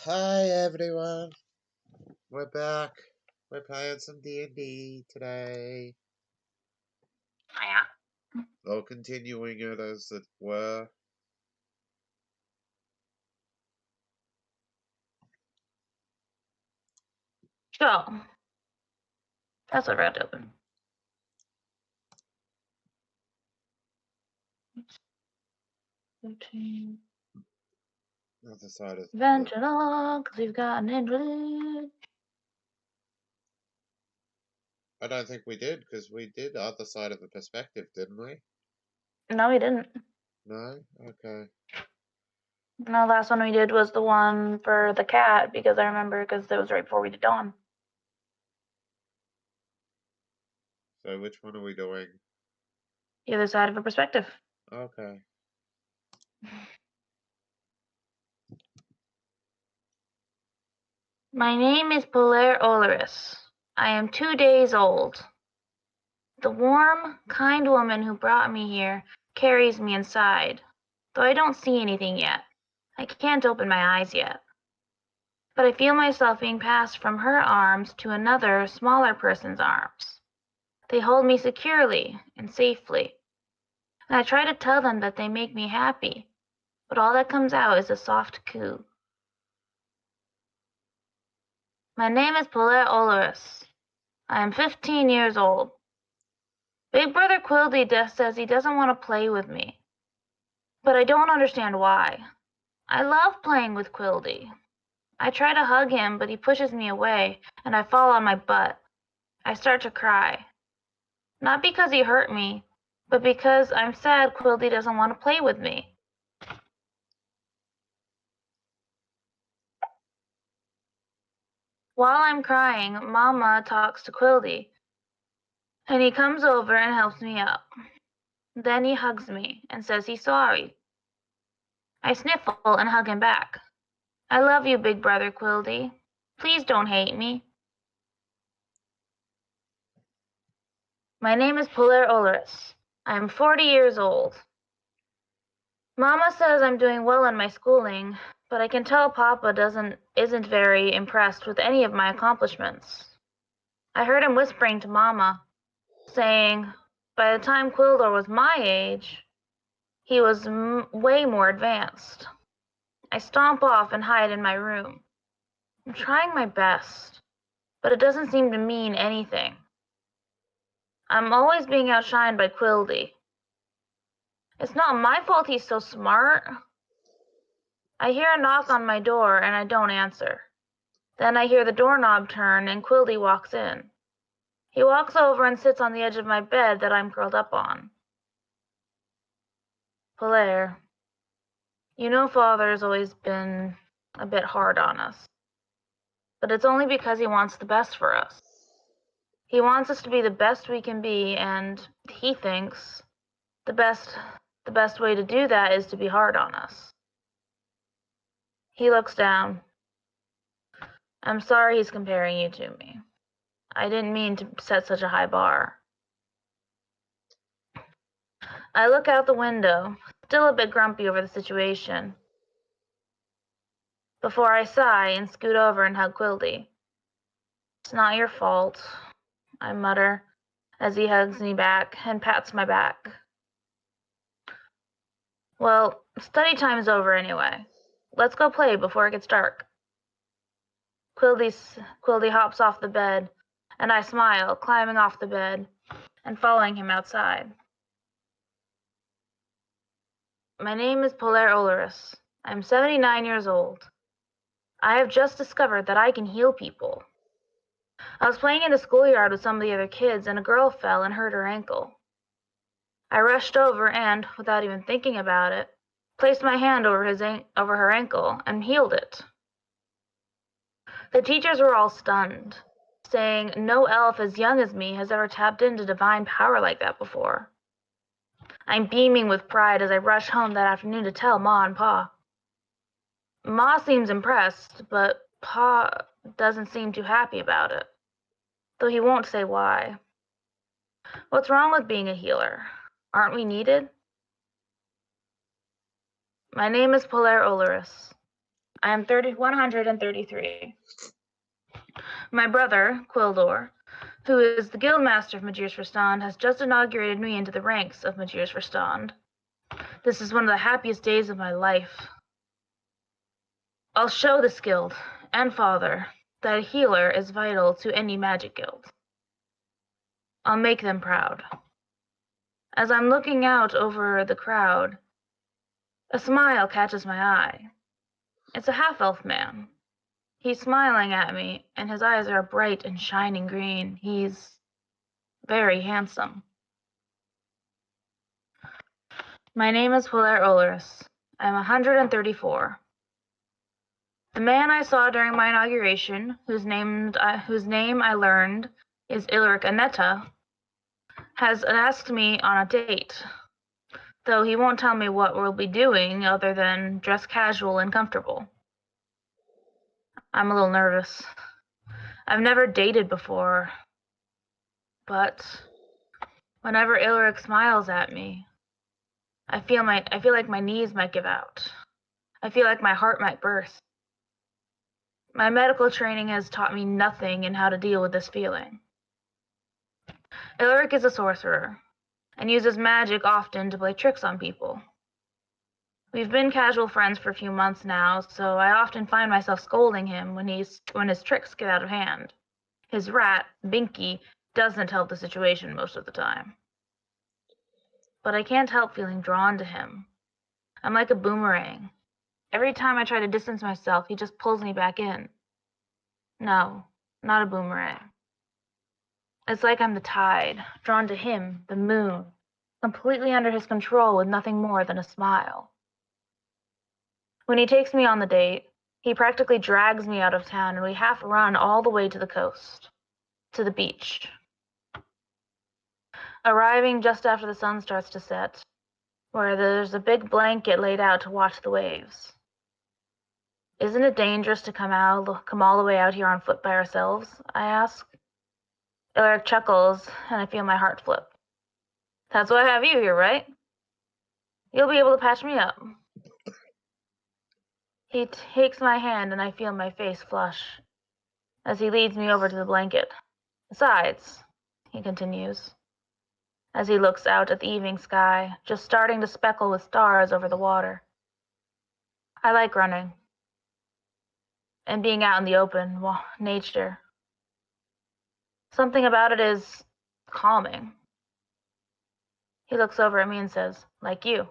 Hi everyone, we're back. We're playing some D&D today. Yeah. Or continuing it as it were. So, that's what we're going to open. Other side of the Venja, because we've got an invalid. I don't think we did, because we did other side of the perspective, didn't we? No, we didn't. No? Okay. No, last one we did was the one for the cat, because I remember, because it was right before we did Dawn. So which one are we doing? The other side of a perspective. Okay. My name is Polaire Olaris. I am 2 days old. The warm, kind woman who brought me here carries me inside, though I don't see anything yet. I can't open my eyes yet. But I feel myself being passed from her arms to another, smaller person's arms. They hold me securely and safely, and I try to tell them that they make me happy, but all that comes out is a soft coo. My name is Paulette Olaris. I am 15 years old. Big Brother Quilty says he doesn't want to play with me, but I don't understand why. I love playing with Quilty. I try to hug him, but he pushes me away, and I fall on my butt. I start to cry. Not because he hurt me, but because I'm sad Quilty doesn't want to play with me. While I'm crying, Mama talks to Quilty, and he comes over and helps me up. Then he hugs me and says he's sorry. I sniffle and hug him back. I love you, Big Brother Quilty. Please don't hate me. My name is Polaire Olaris. I am 40 years old. Mama says I'm doing well in my schooling, but I can tell Papa isn't very impressed with any of my accomplishments. I heard him whispering to Mama, saying by the time Quildor was my age, he was way more advanced. I stomp off and hide in my room. I'm trying my best, but it doesn't seem to mean anything. I'm always being outshined by Quilty. It's not my fault he's so smart. I hear a knock on my door and I don't answer. Then I hear the doorknob turn and Quilty walks in. He walks over and sits on the edge of my bed that I'm curled up on. Polaire, you know Father's always been a bit hard on us. But it's only because he wants the best for us. He wants us to be the best we can be, and he thinks the best way to do that is to be hard on us. He looks down. I'm sorry he's comparing you to me. I didn't mean to set such a high bar. I look out the window, still a bit grumpy over the situation, before I sigh and scoot over and hug Quilty. It's not your fault, I mutter as he hugs me back and pats my back. Well, study time's over anyway. Let's go play before it gets dark. Quilty hops off the bed, and I smile, climbing off the bed and following him outside. My name is Polaire Olaris. I'm 79 years old. I have just discovered that I can heal people. I was playing in the schoolyard with some of the other kids, and a girl fell and hurt her ankle. I rushed over and, without even thinking about it, placed my hand over her ankle and healed it. The teachers were all stunned, saying no elf as young as me has ever tapped into divine power like that before. I'm beaming with pride as I rush home that afternoon to tell Ma and Pa. Ma seems impressed, but Pa doesn't seem too happy about it, though he won't say why. What's wrong with being a healer? Aren't we needed? My name is Polaire Olaris. I am 133. My brother, Quildor, who is the Guildmaster of Magiers Verstand, has just inaugurated me into the ranks of Magiers Verstand. This is one of the happiest days of my life. I'll show this guild, and father, that a healer is vital to any magic guild. I'll make them proud. As I'm looking out over the crowd, a smile catches my eye. It's a half-elf man. He's smiling at me, and his eyes are bright and shining green. He's very handsome. My name is Puller Olorus. I'm 134. The man I saw during my inauguration, whose name I learned is Ilric Anetta, has asked me on a date, though he won't tell me what we'll be doing other than dress casual and comfortable. I'm a little nervous. I've never dated before, but whenever Ilric smiles at me, I feel like my knees might give out. I feel like my heart might burst. My medical training has taught me nothing in how to deal with this feeling. Ilric is a sorcerer, and uses magic often to play tricks on people. We've been casual friends for a few months now, so I often find myself scolding him when his tricks get out of hand. His rat, Binky, doesn't help the situation most of the time. But I can't help feeling drawn to him. I'm like a boomerang. Every time I try to distance myself, he just pulls me back in. No, not a boomerang. It's like I'm the tide, drawn to him, the moon, completely under his control with nothing more than a smile. When he takes me on the date, he practically drags me out of town, and we half run all the way to the coast, to the beach. Arriving just after the sun starts to set, where there's a big blanket laid out to watch the waves. Isn't it dangerous to come all the way out here on foot by ourselves? I ask. Ilric chuckles, and I feel my heart flip. That's why I have you here, right? You'll be able to patch me up. He takes my hand, and I feel my face flush as he leads me over to the blanket. Besides, he continues, as he looks out at the evening sky, just starting to speckle with stars over the water. I like running and being out in the open, nature. Something about it is calming. He looks over at me and says, like you.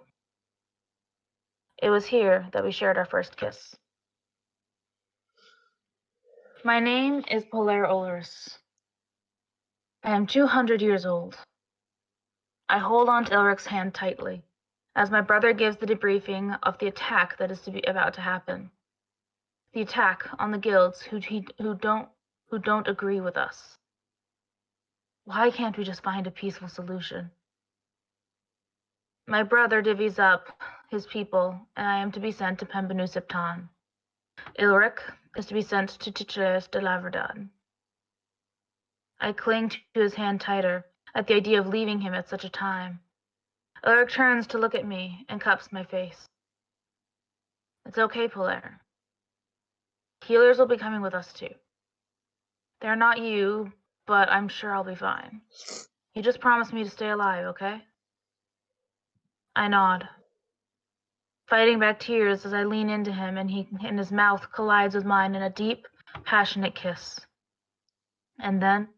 It was here that we shared our first kiss. My name is Puller Olorus. I am 200 years old. I hold on to Ilric's hand tightly, as my brother gives the debriefing of the attack that is about to happen. The attack on the guilds who don't agree with us. Why can't we just find a peaceful solution? My brother divvies up his people, and I am to be sent to Pembenu Septan. Ilric is to be sent to Titres de la Verdad. I cling to his hand tighter at the idea of leaving him at such a time. Ilric turns to look at me and cups my face. It's okay, Puller. Healers will be coming with us too. They're not you, but I'm sure I'll be fine. You just promise me to stay alive, okay? I nod, fighting back tears as I lean into him and his mouth collides with mine in a deep, passionate kiss. And then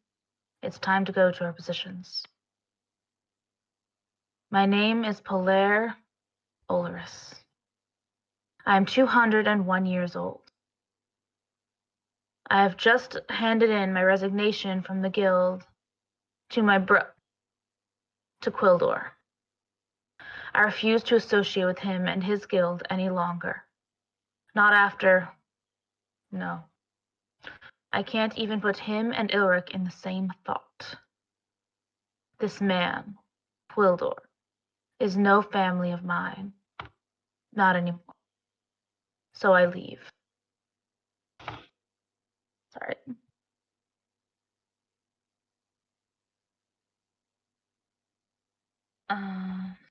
it's time to go to our positions. My name is Puller Olorus. I am 201 years old. I have just handed in my resignation from the guild to Quildor. I refuse to associate with him and his guild any longer. Not after. No. I can't even put him and Ilric in the same thought. This man, Quildor, is no family of mine. Not anymore. So I leave. Sorry.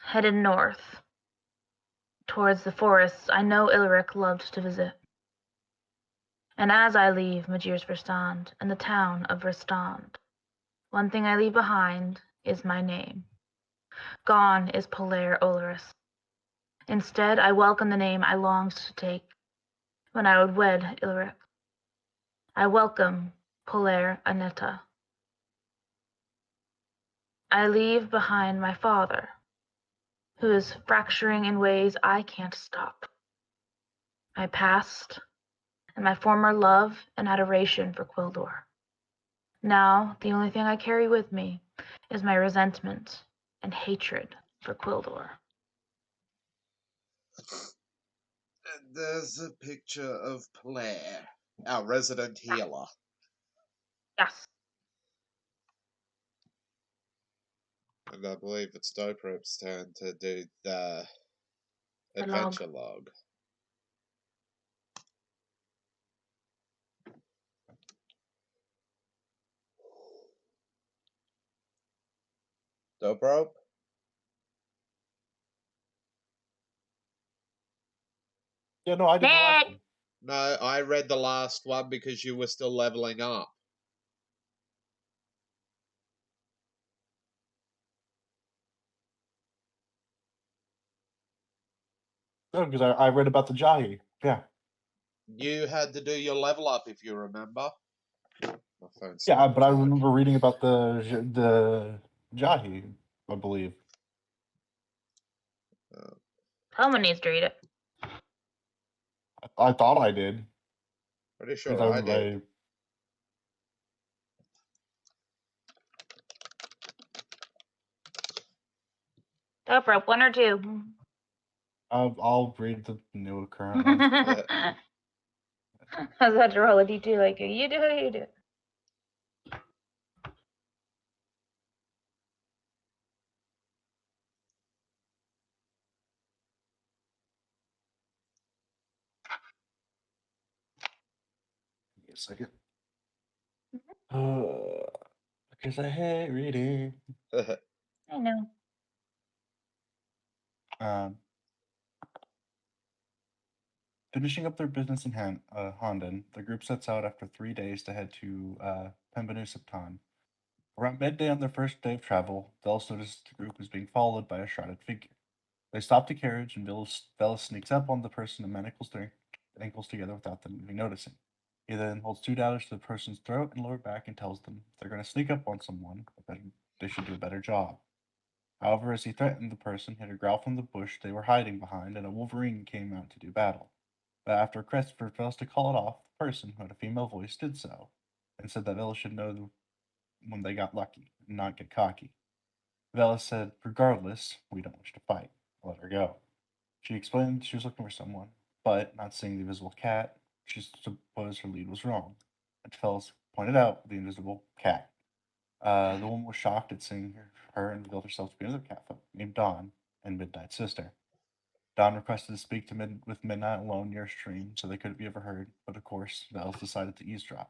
Headed north, towards the forests I know Ilric loved to visit. And as I leave Majirsverstand and the town of Verstand, one thing I leave behind is my name. Gone is Polaire Olorus. Instead, I welcome the name I longed to take when I would wed Ilric. I welcome Polaire Aneta. I leave behind my father, who is fracturing in ways I can't stop. My past, and my former love and adoration for Quildor. Now, the only thing I carry with me is my resentment and hatred for Quildor. And there's a picture of Blair, our resident healer. Yes. And I believe it's Doperope's turn to do the The adventure log. Doperope? Yeah, no, I did the last one. No, I read the last one because you were still leveling up. No, because I read about the Jahi. Yeah. You had to do your level up, if you remember. My phone's Yeah, starting but to I lag. remember reading about the Jahi, I believe. Someone needs to read it. I thought I did. Pretty Because sure I did. Doperope, 1 or 2. I'll read the new current one. I was about to roll a d2 like you do it, you do it. Give me a second. Because I hate reading. I know. Finishing up their business in Honden, the group sets out after 3 days to head to Pembenusiptan. Around midday on their first day of travel, Velis notices the group is being followed by a shrouded figure. They stop the carriage, and Velis sneaks up on the person and manacles their ankles together without them even noticing. He then holds 2 daggers to the person's throat and lower back and tells them if they're going to sneak up on someone, they should do a better job. However, as he threatened the person, he had a growl from the bush they were hiding behind, and a wolverine came out to do battle. But after a request for Velis to call it off, the person, who had a female voice, did so, and said that Velis should know when they got lucky and not get cocky. Velis said, regardless, we don't wish to fight. Let her go. She explained she was looking for someone, but not seeing the invisible cat, she supposed her lead was wrong. And Velis pointed out the invisible cat. The woman was shocked at seeing her and revealed herself to be another cat named Dawn and Midnight's sister. Dawn requested to speak with Midnight alone near a stream so they couldn't be overheard, but of course, Velis decided to eavesdrop.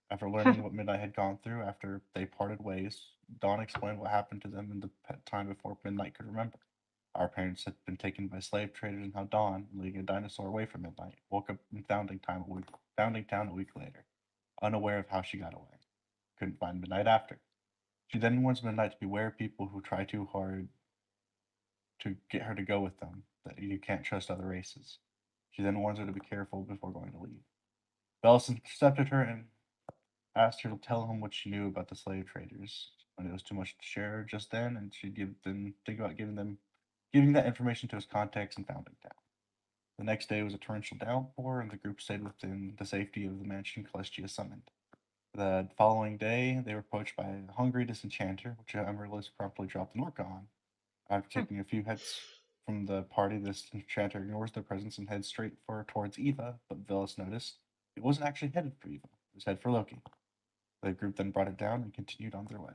After learning what Midnight had gone through after they parted ways, Dawn explained what happened to them in the time before Midnight could remember. Our parents had been taken by slave traders, and how Dawn, leading a dinosaur away from Midnight, woke up in Founding Town a week later, unaware of how she got away. Couldn't find Midnight after. She then warns Midnight to beware of people who try too hard to get her to go with them, that you can't trust other races. She then warns her to be careful before going to leave. Velis intercepted her and asked her to tell him what she knew about the slave traders. When it was too much to share just then, and she'd think about giving that information to his contacts in Founding Town. The next day was a torrential downpour, and the group stayed within the safety of the mansion Celestia summoned. The following day, they were approached by a hungry disenchanter, which Amaryllis promptly dropped an orca on. After taking a few heads from the party, this enchanter ignores their presence and heads straight towards Eva, but Velis noticed it wasn't actually headed for Eva. It was headed for Loki. The group then brought it down and continued on their way.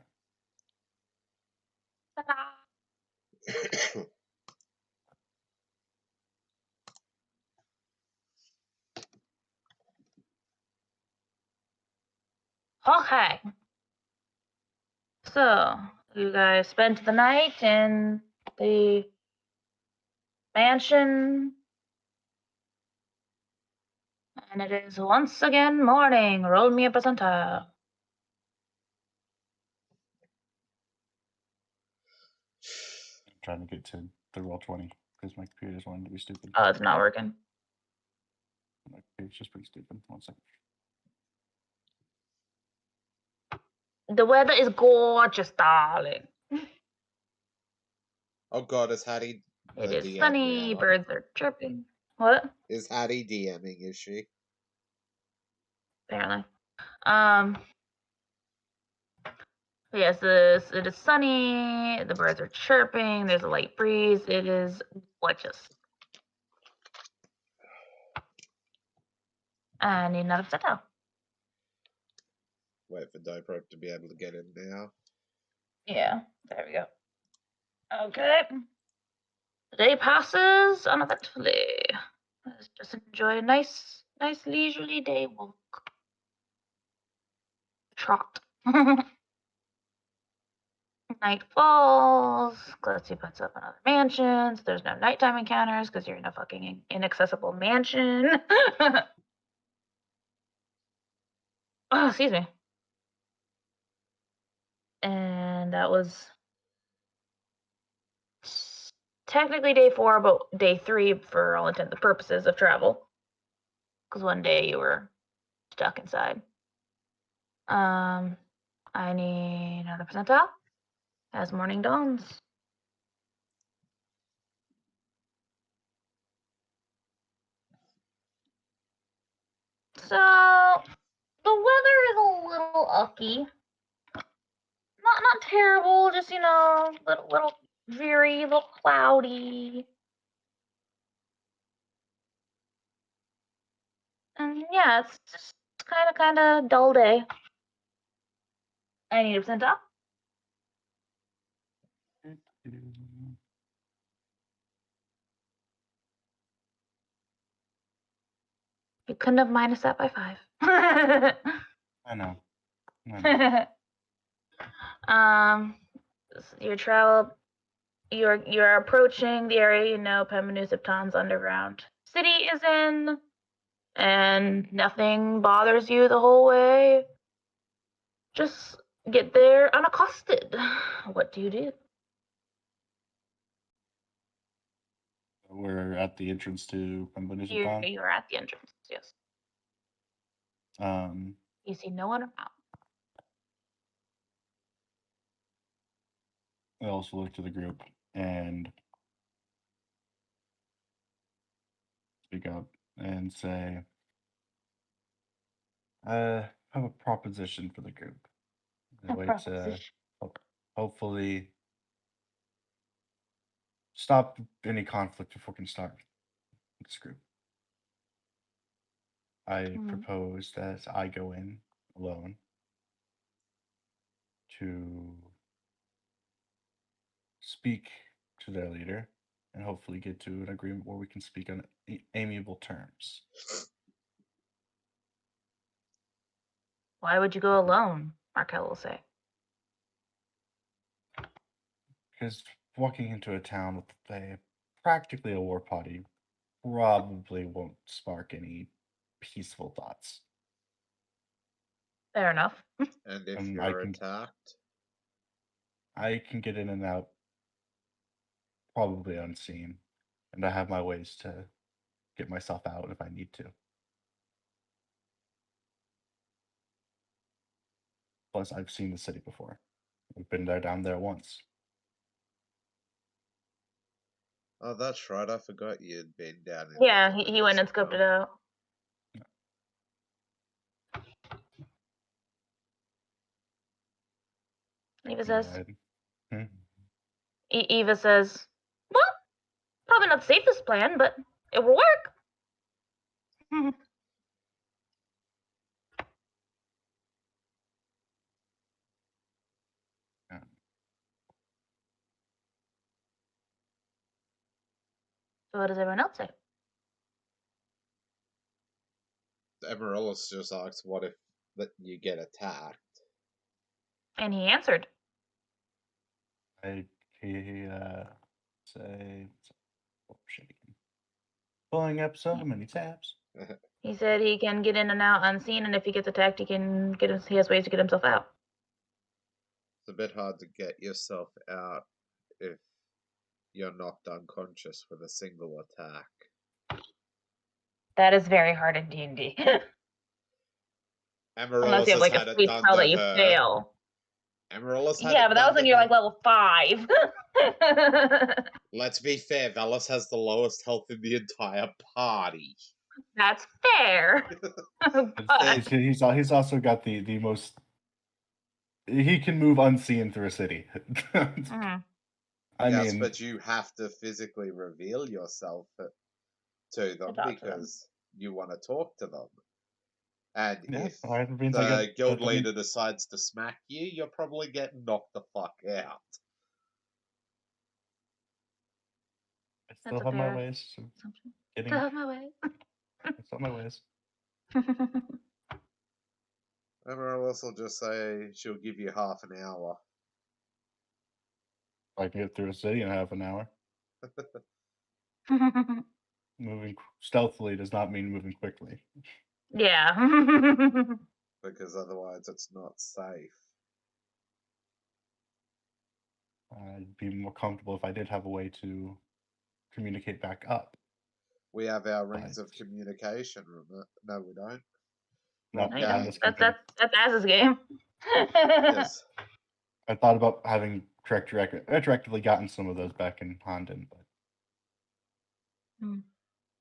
Okay. So, you guys spent the night in the mansion And it is once again morning. Roll me a percentile. I'm trying to get to the roll 20 because my computer's wanting to be stupid. Oh, it's not working. My computer's just pretty stupid. 1 second. The weather is gorgeous, darling. Oh God, is Hattie It is DM sunny. now? Birds are chirping. What? Is Hattie DMing? Is she? Apparently. Yes, it is sunny. The birds are chirping. There's a light breeze. It is gorgeous. I need another percentile. Wait for Doper to be able to get in now. Yeah, there we go. Okay. The day passes uneventfully. Let's just enjoy a nice leisurely day walk. Trot. Night falls. Glitzy puts up another mansion. So there's no nighttime encounters because you're in a fucking inaccessible mansion. Oh, excuse me. And that was technically day 4, but day 3 for all intents and purposes of travel. Because one day you were stuck inside. I need another percentile as morning dawns. So the weather is a little ucky. Not terrible, just little dreary, little cloudy. And yeah, it's just kind of dull day. I need a percentile. You couldn't have minus that by 5. I know. You're approaching the area Pemminucepton's underground city is in, and nothing bothers you the whole way. Just get there unaccosted. What do you do? We're at the entrance to Pembenucepton. You're at the entrance, yes. You see no one around. I also look to the group and speak up and say, I have a proposition for the group. A way to hopefully stop any conflict before we can start this group. I propose that I go in alone to speak to their leader and hopefully get to an agreement where we can speak on amiable terms. Why would you go alone? Markel will say. Because walking into a town with practically a war party probably won't spark any peaceful thoughts. Fair enough. And if you're attacked? I can get in and out probably unseen, and I have my ways to get myself out if I need to. Plus, I've seen the city before. We've been down there once. Oh, that's right. I forgot you'd been down in Yeah, he went and scoped it out. Eva says. Eva says, well, probably not the safest plan, but it will work. So what does everyone else say? Emeraldus just asks, what if you get attacked? And he answered. Say, oh, shit. Pulling up so many tabs. He said he can get in and out unseen, and if he gets attacked, he has ways to get himself out. It's a bit hard to get yourself out if you're knocked unconscious with a single attack. That is very hard in D&D. Unless Amaryllis you have has like had a it sweet done spell to that you her. fail. Amaryllis had Yeah, it but that done was when to you're her. like level 5. Let's be fair, Velas has the lowest health in the entire party. That's fair. But He's also got the most. He can move unseen through a city. I Yes, mean, but you have to physically reveal yourself to them because you want to talk to them. And yeah, if that means the guild leader decides to smack you, you're probably getting knocked the fuck out. I still have my ways. Still have my ways. Still my ways. Amaryllis will just say she'll give you half an hour. I can get through a city in half an hour. Moving stealthily does not mean moving quickly. Yeah. Because otherwise it's not safe. I'd be more comfortable if I did have a way to communicate back up. We have our rings of communication. No, we don't. No, that's Az's game. Yes. I thought about having retroactively gotten some of those back in Honden, but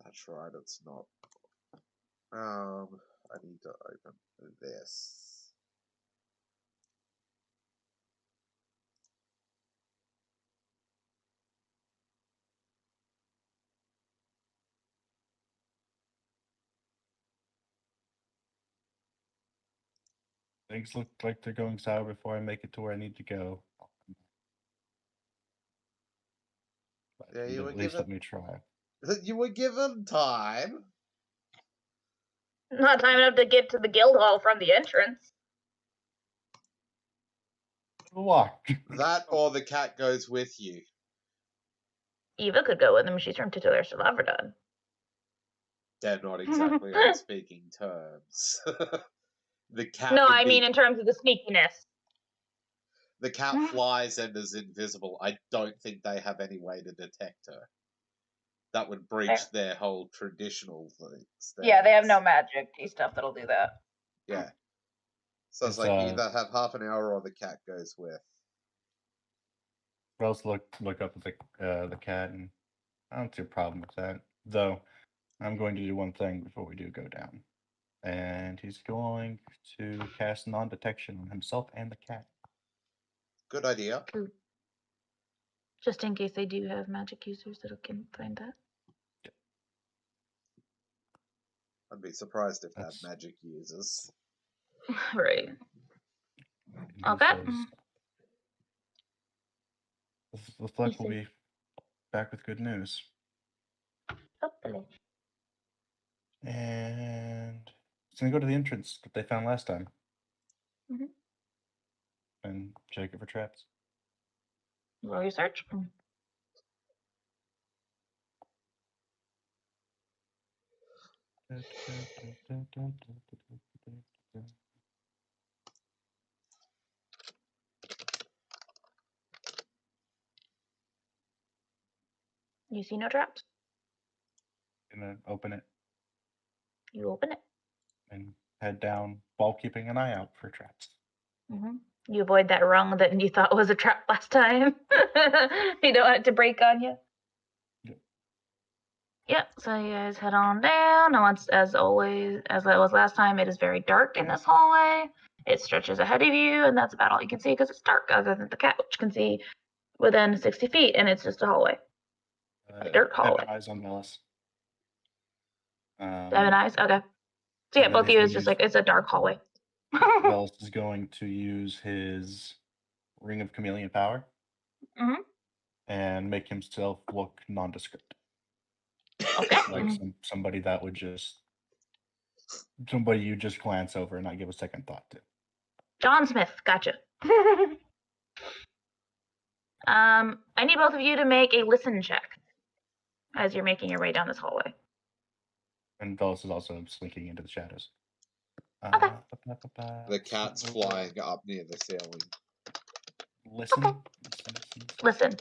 that's right. It's not. I need to open this. things look like they're going sour before I make it to where I need to go. But Yeah, you were at least given. let me try. You were given time. Not time enough to get to the guild hall from the entrance. Walk. That or the cat goes with you. Eva could go with him. She's from Titular Salavradon. They're not exactly on speaking terms. The cat. No, I mean in terms of the sneakiness. The cat flies and is invisible. I don't think they have any way to detect her. That would breach their whole traditional things. Yeah, they have no magic stuff that'll do that. Yeah. So it's like either have half an hour or the cat goes with. I'll also look up at the cat, and I don't see a problem with that. Though, I'm going to do one thing before we do go down. And he's going to cast non-detection on himself and the cat. Good idea. Cool. Just in case they do have magic users that can find that. I'd be surprised if they have magic users. Right. Okay. Looks like we'll be back with good news. Hopefully. And it's going to go to the entrance that they found last time. And check it for traps. Roll your search. You see no traps? Gonna open it. You open it. And head down while keeping an eye out for traps. You avoid that rung that you thought was a trap last time. You don't want it to break on you. Yep, so you guys head on down. Now, as always, as it was last time, it is very dark in this hallway. It stretches ahead of you, and that's about all you can see because it's dark, other than the cat, which can see within 60 feet, and it's just a hallway. A dirt hallway. Eyes on Mellis. Seven eyes? Okay. So yeah, both of you is just like, it's a dark hallway. Mellis is going to use his Ring of Chameleon Power and make himself look nondescript. Okay. Like somebody that would somebody you just glance over and not give a second thought to. John Smith, gotcha. I need both of you to make a listen check as you're making your way down this hallway. And Velas is also slinking into the shadows. Okay. The cat's flying up near the ceiling. Listen. Okay. Listen.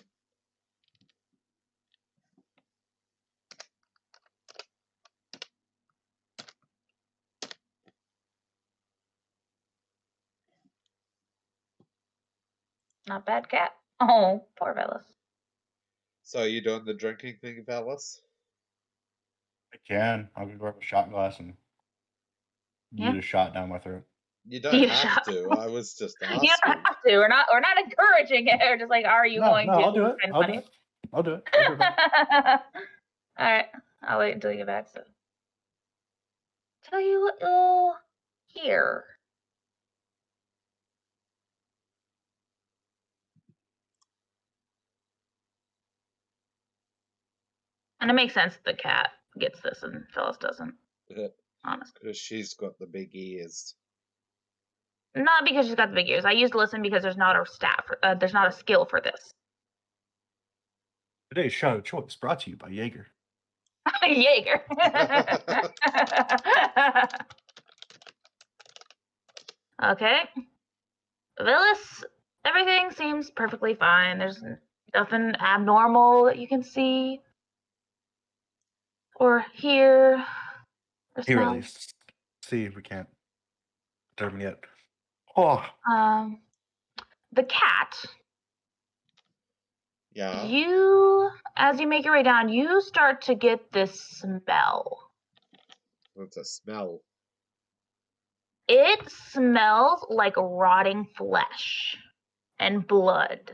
Not bad, cat. Oh, poor Velas. So are you doing the drinking thing, Velas? I can. I'll go grab a shot glass and Yeah. eat a shot down my throat. You don't Eat a have shot. to. I was just You don't asking. have to. We're not encouraging it. We're just like, are you going to? I'll do it. Kind of I'll do funny. it. I'll do it. I'll do it. All right. I'll wait until you get back. So, tell you what you'll hear. And it makes sense the cat gets this and Phyllis doesn't. Honestly. Because she's got the big ears. Not because she's got the big ears. I used listen because there's not a there's not a skill for this. Today's Shadow Choice brought to you by Jaeger. Jaeger. Okay. Phyllis, everything seems perfectly fine. There's nothing abnormal that you can see or hear or Here, at smell. least. See if we can't determine yet. Oh, The cat. Yeah. As you make your way down, you start to get this smell. What's a smell? It smells like rotting flesh and blood.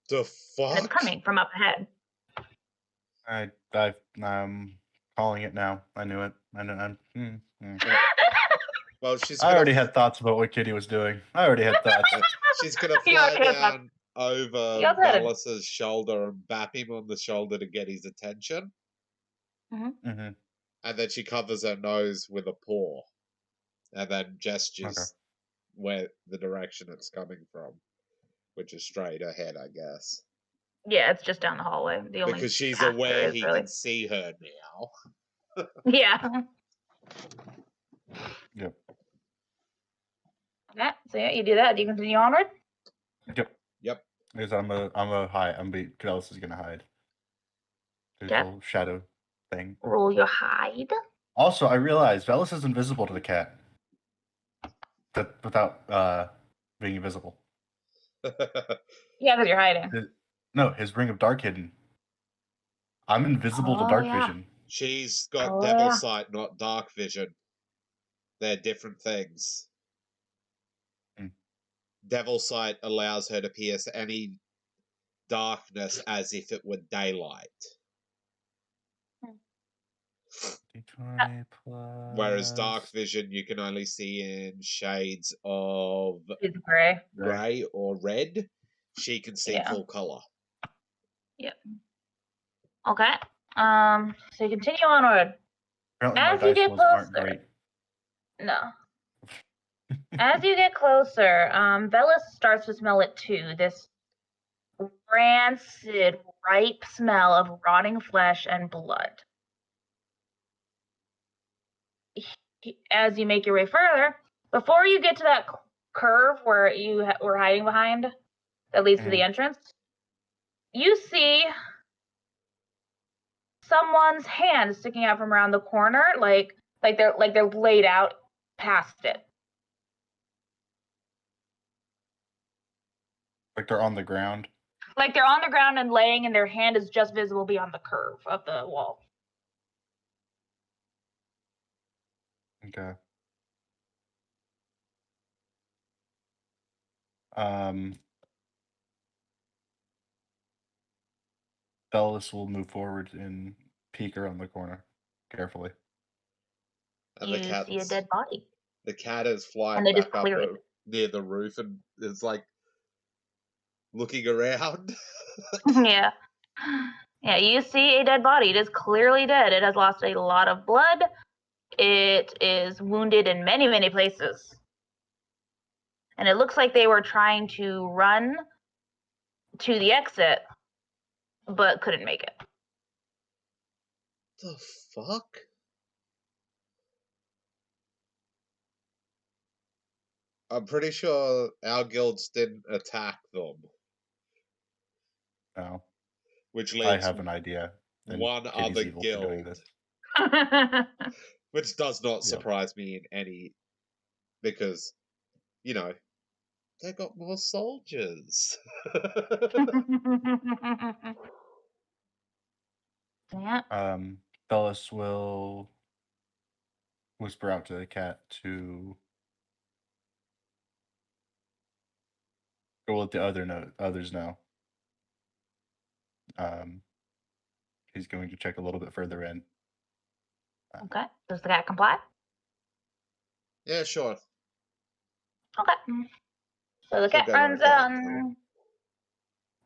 The And fuck? it's coming from up ahead. I'm calling it now. I knew it. Well, she's I already had thoughts about what Kitteh was doing. I already had thoughts. She's gonna You fly already had down over You also had it. Velas's shoulder and bap him on the shoulder to get his attention. Mm-hmm. And then she covers her nose with a paw. And then gestures where the direction it's coming from. Which is straight ahead, I guess. Yeah, it's just down the hallway. Because she's aware he can see her now. Yeah. Yep. Okay, so yeah, you do that. Do you continue onward? Yep. Because I'm a hide. Velas is gonna hide. There's a little shadow thing. Roll your hide. Also, I realized Velas is invisible to the cat. Without being invisible. Yeah, because you're hiding. His ring of dark hidden. I'm invisible to dark vision. She's got devil sight, not dark vision. They're different things. Devil sight allows her to pierce any darkness as if it were daylight. D20 plus... Whereas dark vision, you can only see in shades of gray or red. She can see full color. Yep. Okay. So you continue onward. Apparently As my you dice get rolls aren't closer. great. No. As you get closer, Velas starts to smell it too. This rancid, ripe smell of rotting flesh and blood. As you make your way further, before you get to that curve where you were hiding behind that leads to the entrance, you see someone's hand sticking out from around the corner, like they're laid out past it. Like they're on the ground? Like they're on the ground and laying, and their hand is just visible beyond the curve of the wall. Okay. Velas will move forward and peek around the corner carefully. And you see a dead body. The cat is flying back up near the roof and is like looking around. Yeah. Yeah, you see a dead body. It is clearly dead. It has lost a lot of blood. It is wounded in many, many places. And it looks like they were trying to run to the exit but couldn't make it. The fuck? I'm pretty sure our guilds didn't attack them, No, which I leaves have an idea. And one Kitteh's other evil for doing guild, this. which does not Yep. surprise me in any, because, you know, they got more soldiers. Yeah. Bellis will whisper out to the cat to go let the others know. He's going to check a little bit further in. Okay. Does the cat comply? Yeah, sure. Okay. So the She'll cat go to runs the cat, out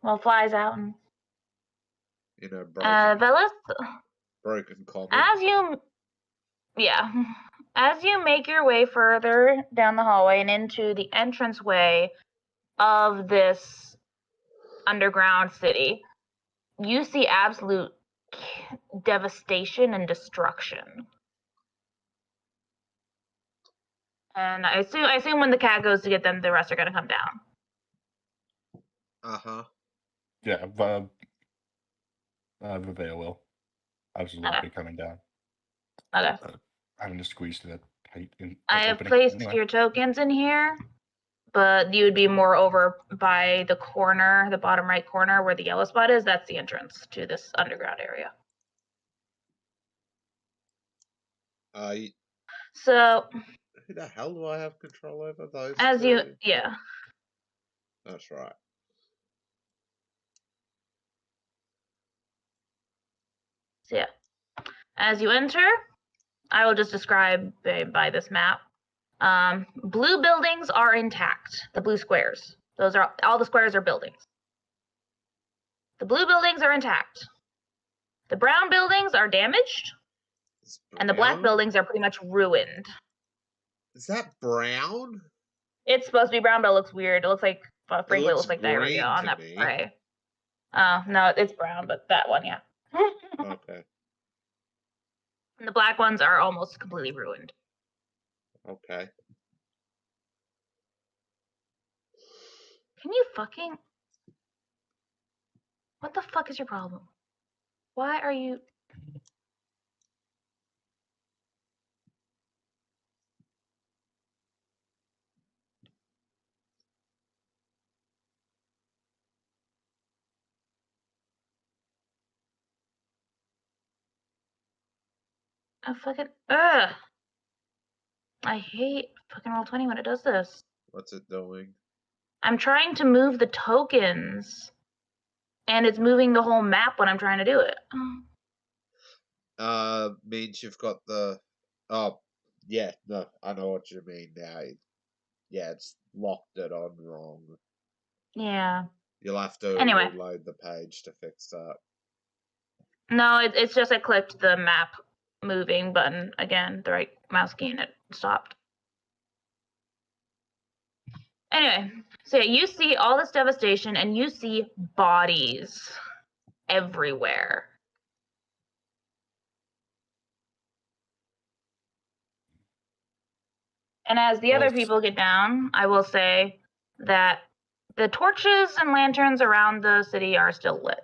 and flies out and you know, broken Velis, common. as you make your way further down the hallway and into the entranceway of this underground city, you see absolute devastation and destruction. And I assume when the cat goes to get them, the rest are gonna come down. Uh-huh. Yeah, Vivea will absolutely be coming down. Okay. Having to squeeze to that tight. I have placed your tokens in here, but you would be more over by the corner, the bottom right corner where the yellow spot is. That's the entrance to this underground area. So who the hell do I have control over those as two? yeah. That's right. So yeah. As you enter, I will just describe by this map. Blue buildings are intact. The blue squares. Those are all the squares are buildings. The blue buildings are intact. The brown buildings are damaged. And the black buildings are pretty much ruined. Is that brown? It's supposed to be brown, but it looks weird. It looks like, frankly, it looks like diarrhea on that prey. No, it's brown, but that one, yeah. Okay. And the black ones are almost completely ruined. Okay. Can you fucking... What the fuck is your problem? Why are you... I fucking... Ugh! I hate fucking Roll20 when it does this. What's it doing? I'm trying to move the tokens, and it's moving the whole map when I'm trying to do it. Means you've got the... Oh, yeah, no, I know what you mean now. Yeah, it's locked it on wrong. Yeah. You'll have to Anyway. reload the page to fix that. No, it's just I clicked the map moving button again, the right mouse key, and it stopped. Anyway, so yeah, you see all this devastation and you see bodies everywhere. And as the other people get down, I will say that the torches and lanterns around the city are still lit.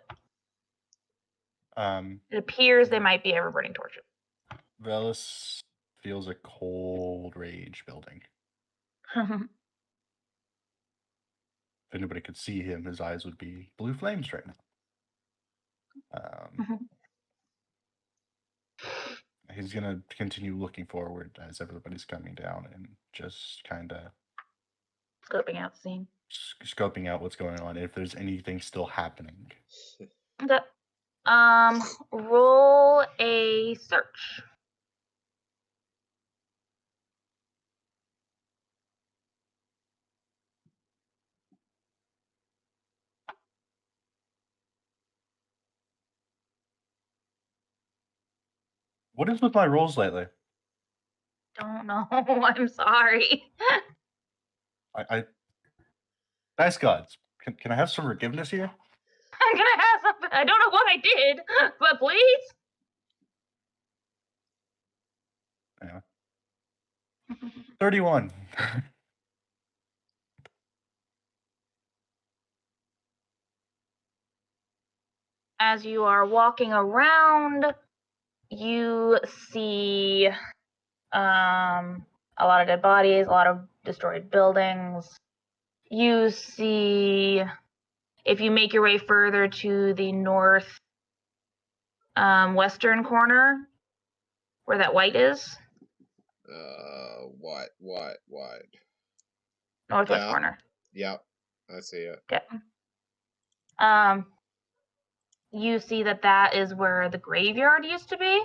It appears they might be ever burning torches. Velis feels a cold rage building. If anybody could see him, his eyes would be blue flames right now. He's going to continue looking forward as everybody's coming down and just kind of... Scoping out the scene. Scoping out what's going on, if there's anything still happening. Okay. Roll a search. What is with my rolls lately? Don't know. I'm sorry. I nice gods. Can I have some forgiveness here? I'm gonna have something. I don't know what I did, but please. Yeah. 31. As you are walking around, you see a lot of dead bodies, a lot of destroyed buildings. You see, if you make your way further to the north western corner, where that white is, White. northwest Yeah. corner. Yep. I see it. Okay. You see that is where the graveyard used to be,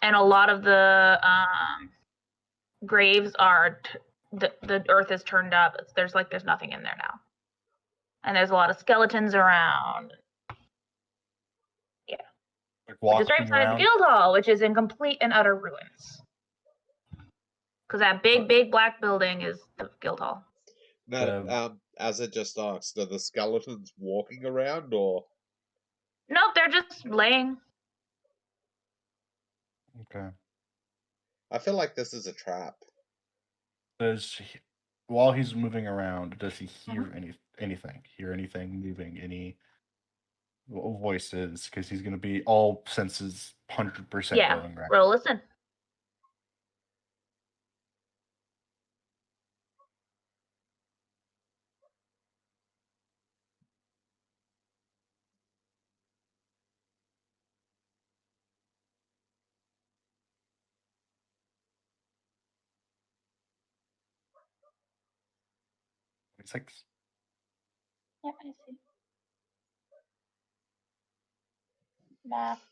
and a lot of the graves are the earth is turned up. There's nothing in there now, and there's a lot of skeletons around. Yeah, Like which is right walking beside the around. guild hall, which is in complete and utter ruins. Because that big black building is the guild hall. No, as it just asked, are the skeletons walking around or? Nope, they're just laying. Okay. I feel like this is a trap. While he's moving around, does he hear Mhm. anything? Hear anything moving? Any voices? Because he's going to be all senses 100% Yeah, going right. roll listen. Six. Yeah, I see. Math.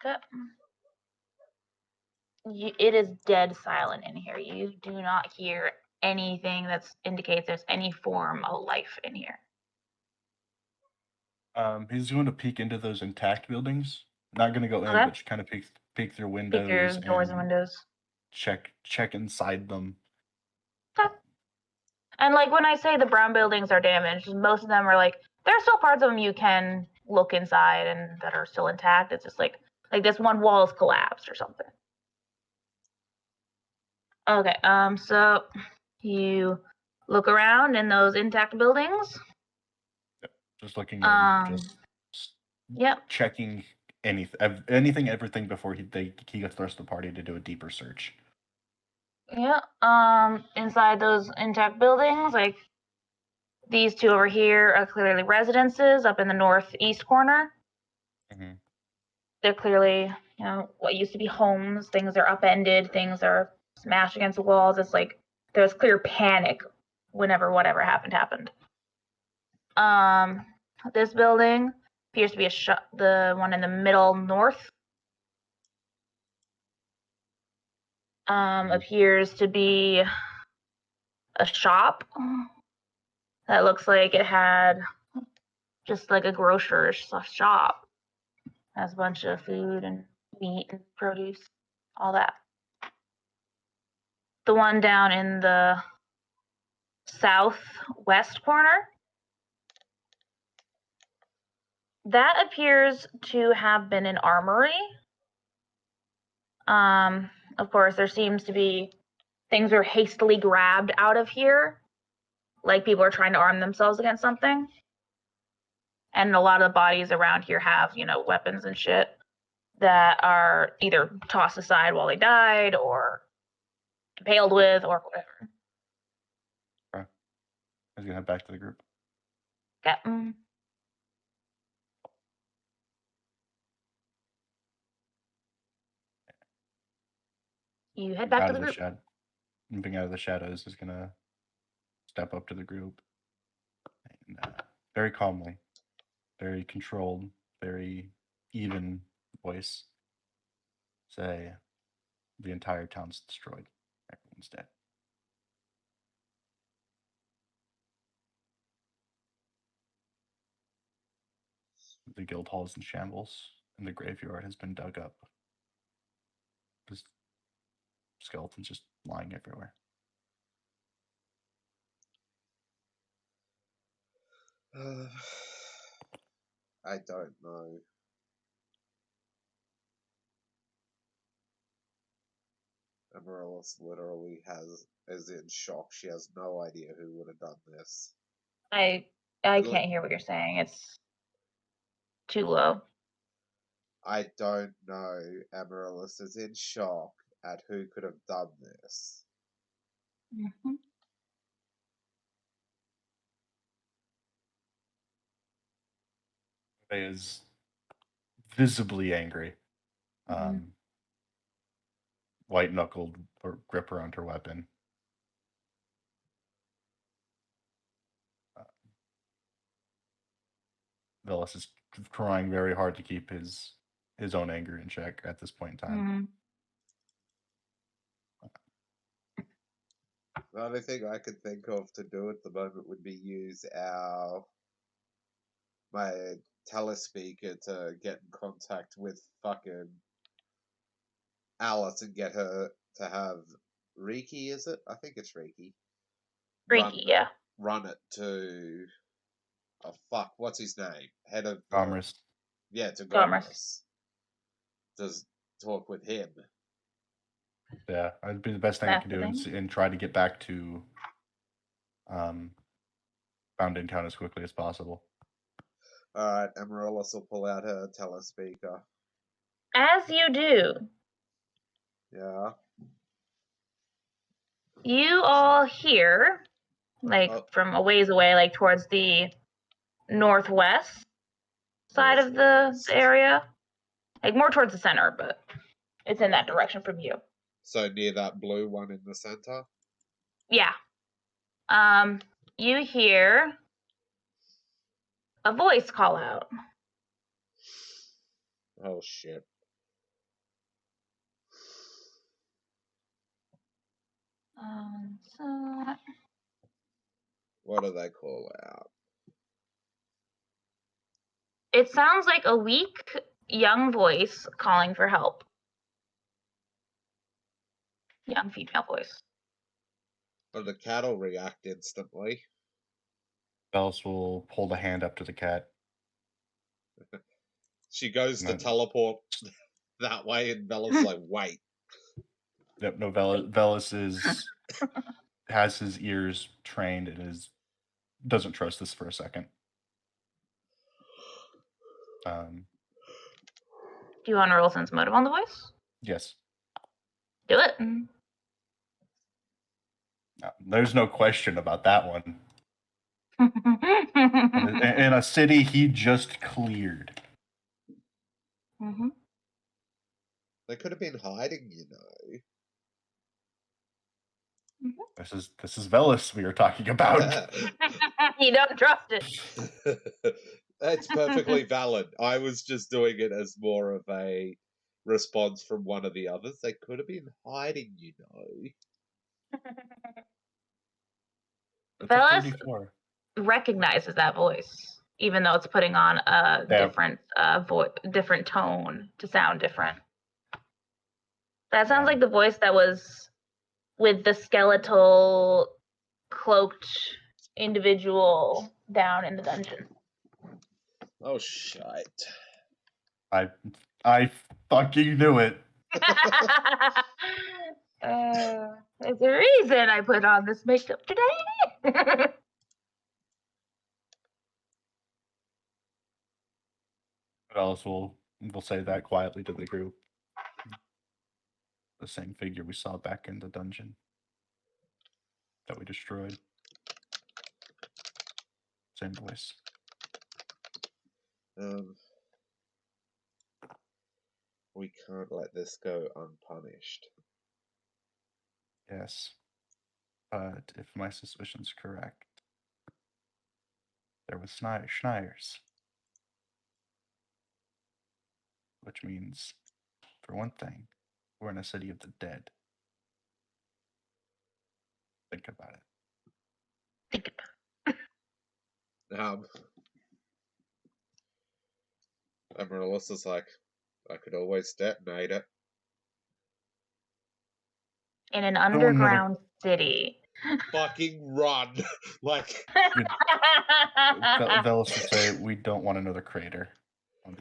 Okay. It is dead silent in here. You do not hear anything that indicates there's any form of life in here. He's going to peek into those intact buildings. Not going to go in, Okay. but kind of peek through Peek windows through doors and windows. check inside them. Okay. And like when I say the brown buildings are damaged, most of them are like there's still parts of them you can look inside and that are still intact. It's just like this one wall is collapsed or something. Okay. So you look around in those intact buildings. Just looking in, just Yep. checking anything, everything before he gets the rest of the party to do a deeper search. Yeah. Inside those intact buildings, like these two over here are clearly residences up in the northeast corner. Mm-hmm. They're clearly, what used to be homes. Things are upended. Things are smashed against the walls. It's like there's clear panic whenever whatever happened. This building appears to be the one in the middle north. Appears to be a shop that looks like it had just like a grocer's shop. Has a bunch of food and meat and produce, all that. The one down in the southwest corner, that appears to have been an armory. Of course, there seems to be things were hastily grabbed out of here, like people are trying to arm themselves against something. And a lot of the bodies around here have, weapons and shit that are either tossed aside while they died or impaled with or whatever. Okay. He's gonna head back to the group. Okay. You head back to the group. Moving out of the shadows is gonna step up to the group and very calmly, very controlled, very even voice say, "The entire town's destroyed. Everyone's dead." The guild hall is in shambles, and the graveyard has been dug up. skeletons just lying everywhere. I don't know. Amaryllis literally is in shock. She has no idea who would have done this. I can't hear what you're saying. It's too low. I don't know. Amaryllis is in shock at who could have done this. Mm-hmm. Is visibly angry. White knuckled grip around her weapon. Velas is trying very hard to keep his own anger in check at this point in time. The only thing I could think of to do at the moment would be use my telespeaker to get in contact with fucking Alice and get her to have Riki, is it? I think it's Riki. Riki, yeah. Run it to what's his name? Head of Commerce. Yeah, to Commerce. Just talk with him. Yeah, that'd be the best thing I could do and try to get back to Founding Town as quickly as possible. Alright, Amaryllis will pull out her telespeaker. As you do. Yeah. You all hear, from a ways away, like towards the northwest side of the area. Like more towards the center, but it's in that direction from you. So near that blue one in the center? Yeah. You hear a voice call out. Oh shit. What do they call out? It sounds like a weak, young voice calling for help. Young female voice. But the cat will react instantly. Velas will hold a hand up to the cat. She goes to teleport that way, and Bella's like, wait. Yep, no, Velas has his ears trained and doesn't trust this for a second. Do you want to roll sense motive on the voice? Yes. Do it. No, there's no question about that one. in a city he just cleared. Mm-hmm. They could have been hiding, you know. Mm-hmm. This is Velas we are talking about. You don't trust it. It's perfectly valid. I was just doing it as more of a response from one of the others. They could have been hiding, you know. Velas recognizes that voice, even though it's putting on a different tone to sound different. That sounds like the voice that was with the skeletal, cloaked individual down in the dungeon. Oh shite! I fucking knew it. There's a reason I put on this makeup today. Velas will say that quietly to the group. The same figure we saw back in the dungeon that we destroyed. Same voice. We can't let this go unpunished. Yes. But if my suspicion's correct, there was Schneier's. Which means, for one thing, we're in a city of the dead. Think about it. Amaryllis is like, I could always detonate it. in an want underground city. Fucking run. Like, Velos would say, we don't want another crater.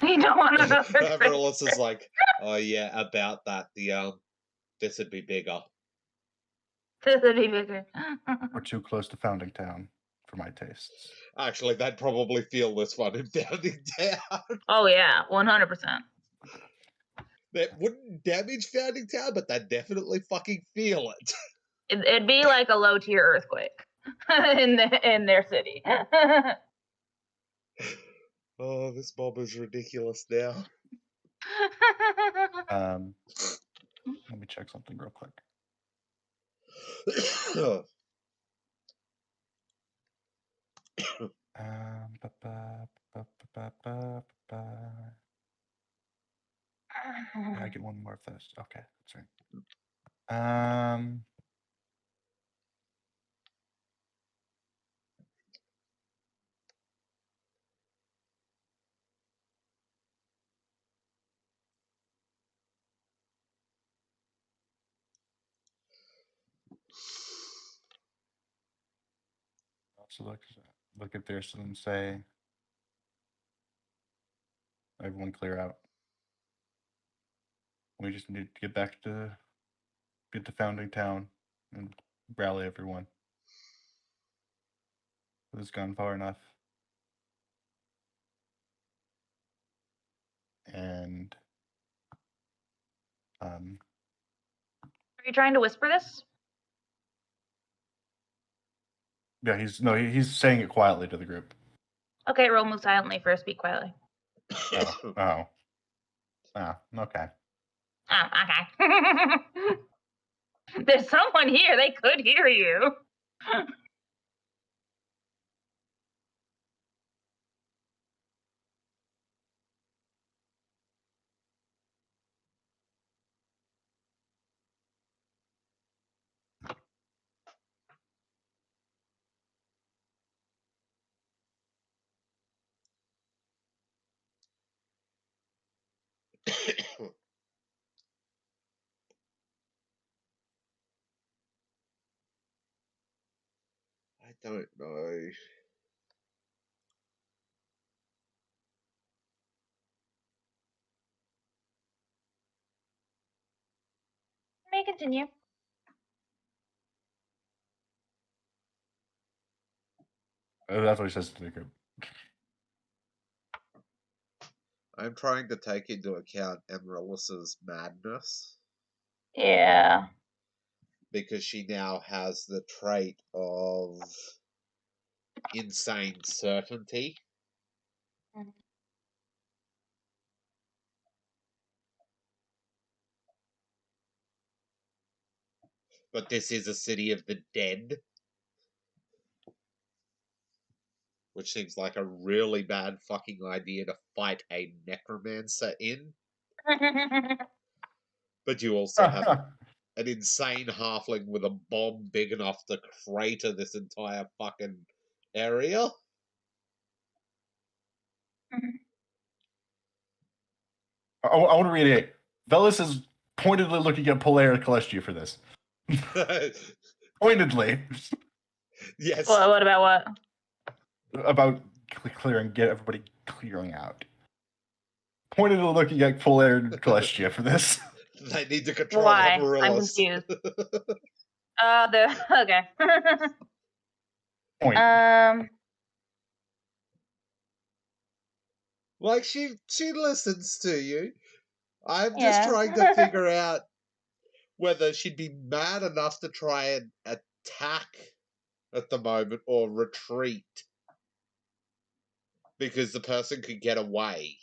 You don't want another Everillis is crater. like, oh yeah, about that. This would be bigger. This would be bigger. We're too close to Founding Town for my tastes. Actually, they'd probably feel this one in Founding Town. Oh yeah, 100%. That wouldn't damage Founding Town, but they'd definitely fucking feel it. It'd be like a low tier earthquake in their city. Oh, this mob is ridiculous now. Let me check something real quick. Yeah, I get one more of this. Okay, that's right. So look at this and say, everyone clear out. We just need to get to Founding Town and rally everyone. This has gone far enough. And Are you trying to whisper this? yeah, he's saying it quietly to the group. Okay, roll move silently first, speak quietly. Oh, okay. Oh, okay. There's someone here, they could hear you. I don't know. May continue. That's what he says to the group. I'm trying to take into account Amaryllis's madness. Yeah. Because she now has the trait of insane certainty. But this is a city of the dead. Which seems like a really bad fucking idea to fight a necromancer in. But you also have an insane halfling with a bomb big enough to crater this entire fucking area. I want to reiterate. Velos is pointedly looking at Polaire and Celestia for this. Pointedly. Yes. What about what? About get everybody clearing out. Pointedly looking at Polaire and Celestia for this. They need to control Why? Amaryllis. I'm confused. Okay. Point. Like she listens to you. I'm just Yeah. trying to figure out whether she'd be mad enough to try and attack at the moment or retreat because the person could get away.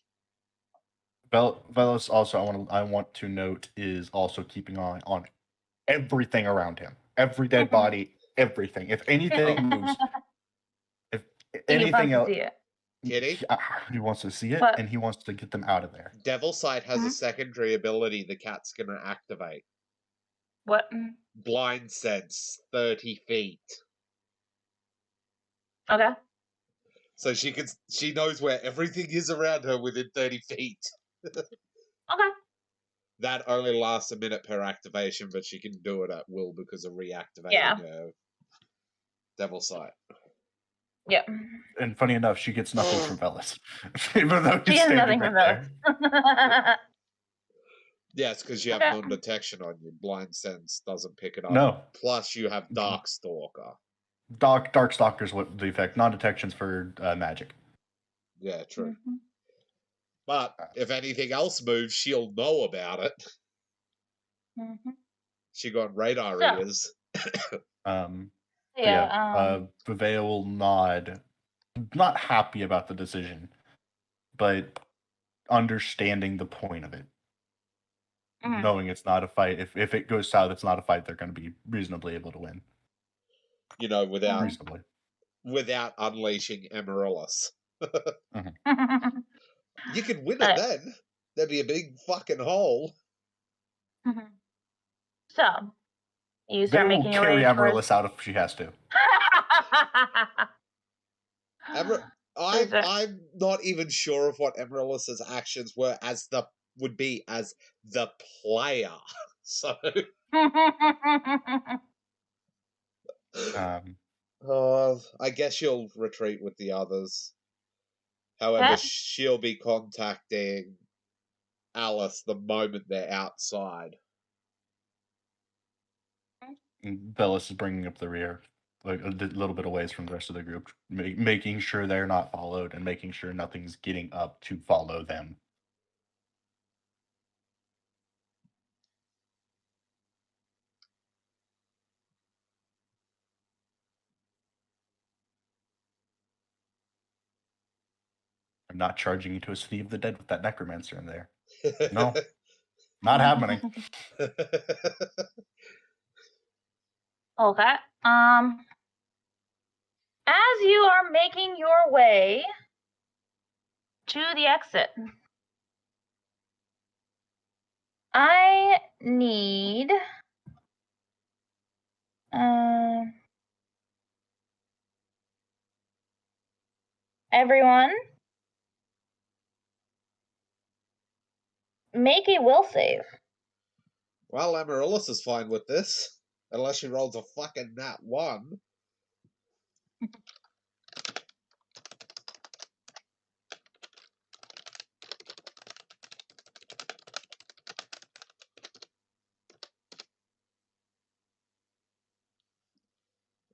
Velos also I want to note is also keeping on everything around him. Every dead body, everything. If anything moves, if anything else, Kitteh? He wants to see it, What? and he wants to get them out of there. Devil Sight has a secondary ability the cat's going to activate. What? Blind Sense, 30 feet. Okay. So she knows where everything is around her within 30 feet. Okay. That only lasts a minute per activation, but she can do it at will because of reactivating her Devil Sight. Yep. And funny enough, she gets nothing from Velas. Even though She he's has standing nothing right from there. Velas. Yeah, it's because you have Okay. non-detection on you. Blind Sense doesn't pick it up. No. Plus, you have Dark Stalker. Dark Stalker's what the effect. Non-detection's for magic. Yeah, true. Mm-hmm. But if anything else moves, she'll know about it. Mm-hmm. She got radar So, ears. Vivea will nod, not happy about the decision, but understanding the point of it. Mhm. Knowing it's not a fight. If it goes south, it's not a fight they're going to be reasonably able to win. You know, without Reasonably. without unleashing Amaryllis. Mhm. You could win it then. There'd be a big fucking hole. Mhm. So, you They start will making your carry way Amaryllis towards. out if she has to. I'm not even sure of what Amaryllis's actions were would be as the player. So I guess she'll retreat with the others. However, Yeah. she'll be contacting Alice the moment they're outside. Velas is bringing up the rear, like a little bit away from the rest of the group, making sure they're not followed and making sure nothing's getting up to follow them. I'm not charging you to a City of the Dead with that necromancer in there. No, not happening. Okay. As you are making your way to the exit, I need everyone make a will save. Well, Amaryllis is fine with this. Unless she rolls a fucking nat 1.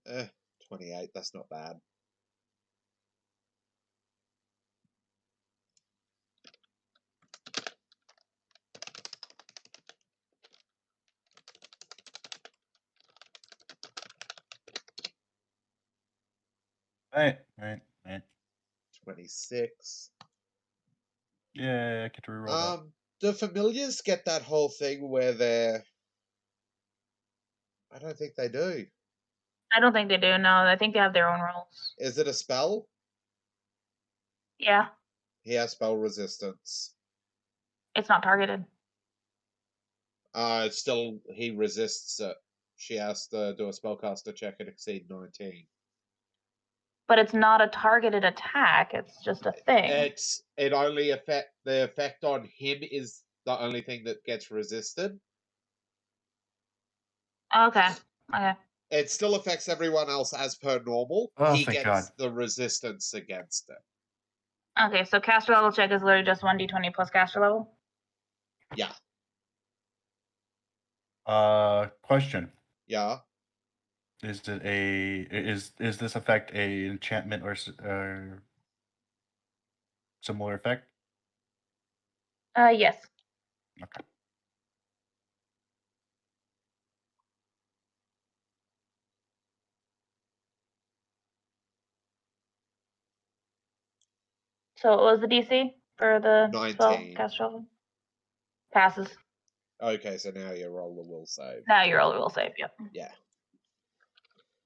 Eh, 28, that's not bad. Right. 26. Yeah, I get to reroll that. Do familiars get that whole thing where they're... I don't think they do. I don't think they do. No, I think they have their own rules. Is it a spell? Yeah, He has spell resistance. it's not targeted. Still, he resists it. She has to do a spellcaster check and exceed 19. But it's not a targeted attack. It's just a thing. It only the effect on him is the only thing that gets resisted. Okay. Okay. It still affects everyone else as per normal. Oh, He thank gets God. the resistance against it. Okay, so caster level check is literally just 1d20 plus caster level. Yeah. Question. Yeah. Is it is this effect a enchantment or similar effect? Yes. Okay. So what was the DC for the 19. spell caster level? Passes. Okay, so now you roll the will save. Now you roll a will save. Yep. Yeah.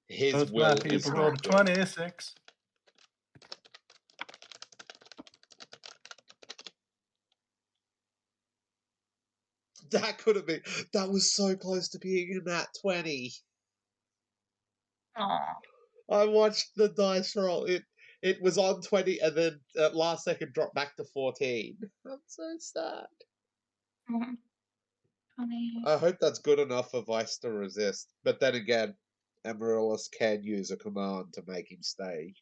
His Those will math is people not rolled a 26. That could have been. That was so close to being in that 20. Aww. I watched the dice roll. It was on 20 and then at last second dropped back to 14. I'm so sad. Mhm. 20. I hope that's good enough for Vice to resist. But then again, Amaryllis can use a command to make him stay.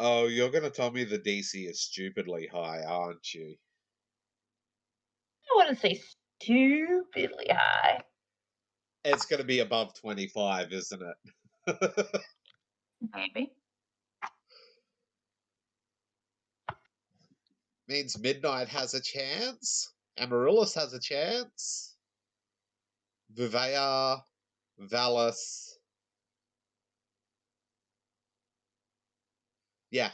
Oh, you're going to tell me the DC is stupidly high, aren't you? I wouldn't say stupidly high. It's going to be above 25, isn't it? Maybe. Means Midnight has a chance. Amaryllis has a chance. Vivea, Valis. Yeah.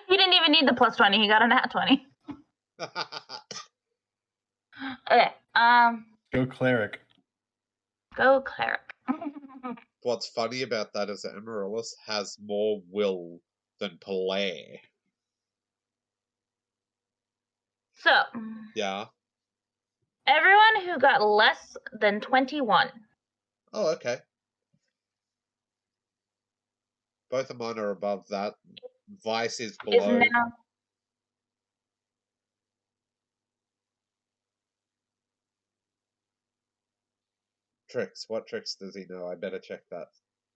He didn't even need the plus 20. He got a nat 20. Okay. Go cleric. Go cleric. What's funny about that is that Amaryllis has more will than Pelaire. So, Yeah. everyone who got less than 21 Oh, okay. Both of mine are above that. Vice is is below. now Tricks. What tricks does he know? I better check that.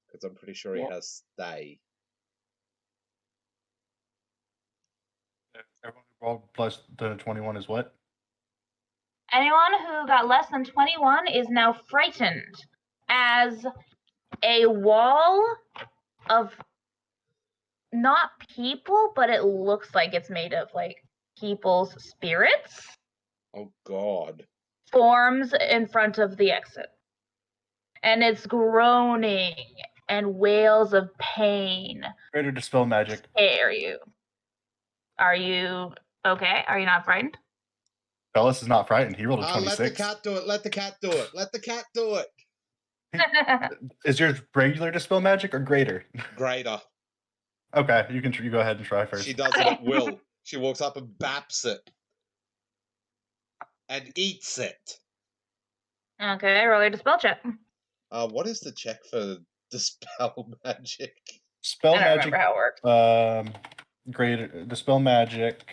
Because I'm pretty sure he Yeah. has stay. Everyone who rolled plus the 21 is what? anyone who got less than 21 is now frightened as a wall of not people, but it looks like it's made of like people's spirits Oh, God. forms in front of the exit. And it's groaning and wails of pain Greater dispel magic. scare you. Are you okay? Are you not frightened? Bellis is not frightened. He rolled a Let 26. the cat do it. Let the cat do it. Let the cat do it. Is yours regular dispel magic or greater? Greater. Okay, you go ahead and try first. She does it at will. She walks up and baps it. And eats it. Okay, roll your dispel check. What is the check for dispel magic? Spell I don't magic. remember how it works. Greater dispel magic.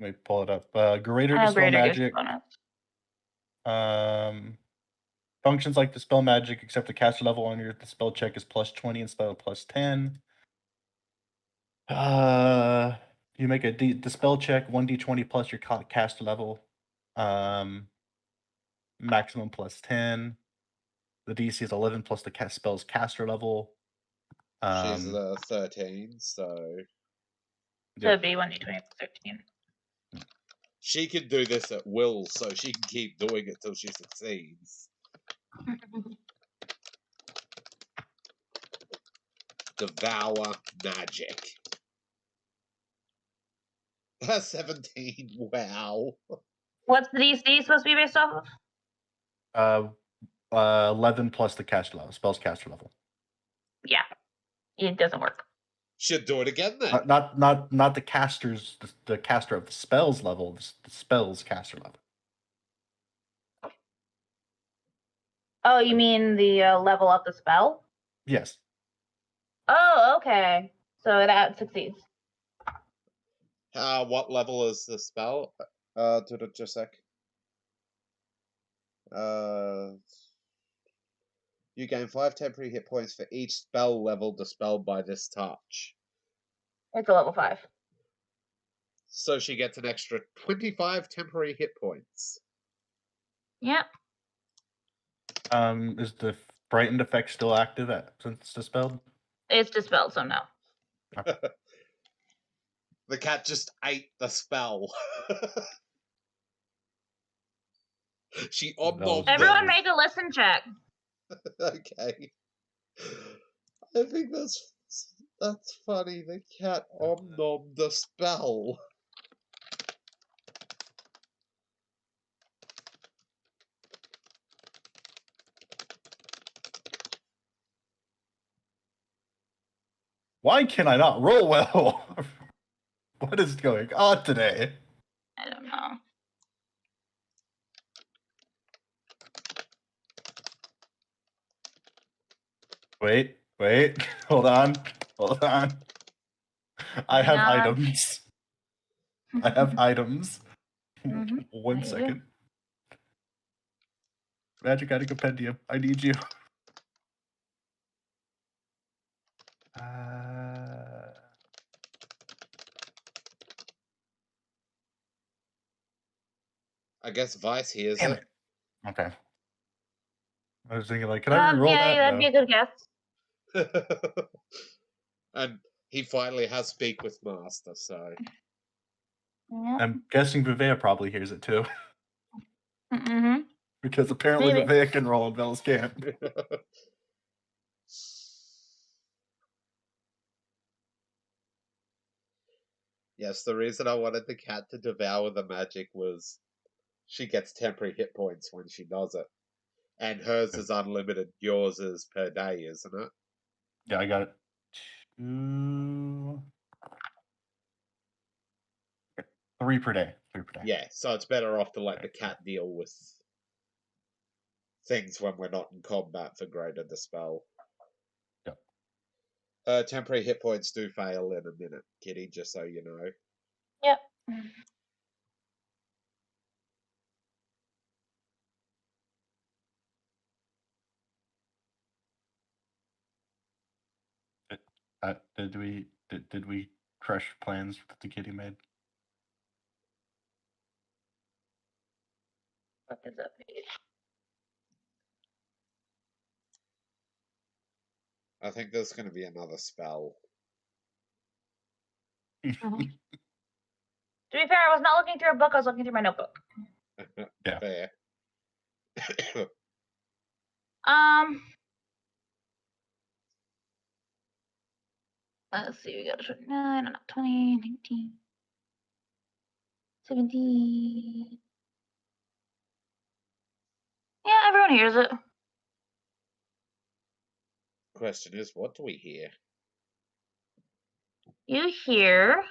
Let me pull it up. Greater I know dispel greater gives magic. bonus. Functions like dispel magic, except the caster level on your dispel check is plus 20 instead of plus 10. You make a dispel check, 1d20 plus your caster level. Maximum plus 10. The DC is 11 plus the spell's caster level. She's 13, so... So it'd be 1d20 plus 13. She can do this at will, so she can keep doing it till she succeeds. Devour magic. 17, wow. What's the DC supposed to be based off of? 11 plus the caster level, spell's caster level. Yeah, it doesn't work. Should do it again then. Not the caster's, the caster of the spell's level, the spell's caster level. Oh, you mean the level up the spell? Yes. Oh, okay. So that succeeds. What level is the spell? Just a sec. You gain 5 temporary hit points for each spell level dispelled by this touch. It's a level 5. So she gets an extra 25 temporary hit points. Yep. Is the frightened effect still active since it's dispelled? It's dispelled, so no. The cat just ate the spell. She omnobbed Everyone make a listen check. Okay. I think that's funny. The cat omnobbed the spell. Why can I not roll well? What is going on today? I don't know. Wait, hold on. I have Hang on. items. I have items. Mhm. 1 Yeah, you do. second. Magic item compendium. I need you. I guess Vice hears Damn it. it. Okay. I was thinking, like, can I re-roll yeah, that? that'd be a good guess. And he finally has speak with Master, so. Yeah. I'm guessing Venja probably hears it too. Mm-hmm. Because apparently Maybe. Venja can roll and Velas can't. Yes, the reason I wanted the cat to devour the magic was she gets temporary hit points when she does it. And hers is unlimited. Yours is per day, isn't it? Yeah, I got it. 2... 3 per day. 3 per day. Yeah, so it's better off to let the cat deal with things when we're not in combat for greater dispel. Yep. Temporary hit points do fail in a minute, Kitty, just so you know. Yep. Did we crush plans that the kitty made? What is that page? I think there's going to be another spell. To be fair, I was not looking through a book, I was looking through my notebook. Yeah. Fair. Let's see, we got 29, not 20, 19, 17. Yeah, everyone hears it. Question is, what do we hear? You hear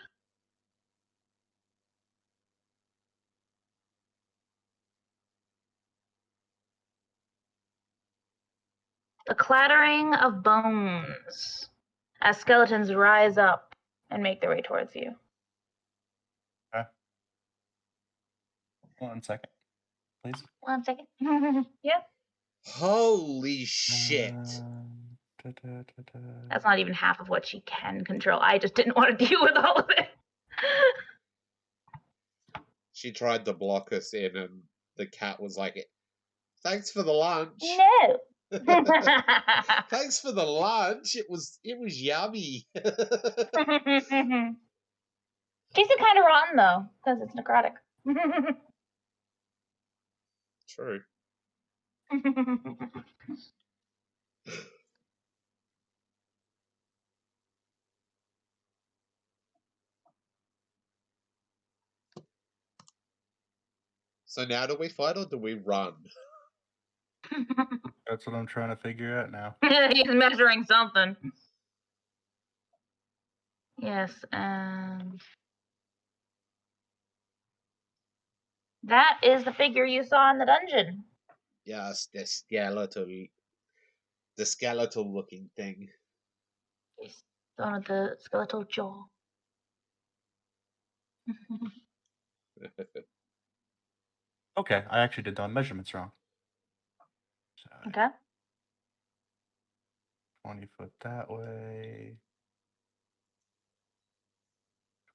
the clattering of bones as skeletons rise up and make their way towards you. Okay. 1 second, please. 1 second. Yeah. Holy shit. That's not even half of what she can control. I just didn't want to deal with all of it. She tried to block us in, and the cat was like, "Thanks for the lunch." No. Thanks for the lunch. It was yummy. Tasted kind of rotten though, because it's necrotic. True. So now do we fight or do we run? That's what I'm trying to figure out now. He's measuring something. Yes, and that is the figure you saw in the dungeon. Yes, the skeletal looking thing. It's the one with the skeletal jaw. Okay, I actually did the measurements wrong. So Okay. 20 foot that way.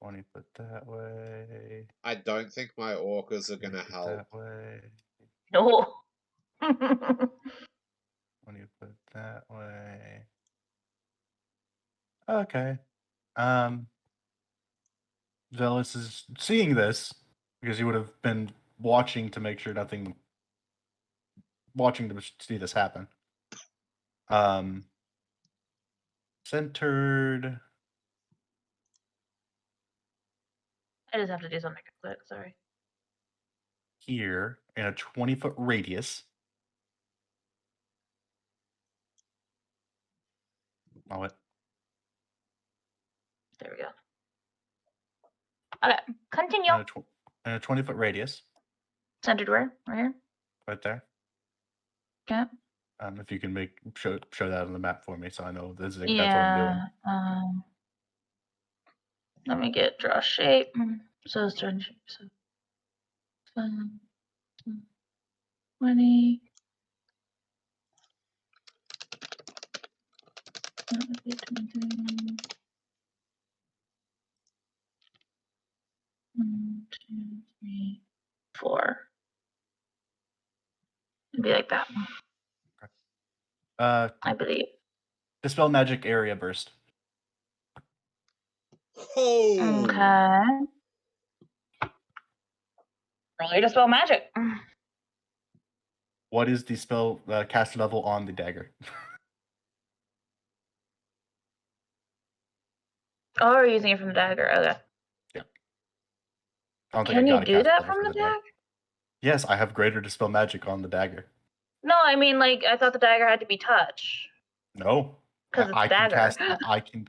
20 foot that way. I don't think my orcas are 20 gonna foot help. that way. No. 20 foot that way. Okay. Zealous is seeing this because he would have been watching to make sure watching to see this happen. Centered I just have to do something quick, sorry. here in a 20-foot radius. Oh, what? There we go. Okay, continue. And a 20-foot radius. Centered where? Right here? Right there. Okay. If you can show that on the map for me, so I know that's what I'm doing. Yeah. Let me draw shape. So it's turn shape. So 20. That would be 23. 1, 2, 3, 4. It'd be like that. I believe. Dispel magic area burst. Oh. Okay. Roll dispel magic. What is the spell cast level on the dagger? Oh, we're using it from the dagger. Okay. Yeah. I don't think Can I you got a do cast that level from for the the dagger. dagger? Yes, I have greater dispel magic on the dagger. No, I mean, like, I thought the dagger had to be touch. No. Because it's I can dagger. cast. I can.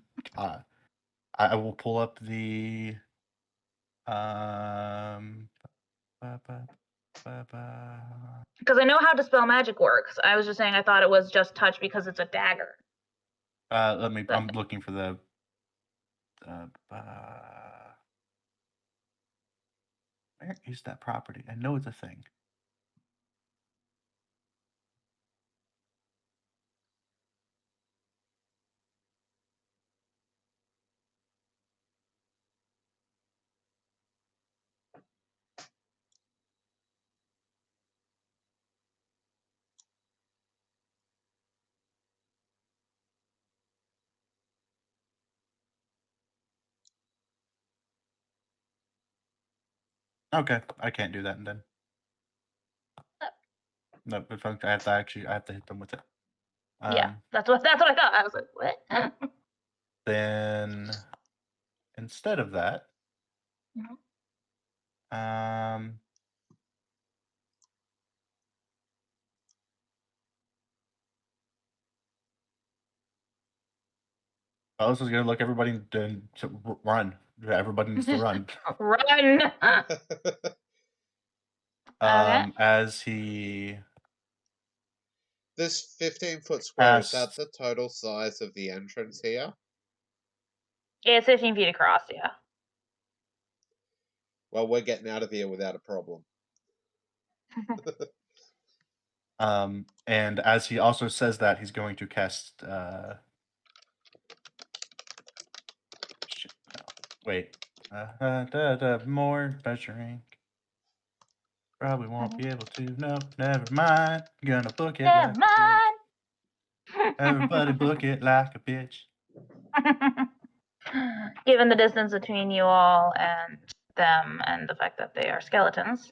I will pull up the. Because I know how dispel magic works. I was just saying I thought it was just touch because it's a dagger. I'm looking for the. Where is that property? I know it's a thing. Okay, I can't do that then. No, if I have to hit them with it. Yeah, that's what I thought. I was like, what? Then instead of that, I was just gonna look everybody to run. Everybody needs to run. Run. Okay. As he. This 15-foot square, is that the total size of the entrance here? It's 15 feet across, yeah. Well, we're getting out of here without a problem. And as he also says that, he's going to cast. Shit, no. Wait. More measuring. Probably won't be able to. No, never mind. Gonna book it Never like mind. a bitch. Everybody book it like a bitch. Given the distance between you all and them and the fact that they are skeletons,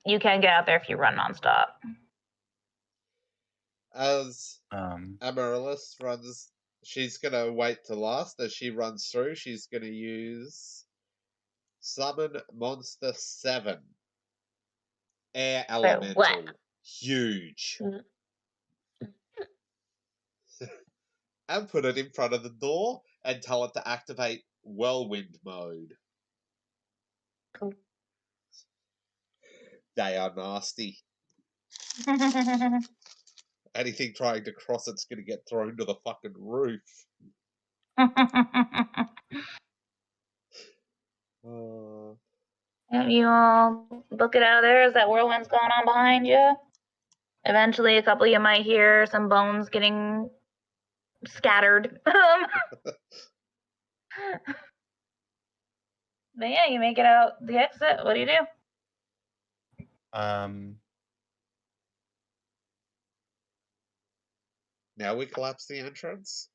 you can get out there if you run nonstop. As Um, Amaryllis runs, she's gonna wait to last. As she runs through, she's gonna use Summon Monster 7. Air Elemental. Huge. And put it in front of the door and tell it to activate Whirlwind mode. Cool. They are nasty. Anything trying to cross it's gonna get thrown to the fucking roof. You all book it out of there as that whirlwind's going on behind you. Eventually, a couple of you might hear some bones getting scattered. But yeah, you make it out the exit. What do you do? Now we collapse the entrance.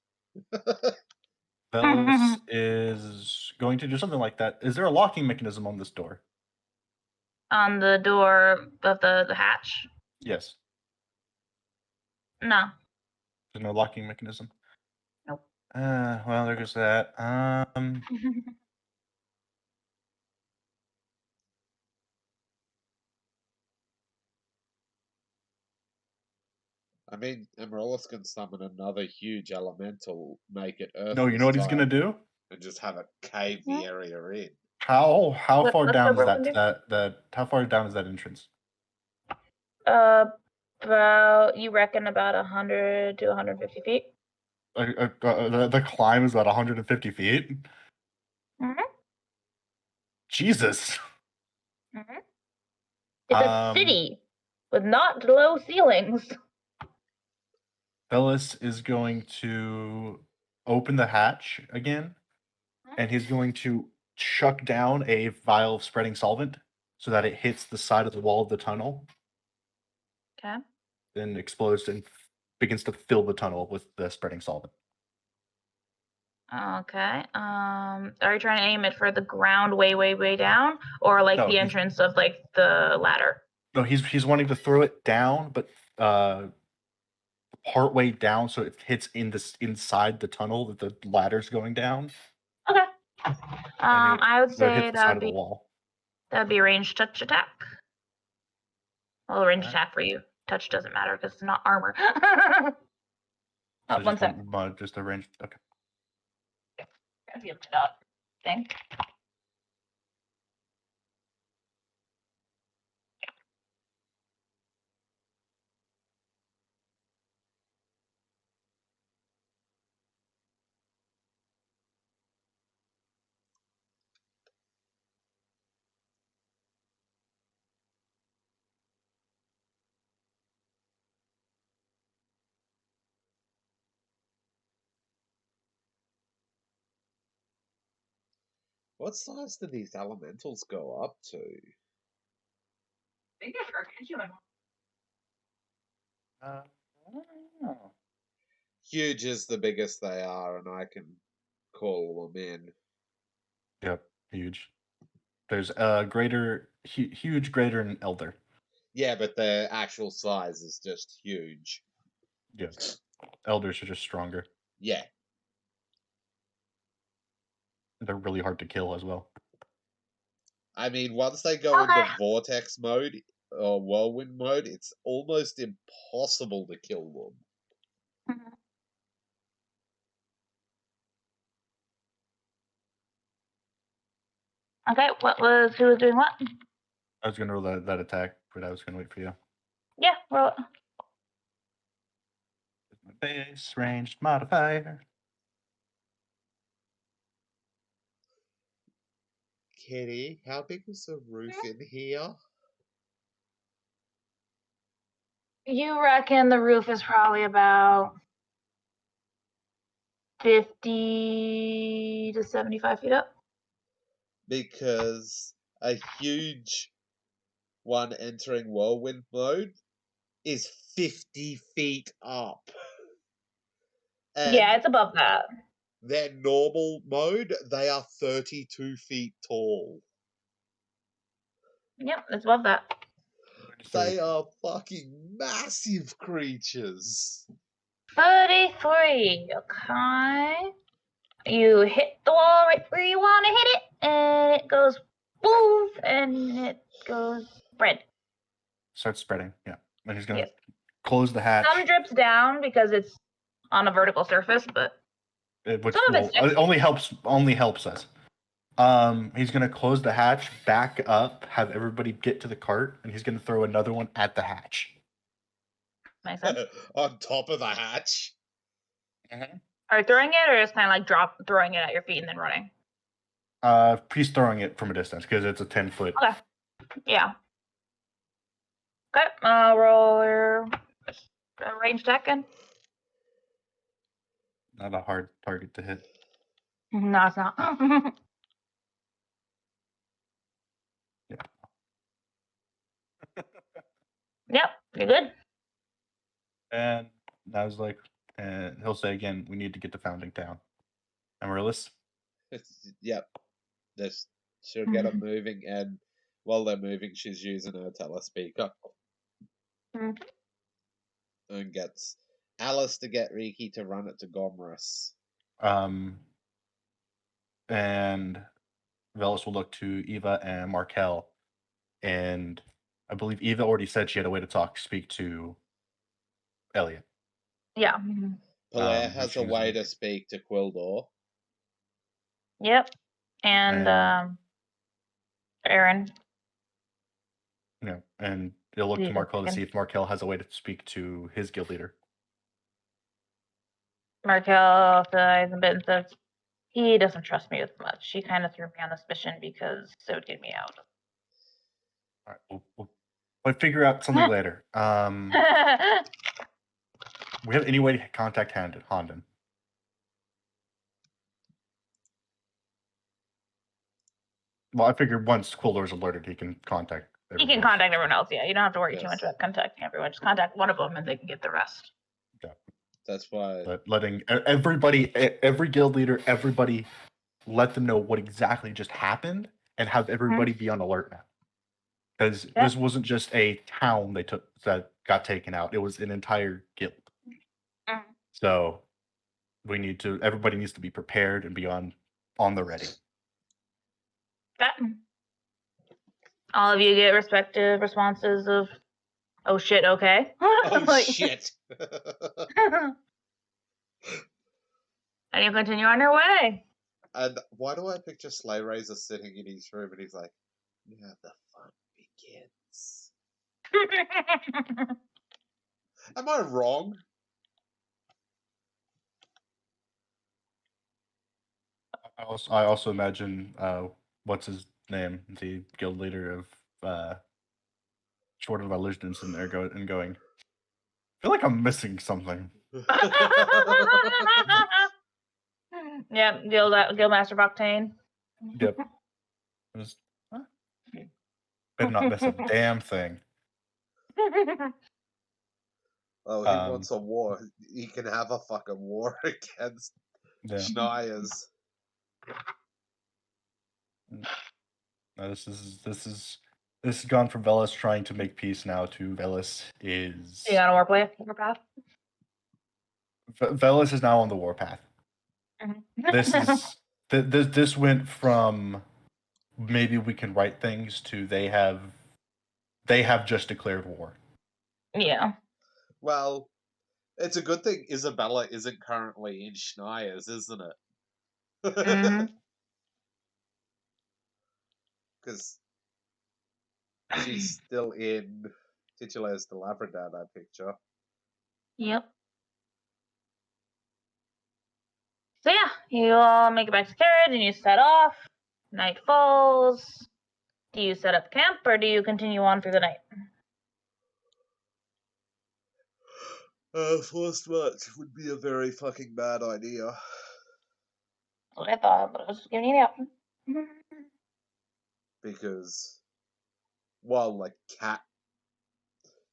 Velos is going to do something like that. Is there a locking mechanism on this door? On the door of the hatch? Yes. No. There's no locking mechanism. Nope. Well, there goes that. I mean, Amaryllis can summon another huge elemental, make it Earth No, you know this what he's gonna time, do? and just have it cave the area in. How far What's down the is whirlwind do? that how far down is that entrance? About you reckon about 100 to 150 feet. The climb is about 150 feet. Mm-hmm. Jesus. Mm-hmm. It's a city with not low ceilings. Bellis is going to open the hatch again, and he's going to chuck down a vial of spreading solvent so that it hits the side of the wall of the tunnel, Okay. then explodes and begins to fill the tunnel with the spreading solvent. Okay. Are you trying to aim it for the ground way down, or like No, the entrance of like the ladder? No, he's wanting to throw it down, but part way down so it hits inside the tunnel that the ladder's going down. Okay. And I would so it say hits the side of the wall. that'd be a ranged touch attack. Well, a ranged Alright. attack for you. Touch doesn't matter because it's not armor. So One sec. just a range. Okay. Gotta be able to that thing. What size do these elementals go up to? I don't know. Huge is the biggest they are, and I can call them in. Yep, huge. There's huge, greater, and elder. Yeah, but their actual size is just huge. Yeah, elders are just stronger. Yeah. They're really hard to kill as well. I mean, once they go into vortex mode or whirlwind mode, it's almost impossible to kill them. Mhm. Okay, who was doing what? I was gonna roll that attack, but I was gonna wait for you. Yeah, roll it. My base ranged modifier. Kitty, how big is the roof in here? You reckon the roof is probably about 50 to 75 feet up? Because a huge one entering whirlwind mode is 50 feet up. And Yeah, it's above that. their normal mode, they are 32 feet tall. Yep, it's above that. They are fucking massive creatures. 33. Okay. You hit the wall right where you want to hit it, and it goes boom, and it goes red. Starts spreading. Yeah, and he's gonna Yes. close the hatch. Some drips down because it's on a vertical surface, but Which some of it sticks. only helps us. He's gonna close the hatch, back up, have everybody get to the cart, and he's gonna throw another one at the hatch. Makes sense. On top of the hatch. Are you throwing it, or just kind of like throwing it at your feet and then running? He's throwing it from a distance because it's a 10-foot. Okay. Yeah. Okay. Roll your range attack again. Not a hard target to hit. No, it's not. Yeah. Yep, you're good. And I was like, and he'll say again, we need to get to Founding Town. Amaryllis? Yep. She'll get them moving, and while they're moving, she's using her telespeaker. And gets Alice to get Riki to run it to Gomris. And Velis will look to Eva and Markel. And I believe Eva already said she had a way to speak to Elliot. Yeah. Polaire who has a chooses way me. to speak to Quildor. Yep. And Aaron. And they'll look to Yeah, Markel to chicken. see if Markel has a way to speak to his guild leader. Markel sighs a bit and says, he doesn't trust me as much. He kind of threw me on this mission because so did get me out. All right, we'll figure out something later. We have any way to contact Honden? Well, I figured once Quildor's alerted, he can contact He everyone can else. contact everyone else, yeah. You don't have to worry too Yes. much about contacting everyone. Just contact one of them and they can get the rest. Yeah. That's why. But letting everybody, every guild leader, everybody, let them know what exactly just happened and have everybody be on alert now. Because this wasn't just a town that got taken out; it was an entire guild. Mhm. So everybody needs to be prepared and be on the ready. Yeah. All of you get respective responses of, oh shit, okay. Oh shit! And you continue on your way. And why do I picture Sleigh Razor sitting in his room and he's like, "Now the fun begins." Am I wrong? I also imagine what's his name, the guild leader of Short of Illusions, in there going. I feel like I'm missing something. Yep, Guildmaster Octane. Yep. Better not miss a damn thing. Oh, he wants a war. He can have a fucking war against Schneier's. This has gone from Velis trying to make peace now to Velis is. You got a warpath? Velis is now on the warpath. This is this went from maybe we can write things to they have just declared war. Yeah. Well, it's a good thing Isabella isn't currently in Schneier's, isn't it? Because she's still in Titulares de Labrador, that picture. Yep. So yeah, you all make it back to the carriage and you set off. Night falls. Do you set up camp or do you continue on through the night? Forced march would be a very fucking bad idea. That's what I thought, but I was just giving you the option. Because, well, like, Cat.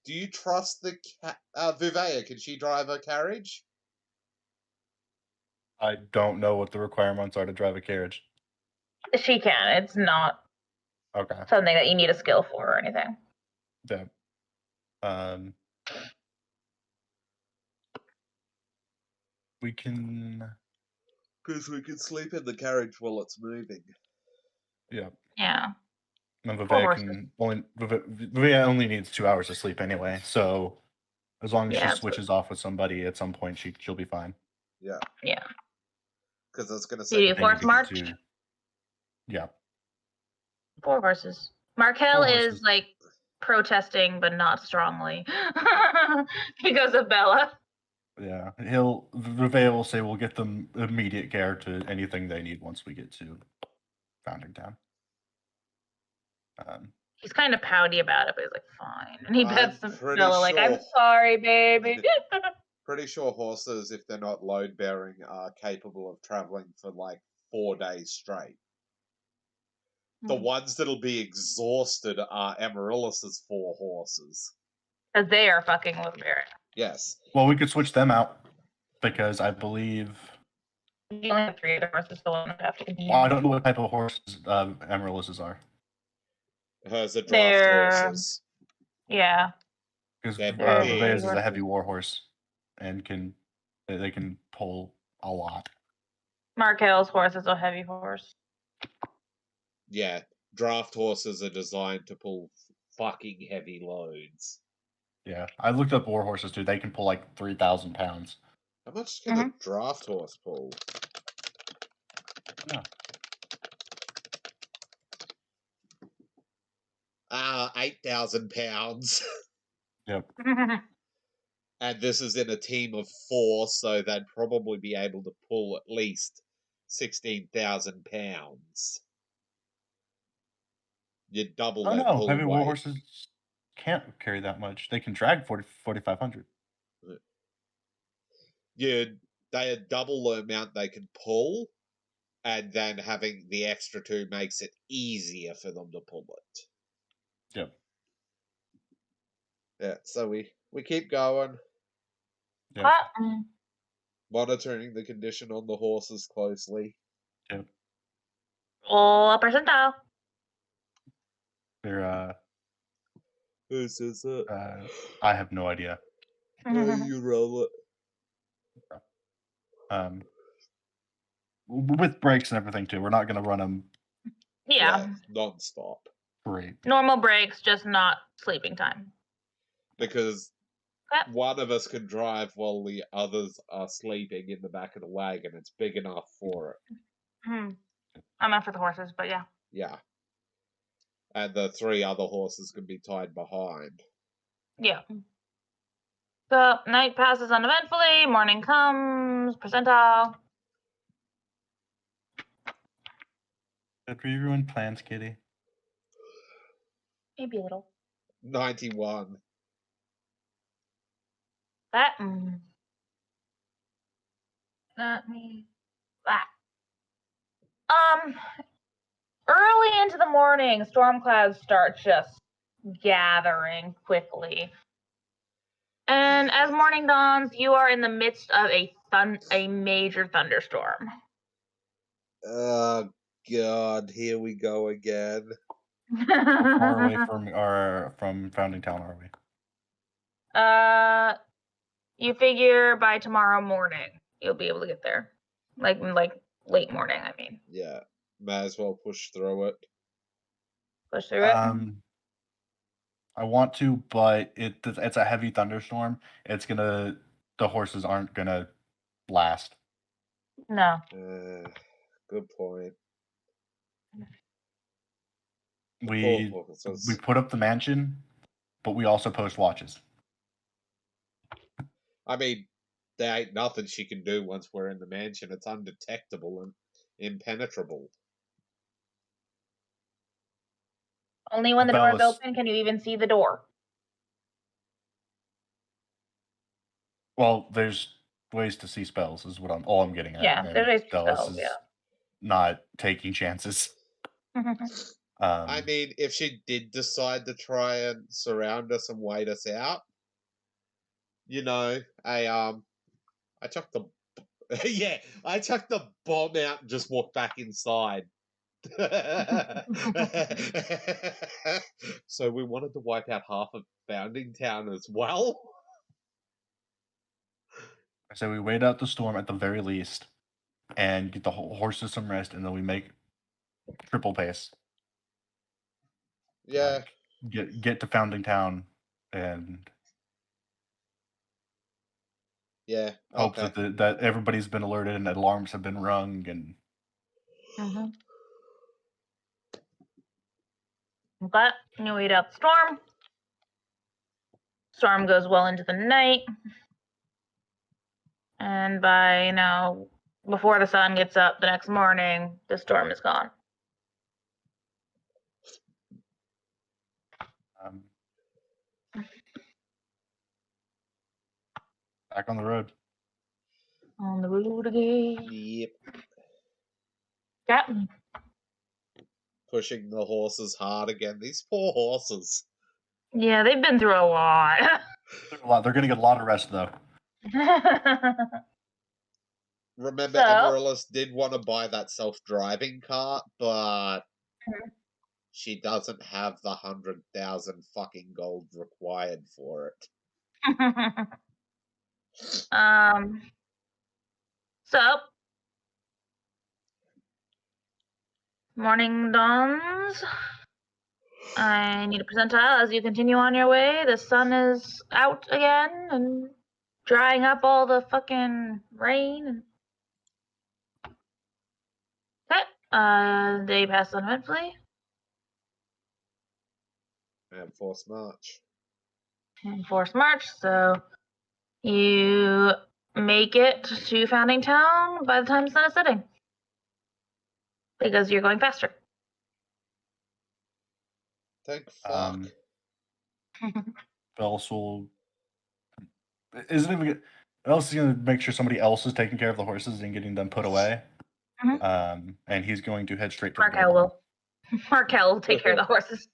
Do you trust the cat? Vivea, can she drive a carriage? I don't know what the requirements are to drive a carriage. She can. It's not something that you need a skill for or anything. Yeah. We can. Because we can sleep in the carriage while it's moving. Yeah. Yeah. And Vivea only needs 2 hours of sleep anyway, so as long as she switches off with somebody at some point, she'll be fine. Yeah. Yeah. Because I was going to say. Do you force march? Yeah. 4 horses. Markel is like protesting, but not strongly because of Bella. Yeah, Vivea will say we'll get them immediate care to anything they need once we get to Founding Town. He's kind of pouty about it, but he's like, fine. And he pets sure, Bella like, I'm sorry, baby. Pretty sure horses, if they're not load-bearing, are capable of traveling for like 4 days straight. The ones that'll be exhausted are Amaryllis's 4 horses. Because they are fucking load-bearing. Yes. Well, we could switch them out, because I believe... You only have 3 other horses, so we'll have to continue. Well, I don't know what type of horses Amaryllis's are. Hers are draft horses. Yeah. Because Vivea's is a heavy war horse, and they can pull a lot. Markel's horse is a heavy horse. Yeah, draft horses are designed to pull fucking heavy loads. Yeah, I looked up war horses too. They can pull like 3,000 pounds. How much can a draft horse pull? Yeah. 8,000 pounds. Yep. And this is in a team of 4, so they'd probably be able to pull at least 16,000 pounds. You'd double Oh their no, pull heavy war weight. horses can't carry that much. They can drag 4,500. They'd double the amount they can pull, and then having the extra 2 makes it easier for them to pull it. Yep. Yeah, so we keep going, Yep. monitoring the condition on the horses closely. Yep. Oh, percentile. They're Who says that? I have no idea. You roll it. With breaks and everything too. We're not gonna run them Yeah. Non-stop. great. Normal breaks, just not sleeping time. Because Yep. one of us can drive while the others are sleeping in the back of the wagon. It's big enough for it. I meant for the horses, but yeah. Yeah. And the 3 other horses can be tied behind. Yeah. So night passes uneventfully, morning comes, percentile. Did we ruin plans, Kitty? Maybe a little. 91. That let me early into the morning, storm clouds start just gathering quickly. And as morning dawns, you are in the midst of a major thunderstorm. Oh God, here we go again. How far away from Founding Town are we? You figure by tomorrow morning you'll be able to get there, like late morning. I mean, Yeah, may as well push through it. push through it. I want to, but it's a heavy thunderstorm. The horses aren't gonna last. No. Good point. We put up the mansion, but we also post watches. I mean, there ain't nothing she can do once we're in the mansion. It's undetectable and impenetrable. Only when the door is open can you even see the door. Well, there's ways to see spells, is what all I'm getting at. Yeah, there's ways to see spells. Yeah. Not taking chances. I mean, if she did decide to try and surround us and wait us out, I chucked the I chucked the bomb out and just walked back inside. So we wanted to wipe out half of Founding Town as well. So we wait out the storm at the very least, and get the horses some rest, and then we make triple pace. Yeah. Get to Founding Town, and hope that everybody's been alerted and that alarms have been rung, and. But you wait out the storm. Storm goes well into the night. And by, before the sun gets up the next morning, the storm is gone. Back on the road. On the road again. Yep. Captain. Pushing the horses hard again. These poor horses. Yeah, they've been through a lot. They're going to get a lot of rest, though. Remember, Amaryllis did want to buy that self-driving cart, but she doesn't have the 100,000 fucking gold required for it. So morning dawns. I need a percentile as you continue on your way. The sun is out again and drying up all the fucking rain. Okay. Day pass uneventfully. And force march. And forced march, so you make it to Founding Town by the time the sun is setting. Because you're going faster. Thank fuck. Bells will isn't even gonna, Bells is gonna make sure somebody else is taking care of the horses and getting them put away. And he's going to head straight to the Markel guild. Markel will take care of the horses.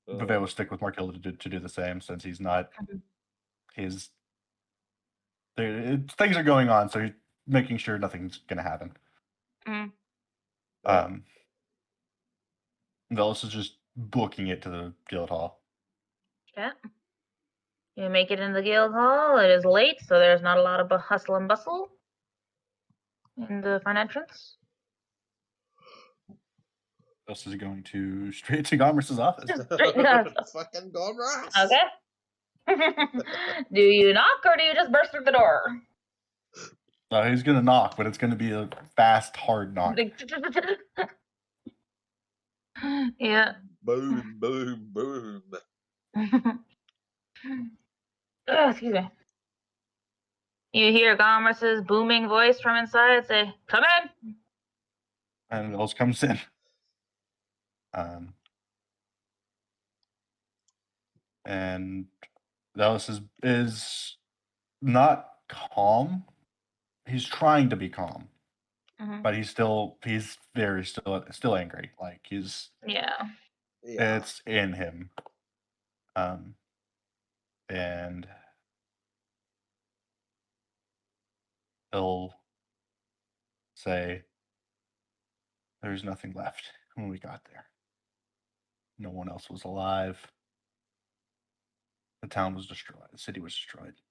Bavay will stick with Markel to do the same since he's not. Things are going on, so he's making sure nothing's gonna happen. Velis is just booking it to the guild hall. Yeah. You make it in the guild hall. It is late, so there's not a lot of hustle and bustle in the front entrance. Velis is going to straight to Gomer's office. Fucking Gomer's. Okay. Do you knock or do you just burst through the door? He's gonna knock, but it's gonna be a fast, hard knock. Yeah. Boom, boom, boom. Oh, excuse me. You hear Gomer's booming voice from inside say, "Come in." And Velis comes in. And Velis is not calm. He's trying to be calm, but he's very still angry. Like yeah. It's in him. And he'll say, "There's nothing left when we got there. No one else was alive. The town was destroyed. The city was destroyed."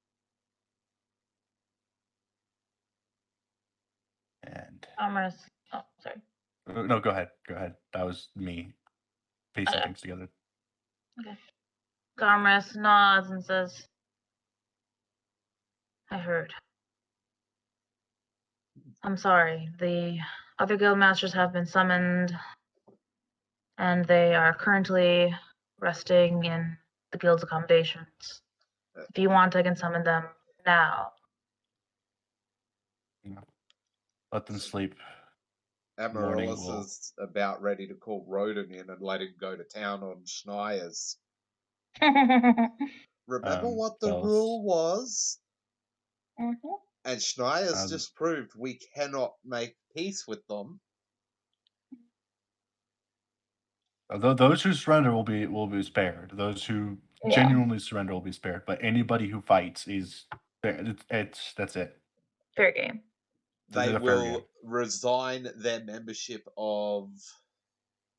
And oh, sorry. No, go ahead. Go ahead. That was me piecing things together. Okay. Gomer's nods and says, "I heard. I'm sorry. The other guild masters have been summoned, and they are currently resting in the guild's accommodations. If you want, I can summon them now." Yeah. Let them sleep. Amaryllis is about ready to call Roden in and let him go to town on Schneier's. Remember what the rule was? And Schneier's just proved we cannot make peace with them. Those who surrender will be spared. Those who genuinely surrender will be spared. But anybody who fights is that's it. Fair game. They will resign their membership of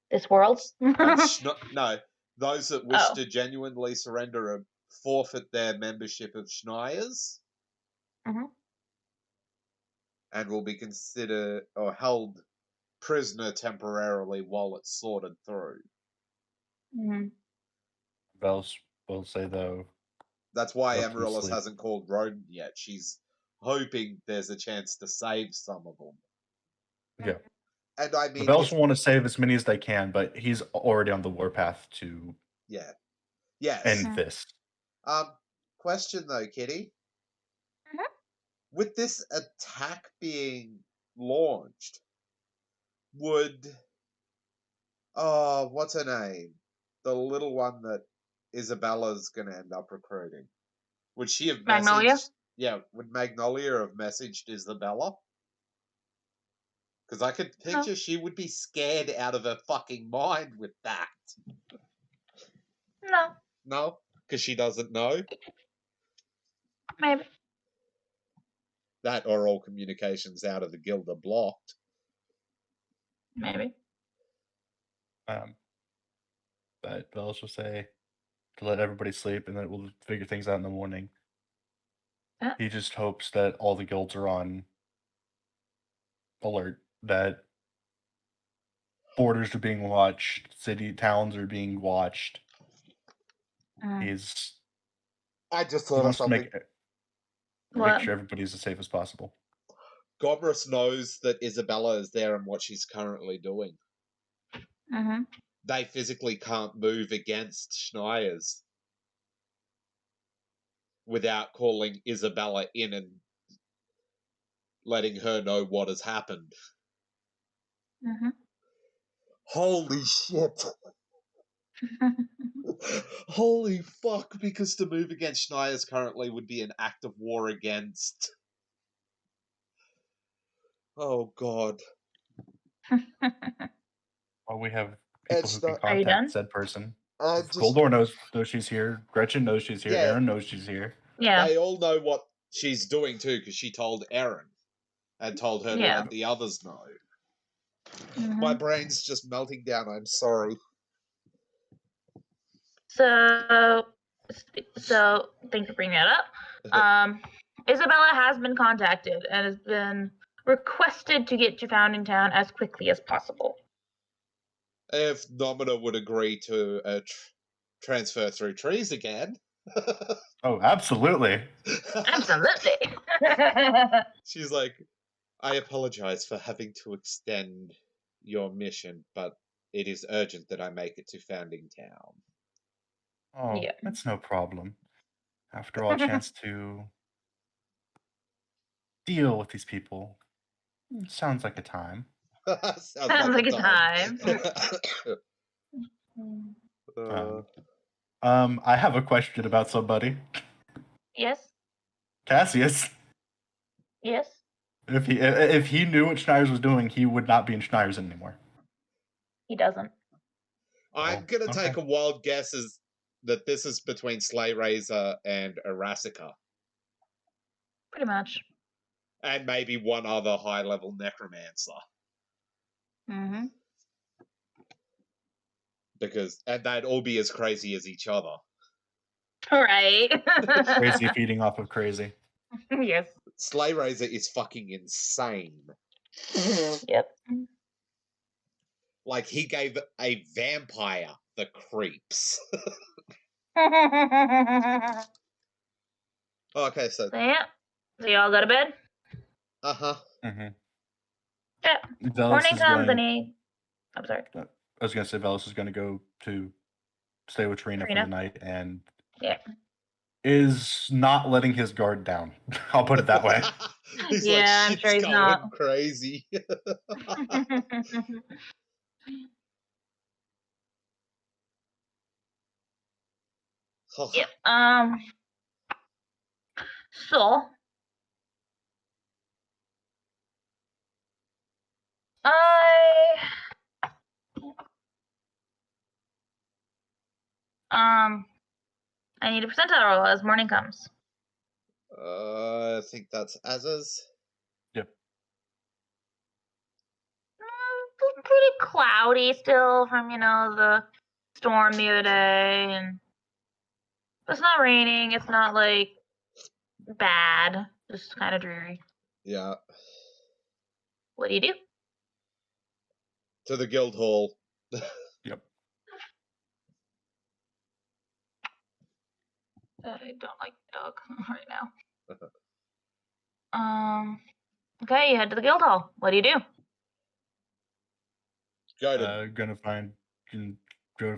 this world. No, those that wish to genuinely surrender forfeit their membership of Schneier's, and will be considered or held prisoner temporarily while it's sorted through. Vels will say though. That's why Amaryllis hasn't called Roden yet. She's hoping there's a chance to save some of them. Yeah. And I mean, the Vels will want to save as many as they can, but he's already on the warpath to end this. Question though, Kitty. With this attack being launched, would what's her name? The little one that Isabella's gonna end up recruiting. Would she have messaged? Yeah, would Magnolia have messaged Isabella? Because I could picture she would be scared out of her fucking mind with that. No. No? Because she doesn't know? Maybe. That or all communications out of the guild are blocked. Maybe. But Velis will say to let everybody sleep and then we'll figure things out in the morning. He just hopes that all the guilds are on alert, that borders are being watched, towns are being watched. He's I just he thought of wants to something. make What? sure everybody's as safe as possible. Gomrus knows that Isabella is there and what she's currently doing. Mm-hmm. They physically can't move against Schneier's without calling Isabella in and letting her know what has happened. Mm-hmm. Holy shit. Holy fuck, because to move against Schneier's currently would be an act of war against. Oh god. Well, we have And people who can Are you done? contact said person. just, Goldor knows she's here. Gretchen knows she's here. Yeah. Aaron knows she's here. Yeah. they all know what she's doing too, because she told Erin and told her to Yeah. let the others know. Mhm. My brain's just melting down, I'm sorry. So thanks for bringing that up. Isabella has been contacted and has been requested to get to Founding Town as quickly as possible. If Nomina would agree to transfer through trees again. Oh, absolutely. Absolutely. She's like, I apologize for having to extend your mission, but it is urgent that I make it to Founding Town. Oh, Yeah. that's no problem. After all, a chance to deal with these people. Sounds like a time. Sounds like a time. I have a question about somebody. Yes. Cassius. Yes. If he knew what Schneier's was doing, he would not be in Schneier's anymore. He doesn't. I'm gonna okay. take a wild guess is that this is between Slay Razor and Erasica. Pretty much. And maybe one other high-level necromancer. Mm-hmm. And they'd all be as crazy as each other. Right. Crazy feeding off of crazy. Yes. Slay Razor is fucking insane. Yep. Like, he gave a vampire the creeps. Okay, so yeah. So y'all go to bed? uh-huh. Mm-hmm. Yeah. Morning comes and I'm sorry. I was gonna say Velas is gonna go to stay with Trina for the night and is not letting his guard down. I'll put it that way. He's Yeah, like, I'm shit's sure he's going not. crazy. Yep. So I need a percentile roll as morning comes. I think that's Az's. Yep. Pretty cloudy still from the storm the other day, and it's not raining. It's not like bad. Just kind of dreary. Yeah. What do you do? To the guild hall. Yep. I don't like the dog right now. Okay, you head to the guild hall. What do you do? Go Go to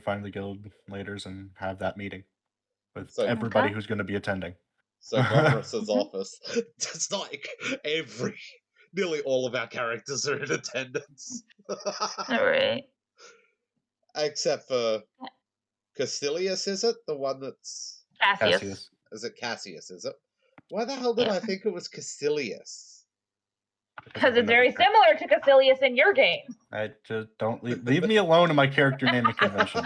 find the guild leaders and have that meeting with So- everybody Okay. who's going to be attending. So Gomrus's office. It's like nearly all of our characters are in attendance. All right. Except for Cassilius, is it? The one that's... Cassius. Is it Cassius, is it? Why the hell did Yeah. I think it was Cassilius? Because it's very similar to Cassilius in your game. I just don't leave me alone in my character naming convention.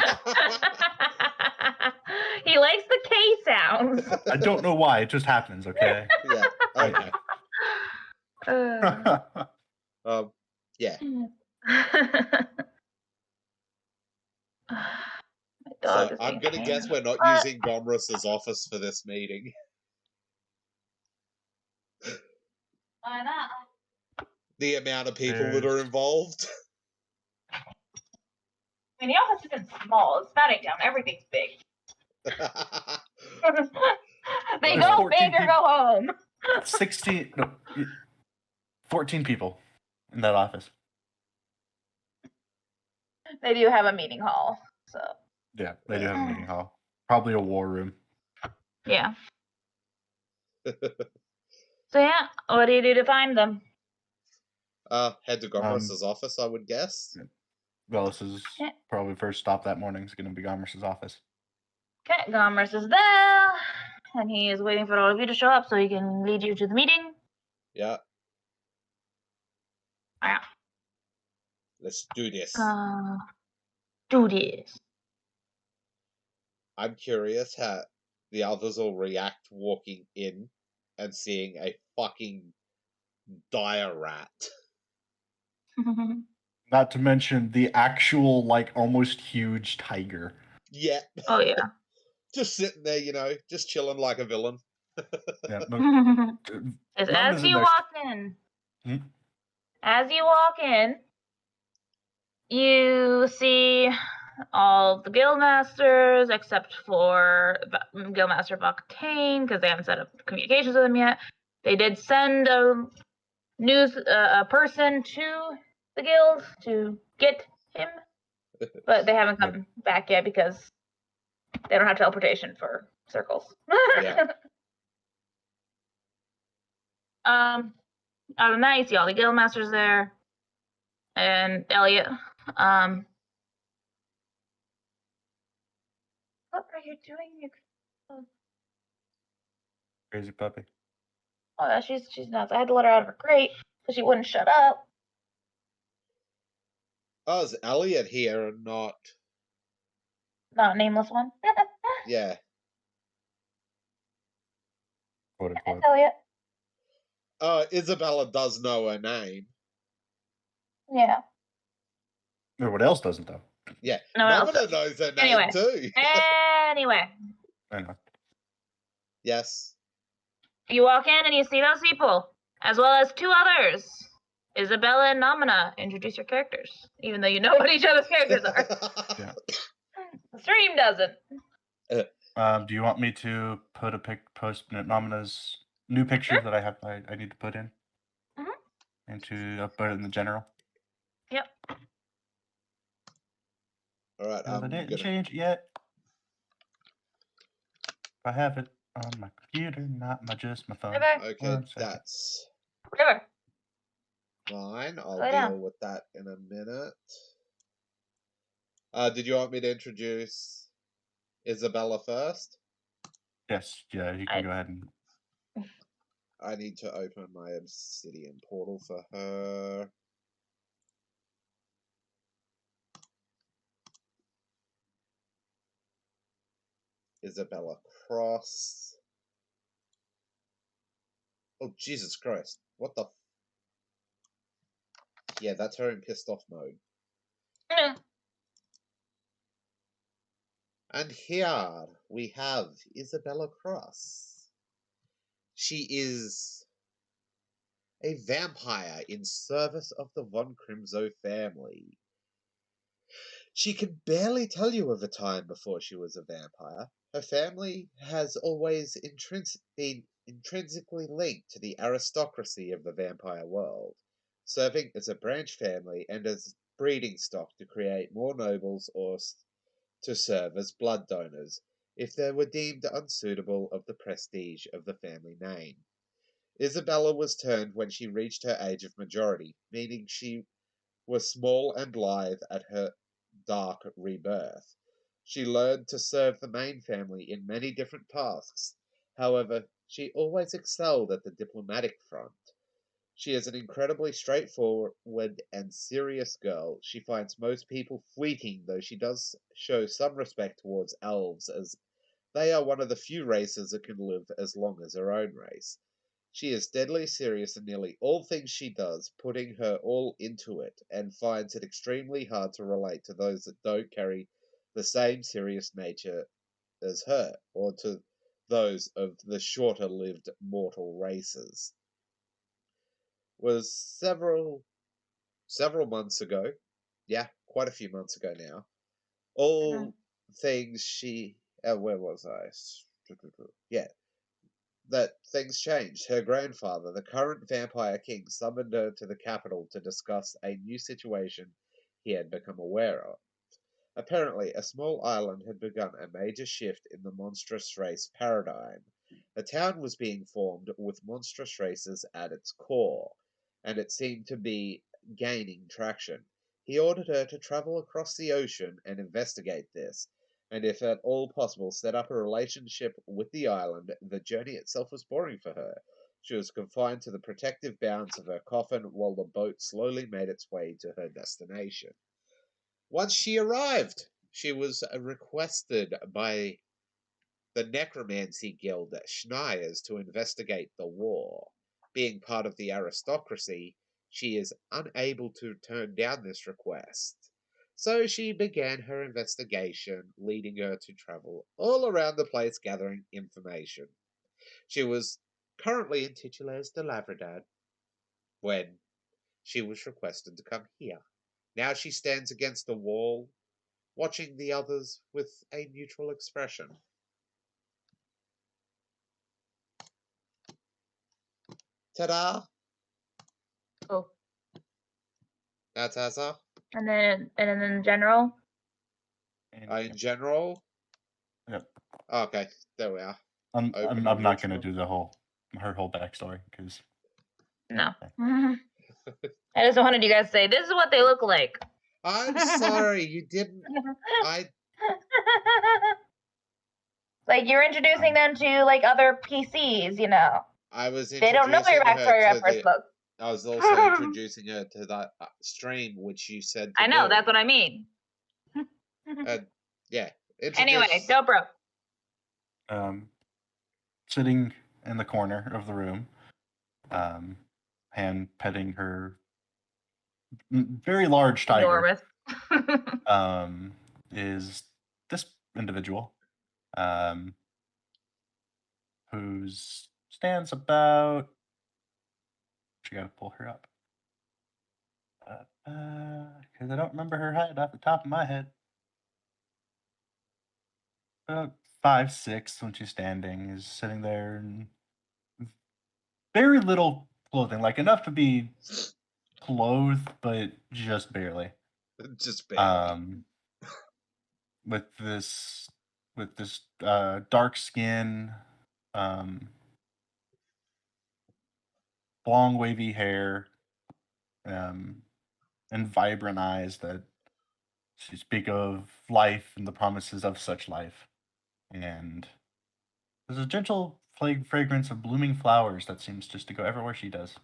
He likes the K sounds. I don't know why. It just happens, okay? Yeah, okay. Yeah. My dog So is I'm being going to guess we're not using Gomrus's office for this meeting. Why not? The amount of people that are involved. I mean, the office isn't small. It's not down. Everything's big. They There's go 14 big or go home. 14 people in that office. They do have a meeting hall, so. Yeah, they do have a meeting hall. Probably a war room. Yeah. So yeah, what do you do to find them? Head to Gomeris's office, I would guess. Velis's probably first stop that morning is going to be Gomeris's office. Okay, Gomeris is there, and he is waiting for all of you to show up so he can lead you to the meeting. Yeah. Yeah. Let's do this. Do this. I'm curious how the others will react walking in and seeing a fucking dire rat. Not to mention the actual, like, almost huge tiger. Yeah. Oh, yeah. Just sitting there, just chilling like a villain. Yeah, As you walk in, you see all the guildmasters except for Guildmaster Bactane, because they haven't set up communications with him yet. They did send a person to the guild to get him, but they haven't come back yet because they don't have teleportation for circles. Yeah. Other than that, you see all the guildmasters there, and Elliot. What are you doing? Crazy puppy. Oh, yeah, she's nuts. I had to let her out of her crate because she wouldn't shut up. Oh, is Elliot here and not Not a nameless one. Yeah. Quote unquote. Elliot. Isabella does know her name. Yeah. What else doesn't, though? Yeah. No one else Nomina knows her name too. Anyway. I know. Yes. You walk in and you see those people, as well as two others. Isabella and Nomina. Introduce your characters, even though you know what each other's characters are. Yeah. The stream doesn't. Do you want me to put post Nomina's new picture that I have? I need to put in. Into put it in the general. Yep. All right. I didn't change it yet. I have it on my computer, not just my phone. Okay, that's fine. I'll deal with that in a minute. Did you want me to introduce Isabella first? Yes, yeah, you can go ahead and... I need to open my Obsidian portal for her. Isabella Cross. Oh, Jesus Christ. What the... Yeah, that's her in pissed off mode. And here we have Isabella Cross. She is a vampire in service of the Von Crimzo family. She can barely tell you of a time before she was a vampire. Her family has always been intrinsically linked to the aristocracy of the vampire world, serving as a branch family and as breeding stock to create more nobles or to serve as blood donors if they were deemed unsuitable of the prestige of the family name. Isabella was turned when she reached her age of majority, meaning she was small and lithe at her dark rebirth. She learned to serve the main family in many different tasks. However, she always excelled at the diplomatic front. She is an incredibly straightforward and serious girl. She finds most people fleeting, though she does show some respect towards elves, as they are one of the few races that can live as long as her own race. She is deadly serious in nearly all things she does, putting her all into it, and finds it extremely hard to relate to those that don't carry the same serious nature as her, or to those of the shorter-lived mortal races. Was several months ago, yeah, quite a few months ago now, All things she. Where was I? Yeah, that things changed. Her grandfather, the current vampire king, summoned her to the capital to discuss a new situation he had become aware of. Apparently, a small island had begun a major shift in the monstrous race paradigm. A town was being formed with monstrous races at its core, and it seemed to be gaining traction. He ordered her to travel across the ocean and investigate this, and if at all possible, set up a relationship with the island. The journey itself was boring for her. She was confined to the protective bounds of her coffin while the boat slowly made its way to her destination. Once she arrived, she was requested by the Necromancy Guild Schneers to investigate the war. Being part of the aristocracy, she is unable to turn down this request. So she began her investigation, leading her to travel all around the place gathering information. She was currently in Titulares de Lavradad when she was requested to come here. Now she stands against the wall, watching the others with a neutral expression. Ta-da! Oh, That's Asa. and then in general. And In general, yep. okay, there we are. I'm Open not going to original. do her whole backstory because No. I just wanted you guys to say this is what they look like. I'm sorry, you didn't. I Like you're introducing them to like other PCs, you know. I was They don't know your introducing her backstory to at first the. look. I was also introducing her to that stream, which you said to I know, do. that's what I mean. Yeah. Anyway, Introduce. go bro. Sitting in the corner of the room, hand petting her very large tiger, Enormous. is this individual, who's stands about. She got to pull her up because I don't remember her height off the top of my head. About 5'6" when she's standing, is sitting there in very little clothing, like enough to be clothed, but just barely. Just barely. With this dark skin, long wavy hair, and vibrant eyes that speak of life and the promises of such life. And there's a gentle fragrance of blooming flowers that seems just to go everywhere she does.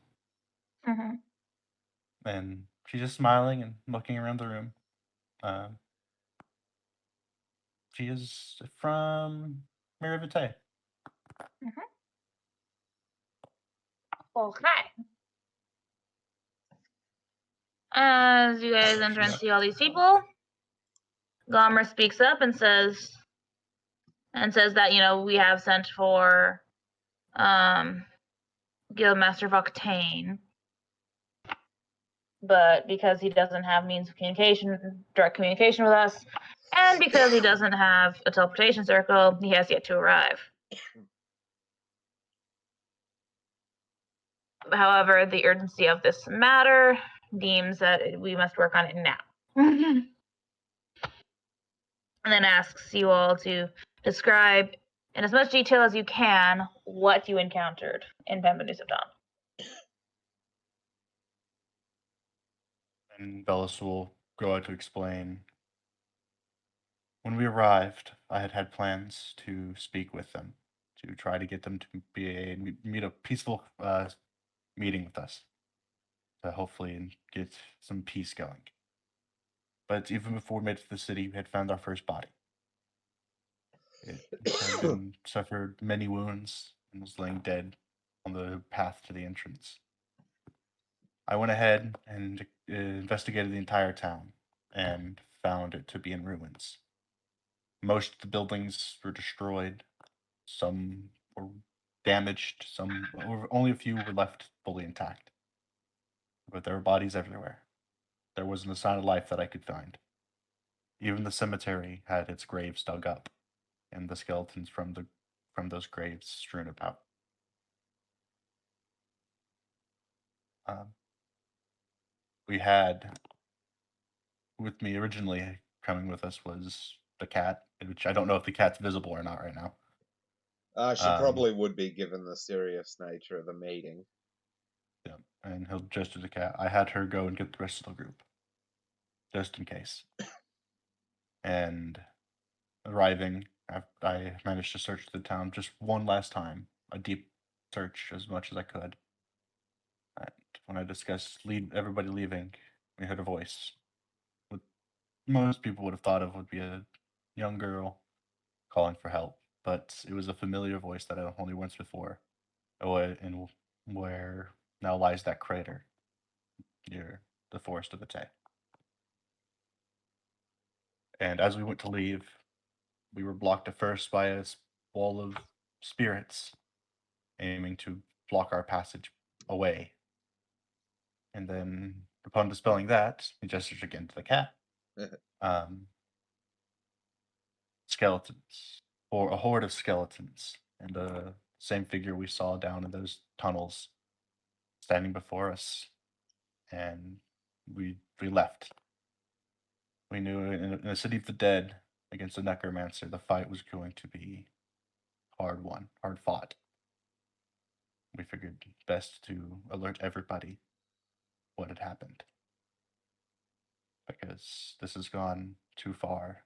And she's just smiling and looking around the room. She is from Merivite. Okay. As you guys enter and see all these people, Gomer speaks up and says that, you know, we have sent for Guildmaster Voctane, but because he doesn't have means of direct communication with us, and because he doesn't have a teleportation circle, he has yet to arrive. However, the urgency of this matter deems that we must work on it now. And then asks you all to describe in as much detail as you can what you encountered in Pembernews of Dawn. And Bellis will go out to explain. When we arrived, I had plans to speak with them, to try to get them to meet a peaceful meeting with us, to hopefully get some peace going. But even before we made it to the city, we had found our first body. It had been suffered many wounds and was laying dead on the path to the entrance. I went ahead and investigated the entire town and found it to be in ruins. Most of the buildings were destroyed. Some were damaged. Only a few were left fully intact. But there were bodies everywhere. There wasn't a sign of life that I could find. Even the cemetery had its graves dug up, and the skeletons from those graves strewn about. We had, with me originally coming with us was the cat, which I don't know if the cat's visible or not right now. She probably would be, given the serious nature of the meeting. Yeah, and he'll gesture the cat. I had her go and get the rest of the group, just in case. And arriving, I managed to search the town just one last time, a deep search as much as I could. And when I discussed everybody leaving, we heard a voice. What most people would have thought of would be a young girl calling for help, but it was a familiar voice that I had only once before. And where now lies that crater near the forest of the Tay. And as we went to leave, we were blocked at first by a wall of spirits aiming to block our passage away. And then, upon dispelling that, he gestures again to the cat. Skeletons, or a horde of skeletons, and the same figure we saw down in those tunnels standing before us. And we left. We knew in a city of the dead against a necromancer, the fight was going to be hard won, hard fought. We figured best to alert everybody what had happened, because this has gone too far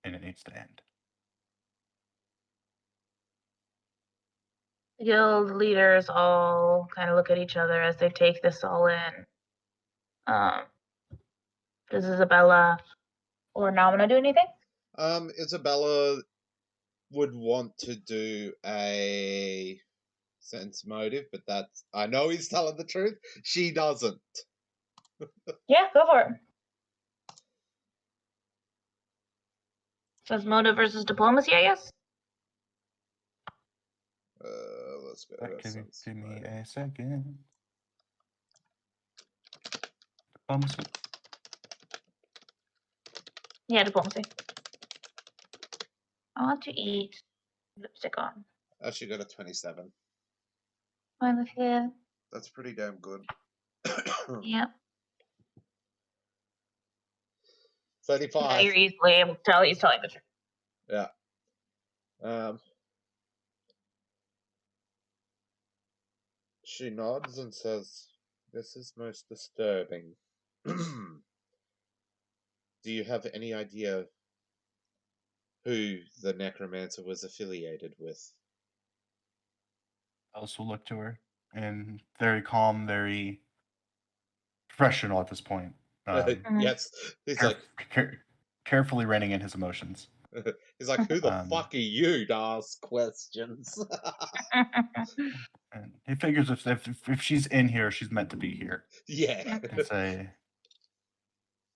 and it needs to end. The guild leaders all kind of look at each other as they take this all in. Does Isabella or Namina do anything? Isabella would want to do a sense motive, but that's, I know he's telling the truth. She doesn't. Yeah, go for it. Sense motive versus diplomacy, I guess. Let's go. Give me a second. Diplomacy. Yeah, diplomacy. I want to eat lipstick on. She got a 27. Fine with you. That's pretty damn good. Yep. 35. Now you're easily able to tell he's telling the truth. Yeah. She nods and says, "This is most disturbing. Do you have any idea who the necromancer was affiliated with?" Alice will look to her, and very calm, very professional at this point. Yes. He's like, carefully reining in his emotions. he's like, "Who the fuck are you to ask questions?" And he figures if she's in here, she's meant to be here. Yeah. And say,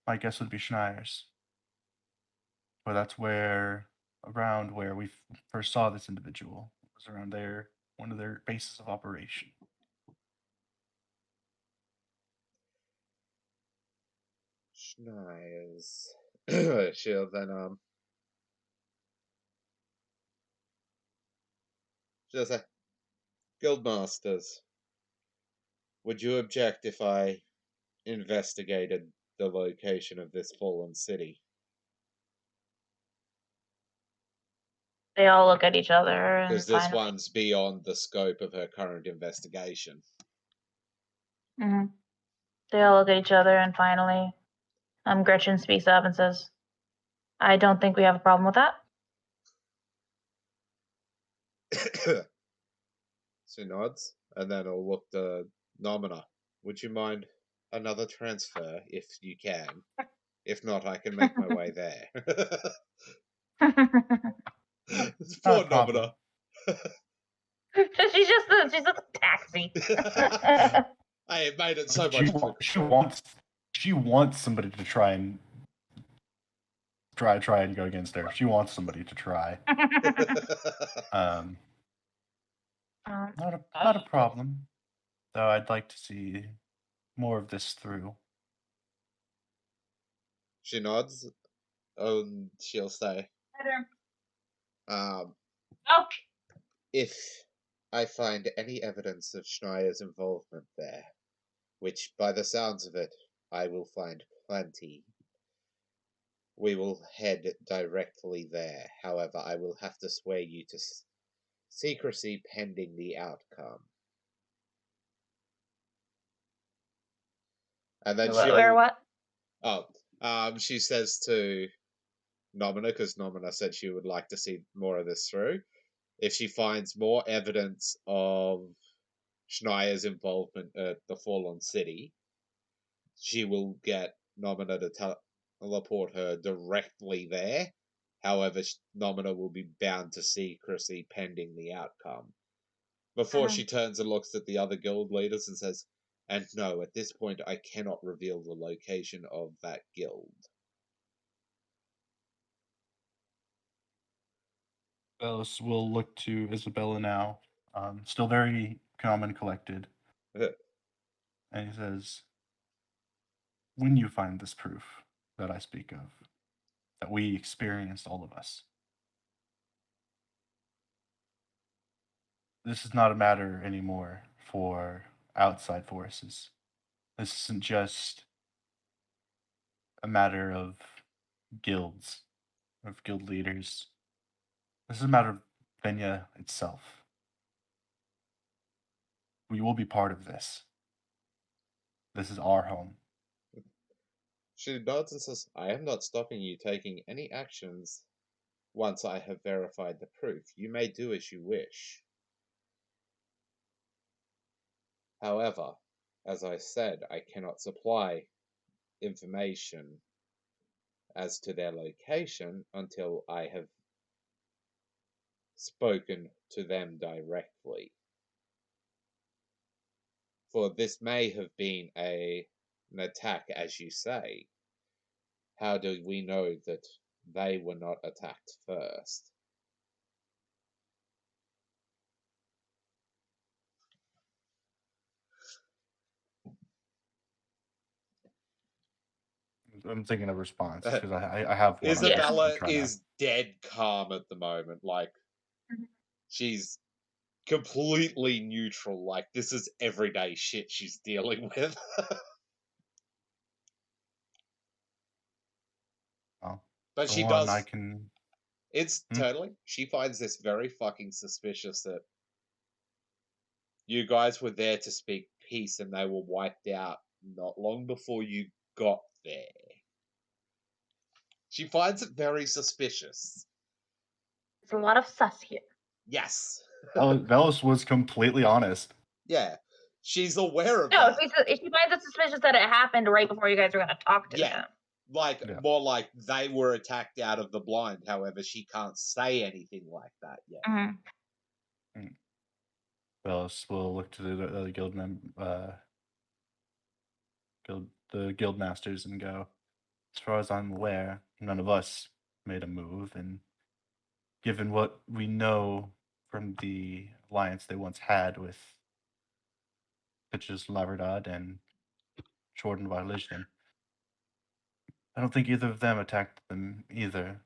my guess would be Schneier's. But that's around where we first saw this individual. It was around there, one of their bases of operation. Schneier's. She'll then she'll say, "Guildmasters, would you object if I investigated the location of this fallen city?" They all look at each other and Because this finally. one's beyond the scope of her current investigation. Mm-hmm. They all look at each other and finally, Gretchen speaks up and says, "I don't think we have a problem with that." She nods, and then I'll look to Nomina. "Would you mind another transfer, if you can? If not, I can make my way there." Poor Nomina. she's just a taxi. I made it so much quicker. She wants somebody to try and go against her. She wants somebody to try. Not a problem. Though I'd like to see more of this through. She nods, and she'll say, Oh, if I find any evidence of Schneier's involvement there, which by the sounds of it, I will find plenty, we will head directly there. However, I will have to swear you to secrecy pending the outcome. And then where what? She says to Nomina, because Nomina said she would like to see more of this through, if she finds more evidence of Schneier's involvement at the Fallen City, she will get Nomina to teleport her directly there. However, Nomina will be bound to secrecy pending the outcome. Before she turns and looks at the other guild leaders and says, and no, at this point I cannot reveal the location of that guild. Bellis will look to Isabella now, still very calm and collected. And he says, when you find this proof that I speak of, that we experienced, all of us, this is not a matter anymore for outside forces. This isn't just a matter of guilds, of guild leaders. This is a matter of Venja itself. We will be part of this. This is our home. She nods and says, I am not stopping you taking any actions once I have verified the proof. You may do as you wish. However, as I said, I cannot supply information as to their location until I have spoken to them directly. For this may have been an attack, as you say. How do we know that they were not attacked first? I'm thinking of response because I have one. Isabella is dead calm at the moment. Like, she's completely neutral. Like, this is everyday shit she's dealing with. But she does. I can. It's totally. She finds this very fucking suspicious that you guys were there to speak peace and they were wiped out not long before you got there. She finds it very suspicious. There's a lot of sus here. Yes. Velis was completely honest. Yeah. She's aware of that. She finds it suspicious that it happened right before you guys were going to talk to him. More like they were attacked out of the blind. However, she can't say anything like that yet. Mm-hmm. Velis will look to the other guild masters and go, as far as I'm aware, none of us made a move, and given what we know from the alliance they once had with Pitches Laverdad and Jordan Varlishnin, I don't think either of them attacked them either,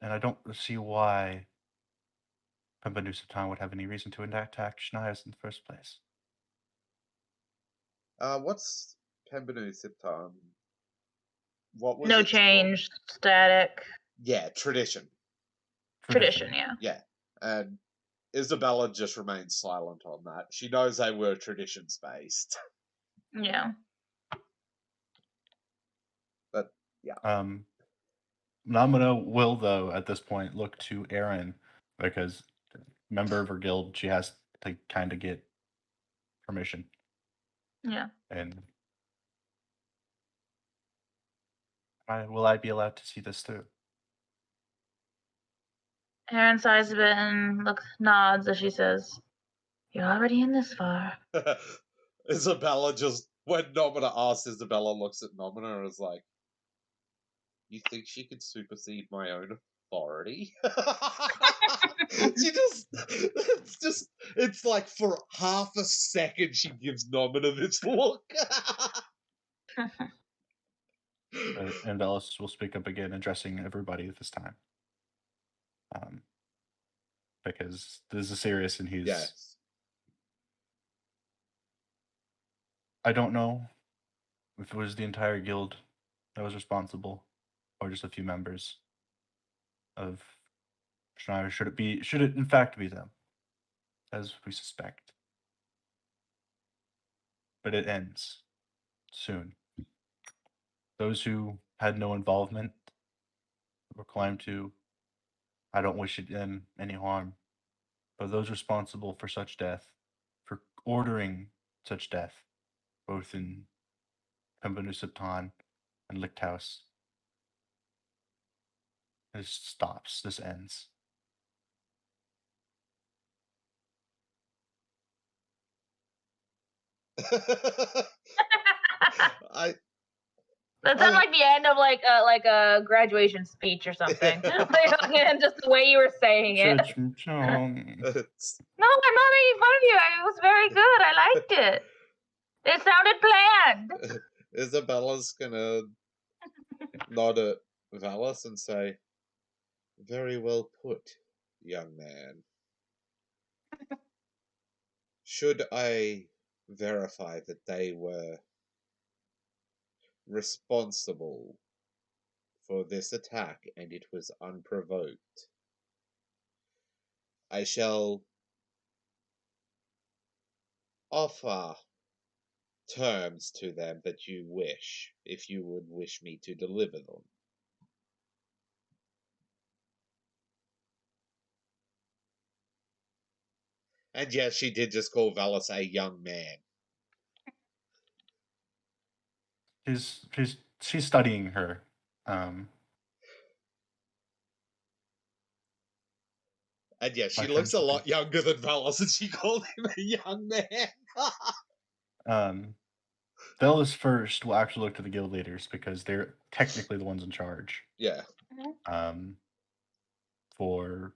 and I don't see why Pembanusitan would have any reason to attack Schneier's in the first place. What's Pembanusitan? What was no change, static. Yeah, tradition. Tradition, yeah. Yeah, and Isabella just remains silent on that. She knows they were traditions based. Yeah. But yeah. Namina will, though, at this point look to Erin because member of her guild, she has to kind of get permission. Yeah. And will I be allowed to see this through? Erin sighs a bit and nods as she says, "You're already in this far." Isabella just, when Nomina asks, Isabella looks at Nomina and is like, you think she could supersede my own authority? It's like for half a second she gives Nomina this look. And Ellis will speak up again, addressing everybody this time. Because this is serious and he's... Yes. I don't know if it was the entire guild that was responsible, or just a few members of Schneider. Should it in fact be them, as we suspect? But it ends soon. Those who had no involvement were claimed to, I don't wish them any harm, but those responsible for such death, for ordering such death, both in Pembenusiptan and Lichthaus, this stops, this ends. I That sounded like the end of like a graduation speech or something. Like, just the way you were saying it. it's, No, I'm not making fun of you. It was very good. I liked it. It sounded planned. Isabella's gonna nod at Valis and say, "Very well put, young man. Should I verify that they were responsible for this attack and it was unprovoked, I shall offer terms to them that you wish, if you would wish me to deliver them." And yes, she did just call Valis a young man. She's studying her. And yeah, she My looks terms a would lot be- younger than Valis, and she called him a young man. Velis first will actually look to the guild leaders because they're technically the ones in charge. Yeah. For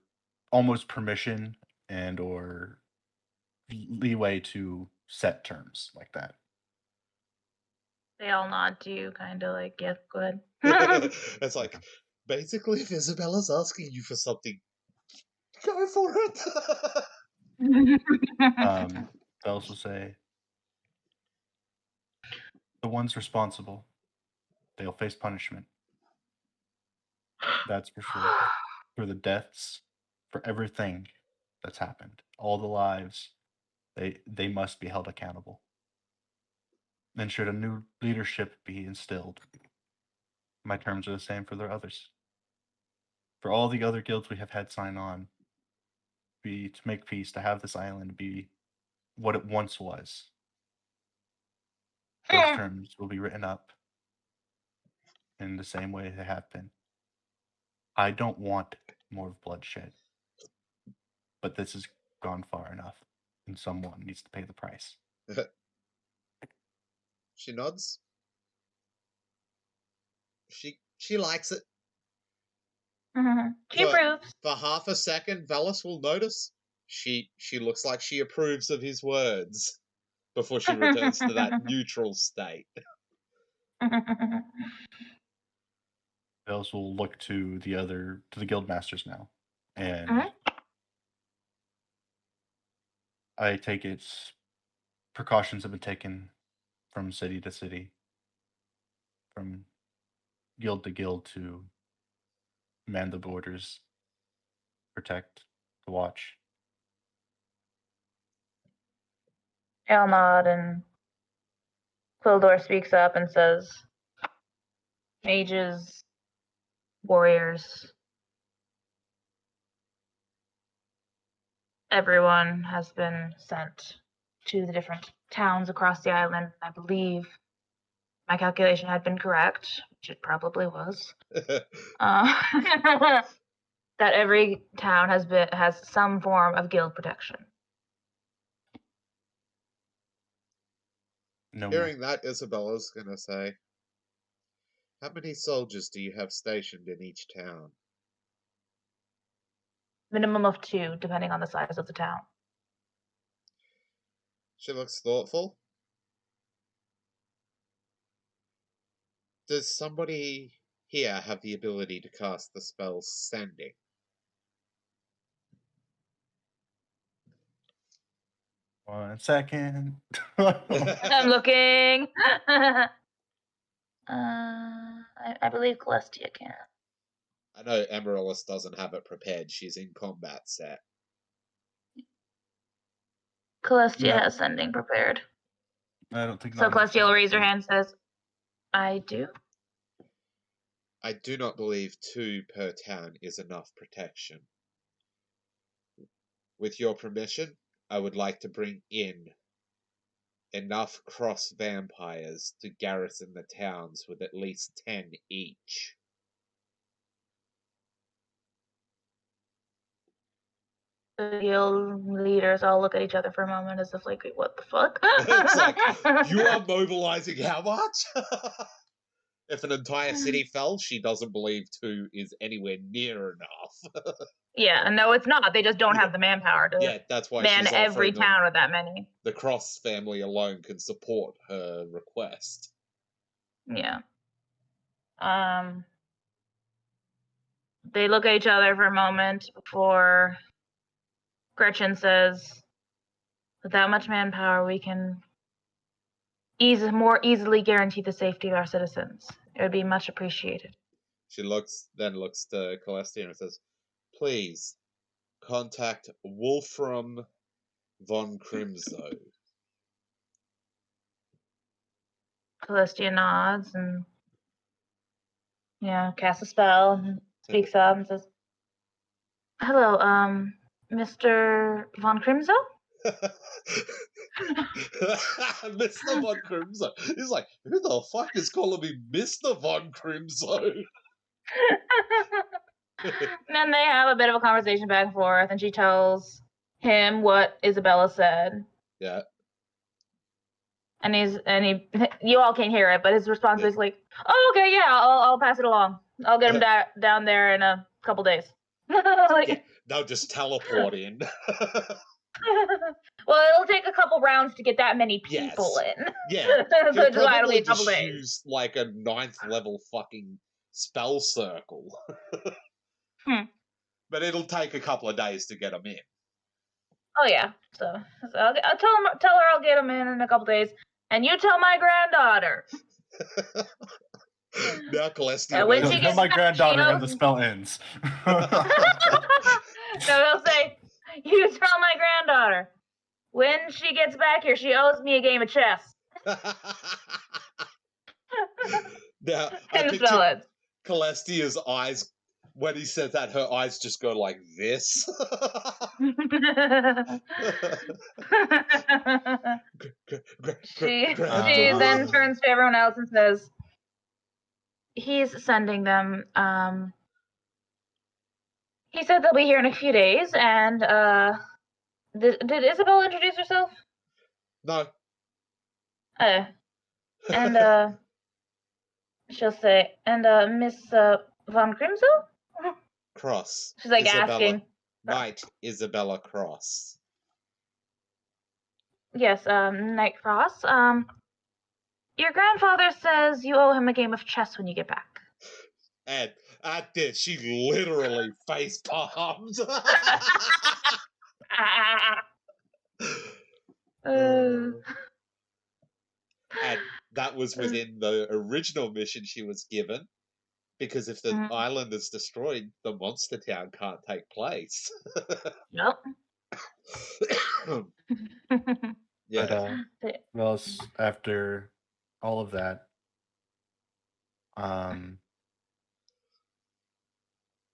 almost permission and or leeway to set terms like that. They all nod to you, kind of like, yeah, go ahead. It's like, basically, if Isabella's asking you for something, go for it. Velis will say, the ones responsible, they'll face punishment. That's for sure. For the deaths, for everything that's happened, all the lives, they must be held accountable. Then should a new leadership be instilled, my terms are the same for the others. For all the other guilds we have had sign on, be to make peace, to have this island be what it once was. Those terms will be written up in the same way they have been. I don't want more bloodshed, but this has gone far enough, and someone needs to pay the price. She nods. She likes it. She approves. For half a second, Valis will notice she looks like she approves of his words before she returns to that neutral state. Velis will look to the guild masters now, and I take it precautions have been taken from city to city, from guild to guild to man the borders, protect, to watch. I'll nod, and Quildor speaks up and says, mages, warriors, everyone has been sent to the different towns across the island. I believe my calculation had been correct, which it probably was. That every town has some form of guild protection. No Hearing that, Isabella's gonna say, "How many soldiers do you have stationed in each town?" Minimum of 2, depending on the size of the town. She looks thoughtful. Does somebody here have the ability to cast the spell Sending? 1 second. I'm looking. I believe Celestia can. I know Amaryllis doesn't have it prepared. She's in combat set. Celestia Yeah. has sending prepared. I don't think So Nana's Celestia will doing raise her it. hand and says, I do. I do not believe 2 per town is enough protection. With your permission, I would like to bring in enough cross vampires to garrison the towns with at least 10 each. The guild leaders all look at each other for a moment as if like, what the fuck? It's like, you are mobilizing how much? If an entire city fell, she doesn't believe 2 is anywhere near enough. Yeah, no, it's not. They just don't have the manpower to Yeah, that's why man she's every offering them. town with that many. The Cross family alone can support her request. Yeah. They look at each other for a moment before Gretchen says, with that much manpower, we can more easily guarantee the safety of our citizens. It would be much appreciated. She looks to Celestia and says, please, contact Wolfram von Crimso. Celestia nods and casts a spell and speaks up and says, hello, Mr. von Crimso? Mr. Von Crimso. He's like, who the fuck is calling me Mr. Von Crimso? Then they have a bit of a conversation back and forth, and she tells him what Isabella said. Yeah. And you all can't hear it, but his response is like, "Oh, okay, yeah, I'll pass it along. I'll get him down there in a couple days." Like, yeah, they'll just teleport in. Well, it'll take a couple rounds to get that many people in. Yeah, So he'll probably a couple just days. use like a 9th level fucking spell circle. But it'll take a couple of days to get them in. Oh yeah, so I'll tell her I'll get him in a couple days, and you tell my granddaughter. Now Celestia. When she gets my back, granddaughter and the spell ends. No, they'll say, you tell my granddaughter. When she gets back here, she owes me a game of chess. Now, I picture Celestia's eyes, when he says that, her eyes just go like this. She then turns to everyone else and says, he's sending them. He said they'll be here in a few days, and did Isabel introduce herself? No. And she'll say, and Miss von Crimso? Cross. She's like Isabella. asking. Knight Isabella Cross. Yes, Knight Cross. Your grandfather says you owe him a game of chess when you get back. And at this, she literally face palmed. And that was within the original mission she was given, because if the island is destroyed, the monster town can't take place. Nope. Yeah. But well, after all of that,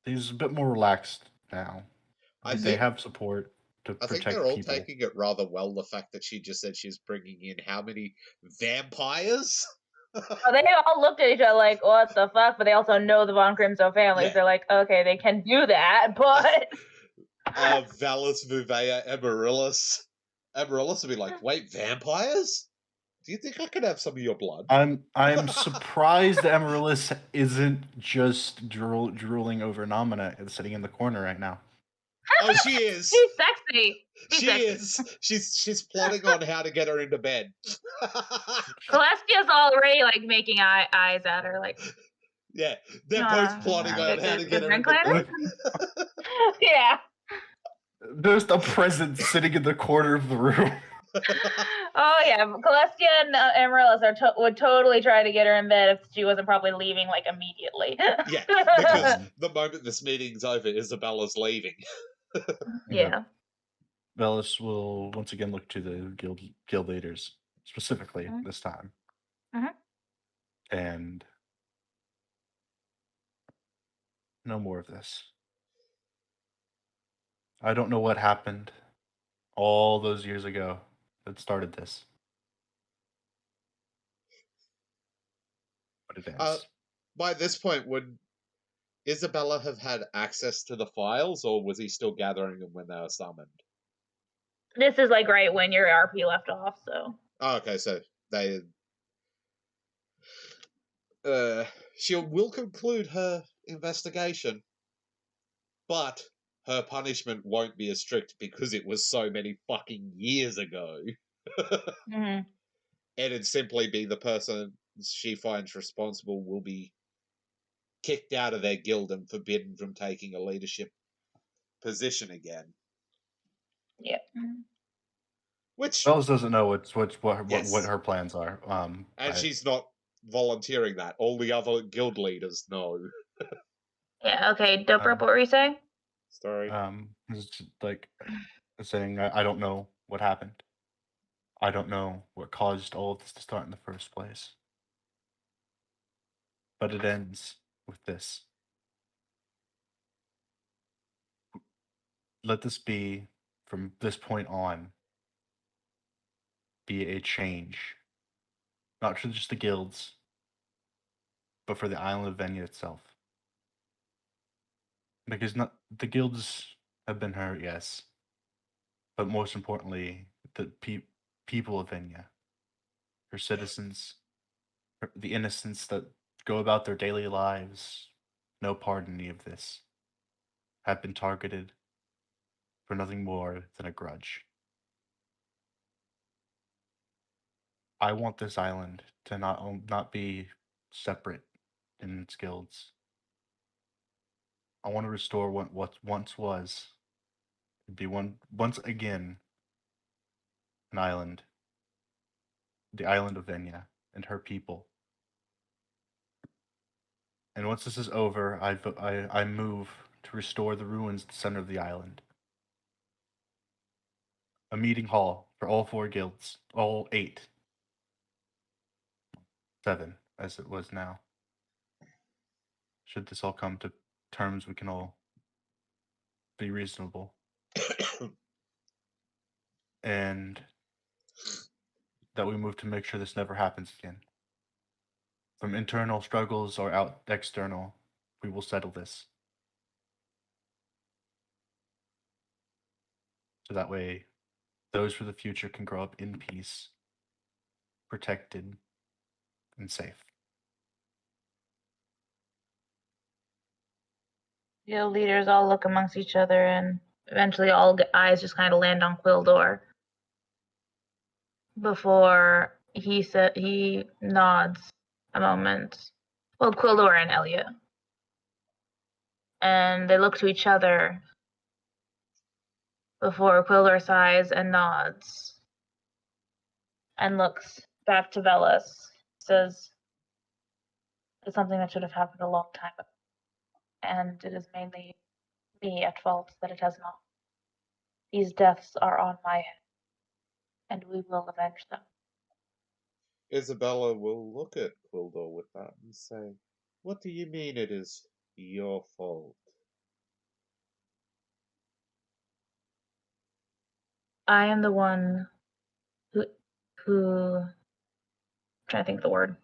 he's a bit more relaxed now. They have support to protect people. I think they're all taking it rather well, the fact that she just said she's bringing in how many vampires? They all looked at each other like, what the fuck? But they also know the Von Crimso families. Yeah. They're like, okay, they can do that, but... Valis, Vuvea, Amaryllis. Amaryllis would be like, wait, vampires? Do you think I could have some of your blood? I'm surprised Amaryllis isn't just drooling over Namina and sitting in the corner right now. Oh, she is. She's sexy. She is. She's plotting on how to get her into bed. Celestia's already like making eyes at her, like. Yeah, they're both plotting on how to get her into bed. Yeah. There's a present sitting in the corner of the room. Oh yeah, Celestia and Amaryllis would totally try to get her in bed if she wasn't probably leaving like immediately. Yeah, because the moment this meeting's over, Isabella's leaving. Yeah. Velis will once again look to the guild leaders, specifically this time. And no more of this. I don't know what happened all those years ago that started this. But it ends. By this point, would Isabella have had access to the files, or was he still gathering them when they were summoned? This is like right when your RP left off, so. Oh, okay, so they. She will conclude her investigation, but her punishment won't be as strict because it was so many fucking years ago. It'd simply be the person she finds responsible will be kicked out of their guild and forbidden from taking a leadership position again. Yeah. Which Velis doesn't know what Yes. her plans are. And she's not volunteering that. All the other guild leaders know. Yeah, okay. Doprop, what were you saying? Story. It's like saying, I don't know what happened. I don't know what caused all of this to start in the first place. But it ends with this. Let this be, from this point on, be a change. Not for just the guilds, but for the island of Venja itself. Because the guilds have been hurt, yes. But most importantly, the people of Venja, her citizens, the innocents that go about their daily lives, no part in any of this, have been targeted for nothing more than a grudge. I want this island to not be separate in its guilds. I want to restore what once was, be once again an island, the island of Venja and her people. And once this is over, I move to restore the ruins at the center of the island. A meeting hall for all 4 guilds, all 8. 7, as it was now. Should this all come to terms, we can all be reasonable. And that we move to make sure this never happens again. From internal struggles or external, we will settle this. So that way, those for the future can grow up in peace, protected, and safe. The leaders all look amongst each other, and eventually all eyes just kind of land on Quildor. Before he nods a moment. Well, Quildor and Elliot. And they look to each other before Quildor sighs and nods. And looks back to Velis. Says, it's something that should have happened a long time ago. And it is mainly me at fault that it has not. These deaths are on my head, and we will avenge them. Isabella will look at Quildor with that and say, "What do you mean it is your fault?" I am the one who I'm trying to think of the word.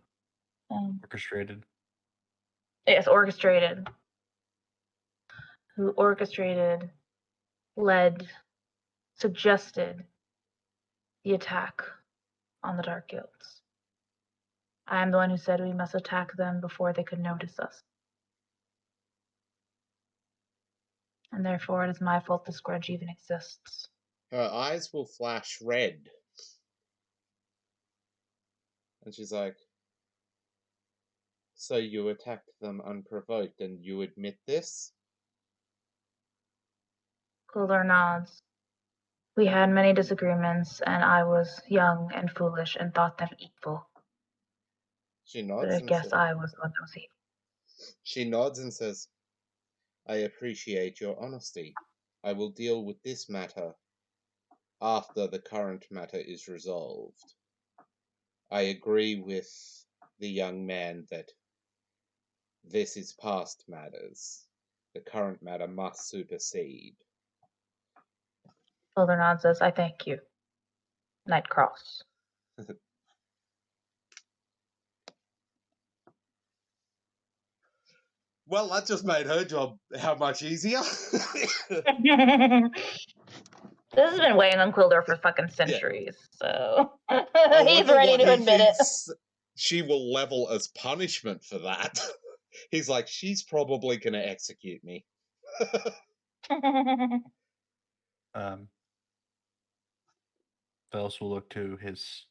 Orchestrated. Yes, orchestrated. Who orchestrated, led, suggested the attack on the Dark Guilds. I am the one who said we must attack them before they could notice us. and therefore it is my fault this grudge even exists. Her eyes will flash red. And she's like, so you attacked them unprovoked and you admit this? Cooler nods. We had many disagreements, and I was young and foolish and thought them evil. She But nods I and guess says, I was the one that was evil. she nods and says, I appreciate your honesty. I will deal with this matter after the current matter is resolved. I agree with the young man that this is past matters. The current matter must supersede. Cooler Nod says, I thank you. Nightcross. Well, that just made her job how much easier. This has been weighing on Quilder for fucking centuries, so I he's wonder ready what to he admit it. thinks she will level as punishment for that. He's like, she's probably going to execute me. Velos will look to his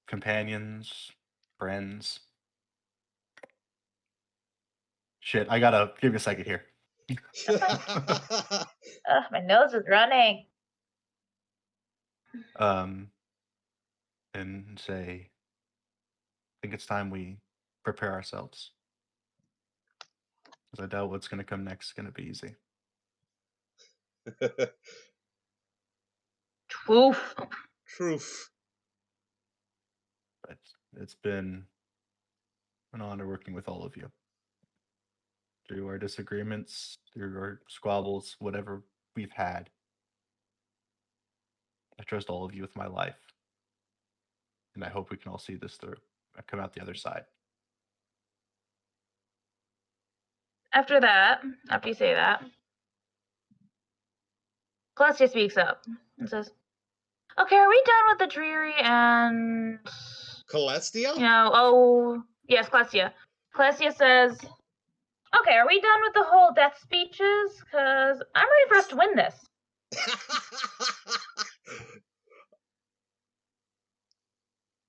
companions, friends. Shit, I gotta give you a second here. My nose is running. And say, I think it's time we prepare ourselves. Because I doubt what's going to come next is going to be easy. Truth. Truth. But it's been an honor working with all of you. Through our disagreements, through our squabbles, whatever we've had. I trust all of you with my life. And I hope we can all see this through. I come out the other side. After you say that, Celestia speaks up and says, okay, are we done with the dreary and... Celestia? Yes, Celestia. Celestia says, okay, are we done with the whole death speeches? Because I'm ready for us to win this.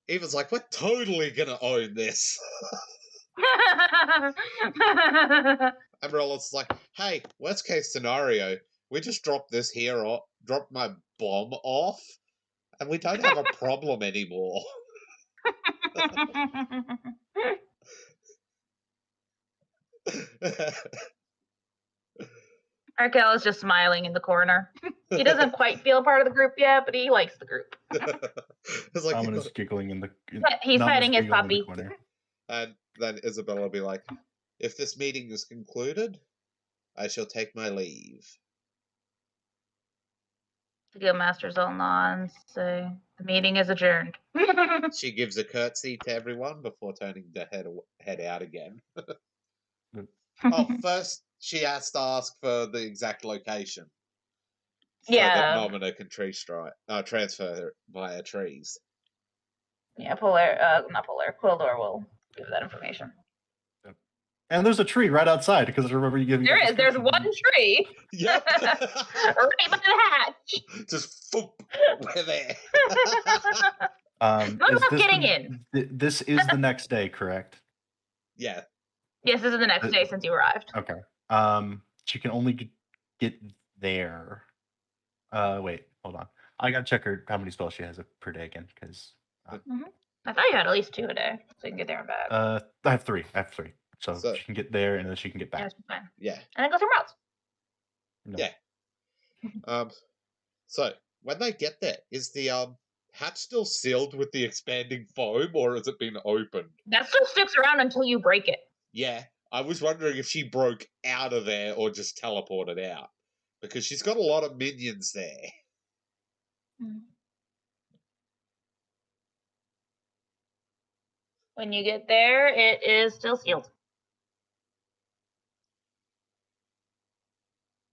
Eva's like, we're totally gonna own this. Umbrellas like, hey, worst case scenario, we just drop this here, or drop my bomb off, and we don't have a problem anymore. Arkel is just smiling in the corner. He doesn't quite feel part of the group yet, but he likes the group. It's like, Naman is giggling in the He's Naman's petting his giggling in the puppy. corner. And then Isabella will be like, if this meeting is concluded, I shall take my leave. The Guildmasters all nod and say, the meeting is adjourned. She gives a curtsy to everyone before turning to head out again. Oh, first she has to ask for the exact location. So that Nomina can transfer via trees. Yeah, Quildor will give that information. And there's a tree right outside, because remember you giving. There's one tree. Yep. Right by the hatch. Just foop, we're there. Not about getting in. This is the next day, correct? Yeah. Yes, this is the next day since you arrived. Okay. She can only get there. Wait, hold on. I gotta check her how many spells she has per day again, because. I thought you had at least 2 a day, so you can get there and back. I have 3. So she can get there and then she can get back. Yeah, fine. Yeah. And then go somewhere else. No. Yeah. So when they get there, is the hatch still sealed with the expanding foam, or has it been opened? That still sticks around until you break it. Yeah. I was wondering if she broke out of there or just teleported out, because she's got a lot of minions there. When you get there, it is still sealed.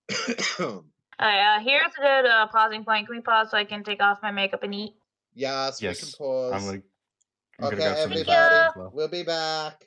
Here's a good pausing point. Can we pause so I can take off my makeup and eat? Yes, we can pause. I'm okay, gonna everybody, we'll be back.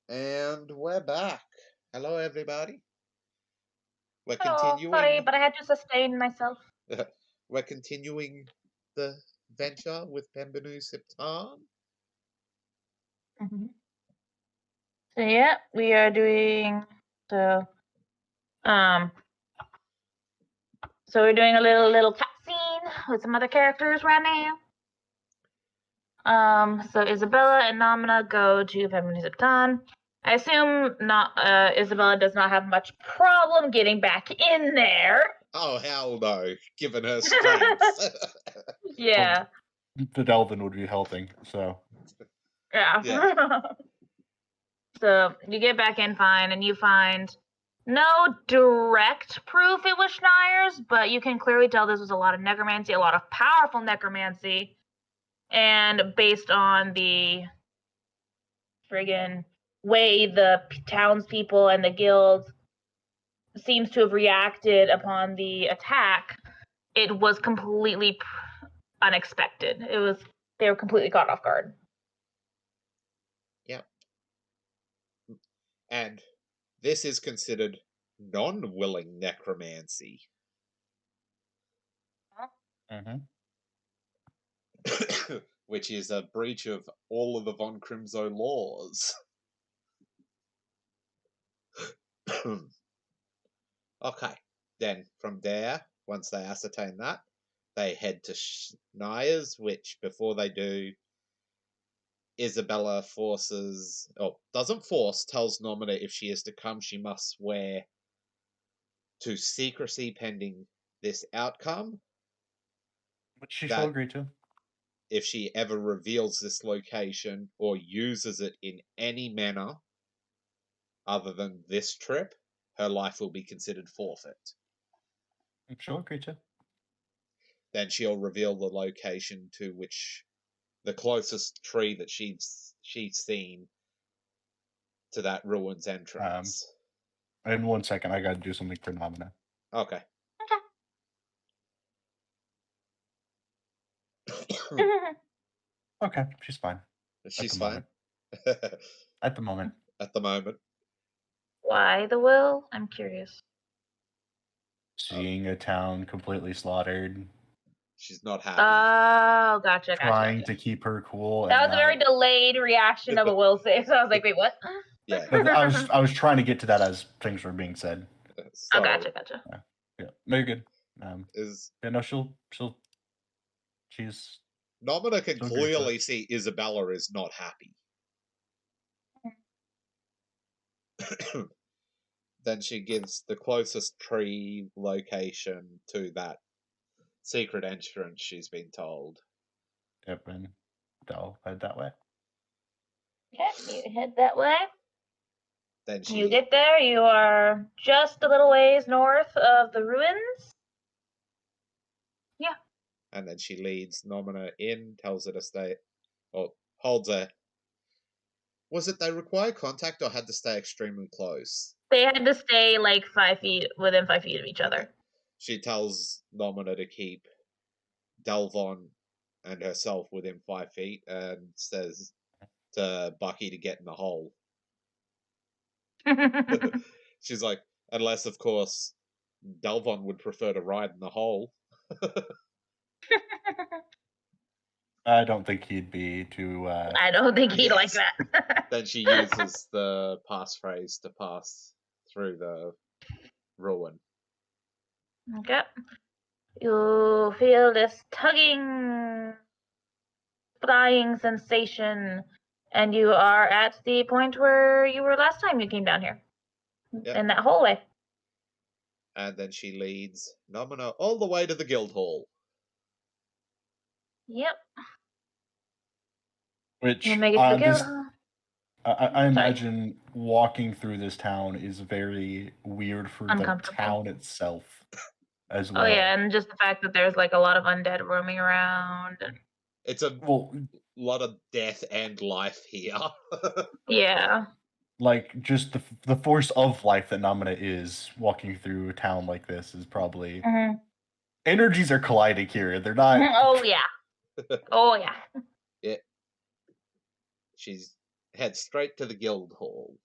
And we're back. Hello, everybody. We're Hello, sorry, continuing. but I had to sustain myself. We're continuing the venture with Pembenu Siptan. So yeah, we are doing so. So we're doing a little cutscene with some other characters right now. So Isabella and Namina go to Feminiziptan. I assume not. Isabella does not have much problem getting back in there. Oh hell no! Given her strengths. Yeah. The Delvin would be helping, so. Yeah. So you get back in fine, and you find no direct proof it was Schneier's, but you can clearly tell this was a lot of necromancy, a lot of powerful necromancy. And based on the friggin' way the townspeople and the guild seems to have reacted upon the attack, it was completely unexpected. They were completely caught off guard. Yep. And this is considered non-willing necromancy. Which is a breach of all of the Von Crimso laws. Okay, then from there, once they ascertain that, they head to Schneier's, which before they do, Isabella doesn't force, tells Nomina if she is to come, she must swear to secrecy pending this outcome. Which she shall agree to. If she ever reveals this location or uses it in any manner other than this trip, her life will be considered forfeit. She'll agree to. Then she'll reveal the location to which the closest tree that she's seen to that ruins entrance. In 1 second, I gotta do something for Nomina. Okay. Okay, she's fine. She's fine. At the moment. At the moment. Why the will? I'm curious. Seeing a town completely slaughtered. She's not happy. Oh, gotcha. Trying to keep her cool. That was a very delayed reaction of a will save, so I was like, wait, what? Yeah. I was trying to get to that as things were being said. So, gotcha. Yeah, no, you're good. She's. Nomina can clearly see Isabella is not happy. Then she gives the closest tree location to that secret entrance she's been told. Yep, and they'll head that way. Okay, you head that way. Then you get there, you are just a little ways north of the ruins. Yeah. And then she leads Nomina in, tells her to stay, or holds her. Was it they require contact or had to stay extremely close? They had to stay like within 5 feet of each other. She tells Nomina to keep Delvon and herself within 5 feet and says to Bucky to get in the hole. She's like, unless, of course, Delvon would prefer to ride in the hole. I don't think he'd be too... I don't think he'd like that. Then she uses the passphrase to pass through the ruin. Okay. You feel this tugging, flying sensation, and you are at the point where you were last time you came down here. Yep. In that hallway. And then she leads Nomina all the way to the guild hall. Yep. Which, I imagine walking through this town is very weird for the town itself as well. Oh yeah, and just the fact that there's like a lot of undead roaming around. It's a lot of death and life here. Yeah. Like, just the force of life that Nomina is walking through a town like this is probably... Energies are colliding here. They're not... Oh, yeah. Oh, yeah. Yeah. She's head straight to the guild hall.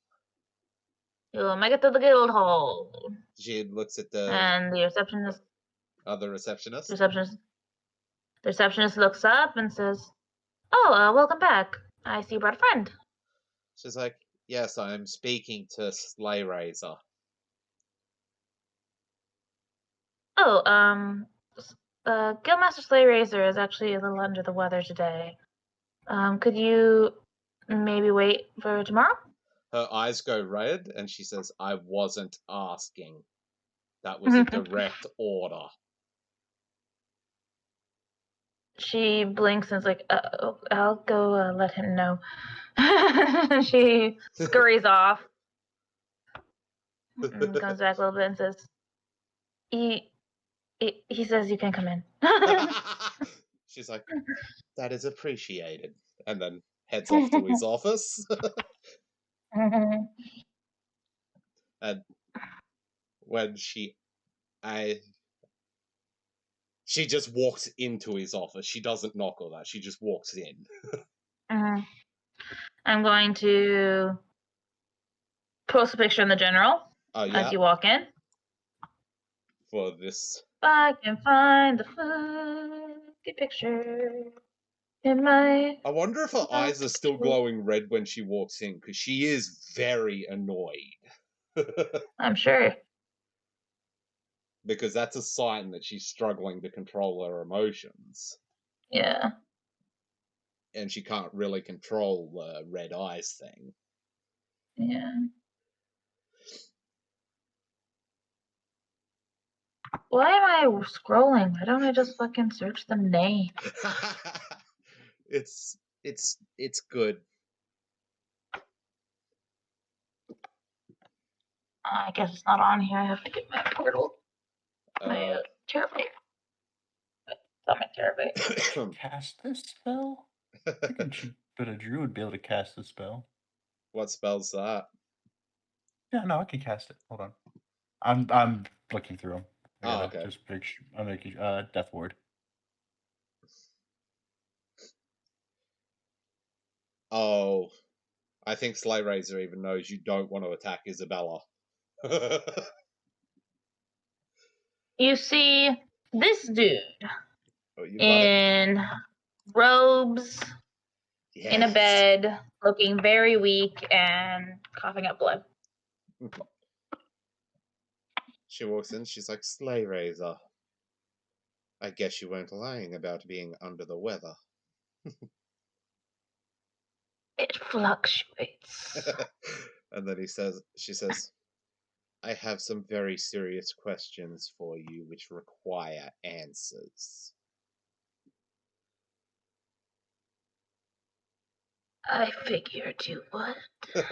You'll make it to the guild hall. She looks at the And the receptionist receptionist. The receptionist looks up and says, "Oh, welcome back. I see you brought a friend." She's like, "Yes, I'm speaking to Sleigh Razor." Oh, Guildmaster Sleigh Razor is actually a little under the weather today. Could you maybe wait for tomorrow? Her eyes go red, and she says, "I wasn't asking. That was a direct order." She blinks and is like, I'll go let him know. She scurries off and comes back a little bit and says, he says you can come in. She's like, "That is appreciated," and then heads off to his office. And when she just walks into his office. She doesn't knock or that. She just walks in. I'm going to post a picture in the general as you walk in. For this. If I can find the fucking picture in my... I wonder if her eyes are still glowing red when she walks in, because she is very annoyed. I'm sure. Because that's a sign that she's struggling to control her emotions. Yeah. And she can't really control the red eyes thing. Yeah. Why am I scrolling? Why don't I just fucking search the name? It's good. I guess it's not on here. I have to get my portal. My terabyte. Not my terabyte. Cast this spell? But a druid would be able to cast the spell. What spell's that? Yeah, no, I can cast it. Hold on. I'm looking through them. Okay. Just I'm making Death Ward. Oh, I think Sleigh Razor even knows you don't want to attack Isabella. You see this dude in robes, in a bed, looking very weak and coughing up blood. She walks in, she's like, "Sleigh Razor, I guess you weren't lying about being under the weather." It fluctuates. And then she says, "I have some very serious questions for you which require answers." I figured you would.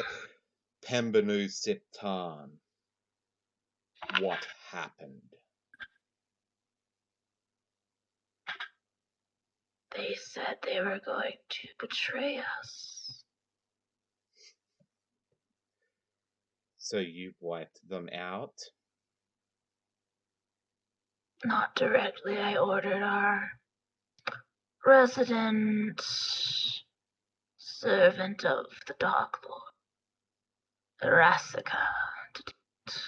Pembenu Siptan. What happened? They said they were going to betray us. So you wiped them out? Not directly. I ordered our resident servant of the Dark Lord, Rasika, to do it.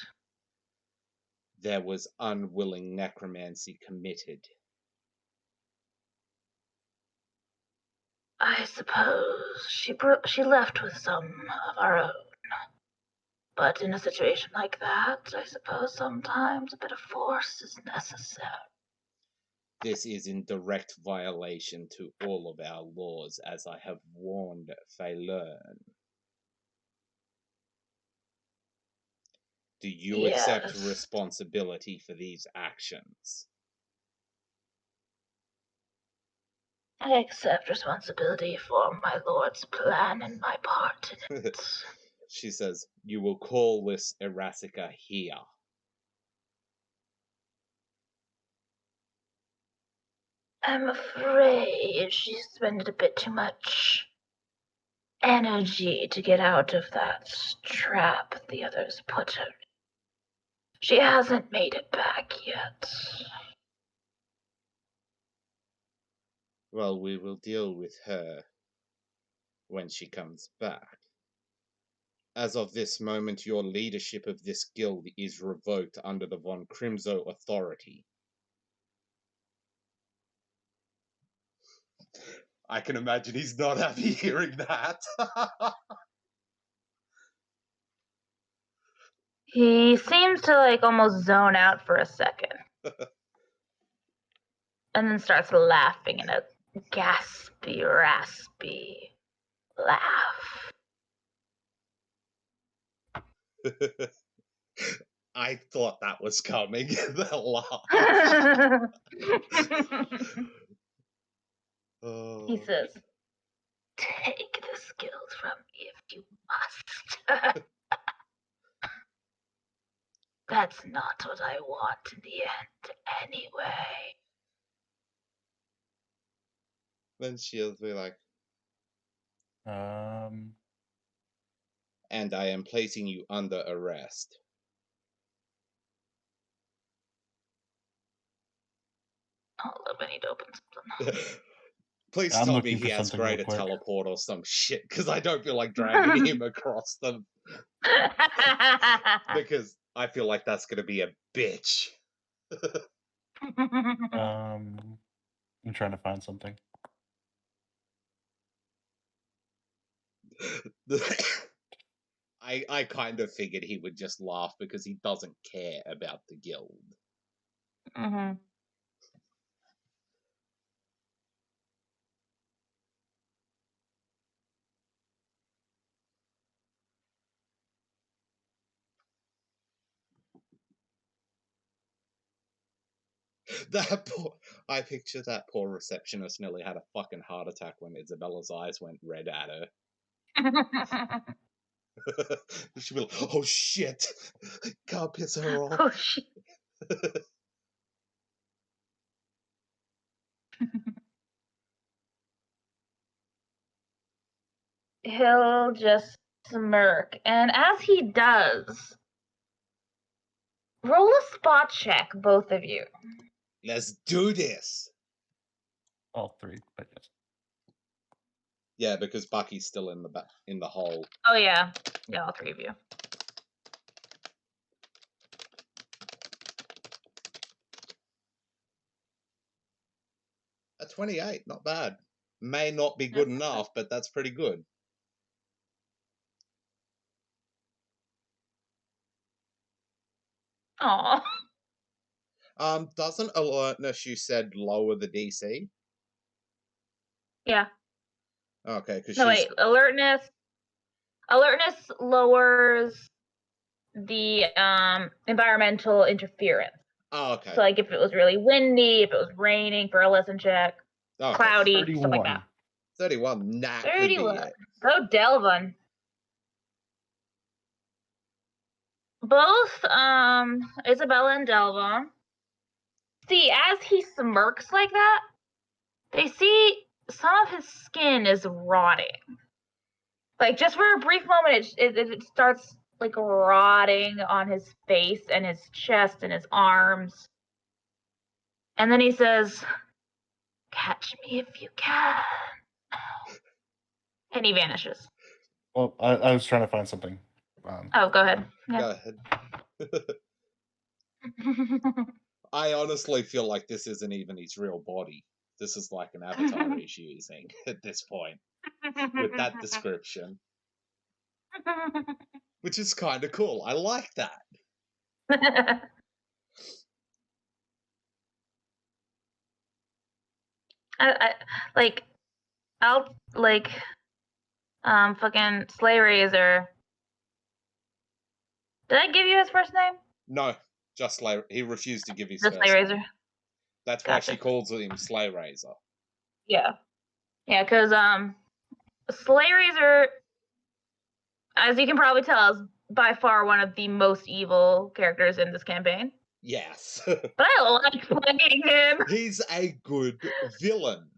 There was unwilling necromancy committed. I suppose she left with some of our own. But in a situation like that, I suppose sometimes a bit of force is necessary. This is in direct violation to all of our laws, as I have warned Phelan. Do you accept responsibility for these actions? I accept responsibility for my lord's plan and my part in it. She says, "You will call this Erasica here." I'm afraid she spent a bit too much energy to get out of that trap the others put her in. She hasn't made it back yet. Well, we will deal with her when she comes back. As of this moment, your leadership of this guild is revoked under the Von Crimso authority. I can imagine he's not happy hearing that. He seems to like almost zone out for a second. And then starts laughing in a gaspy, raspy laugh. I thought that was coming. The laugh. He says, "Take the skills from me if you must." That's not what I want in the end, anyway. Then she'll be like, Um, and I am placing you under arrest. Hold up, I need to open something. Please I'm tell me looking he for has something real greater quick. teleport or some shit, because I don't feel like dragging him across them. Because I feel like that's going to be a bitch. I'm trying to find something. I kind of figured he would just laugh because he doesn't care about the guild. Mm-hmm. I picture that poor receptionist nearly had a fucking heart attack when Isabella's eyes went red at her. She'd be like, oh shit, can't piss her off. Oh shit. He'll just smirk, and as he does, roll a spot check, both of you. Let's do this. All three, but yes. Yeah, because Bucky's still in the hole. Oh yeah, all three of you. A 28, not bad. May not be good enough, but that's pretty good. Aw. Doesn't alertness, you said, lower the DC? Yeah. Okay, because No, wait. Alertness lowers the environmental interference. Oh, okay. So, like, if it was really windy, if it was raining, for a lesson check, Okay. cloudy, 31. stuff like that. 31. That 31. could be it. Go Delvin. Both Isabella and Delvin see, as he smirks like that, they see some of his skin is rotting. Like, just for a brief moment, it starts like rotting on his face and his chest and his arms. And then he says, "Catch me if you can." And he vanishes. Well, I was trying to find something. Oh, go ahead. Yeah. Go ahead. I honestly feel like this isn't even his real body. This is like an avatar he's using at this point with that description. Which is kind of cool. I like that. Fucking Slay Razor. Did I give you his first name? No, just Slay. He refused to give his Just first Slay name. Razor. That's why she calls him Slay Razor. Yeah, because Slay Razor, as you can probably tell, is by far one of the most evil characters in this campaign. Yes. But I like playing him. He's a good villain.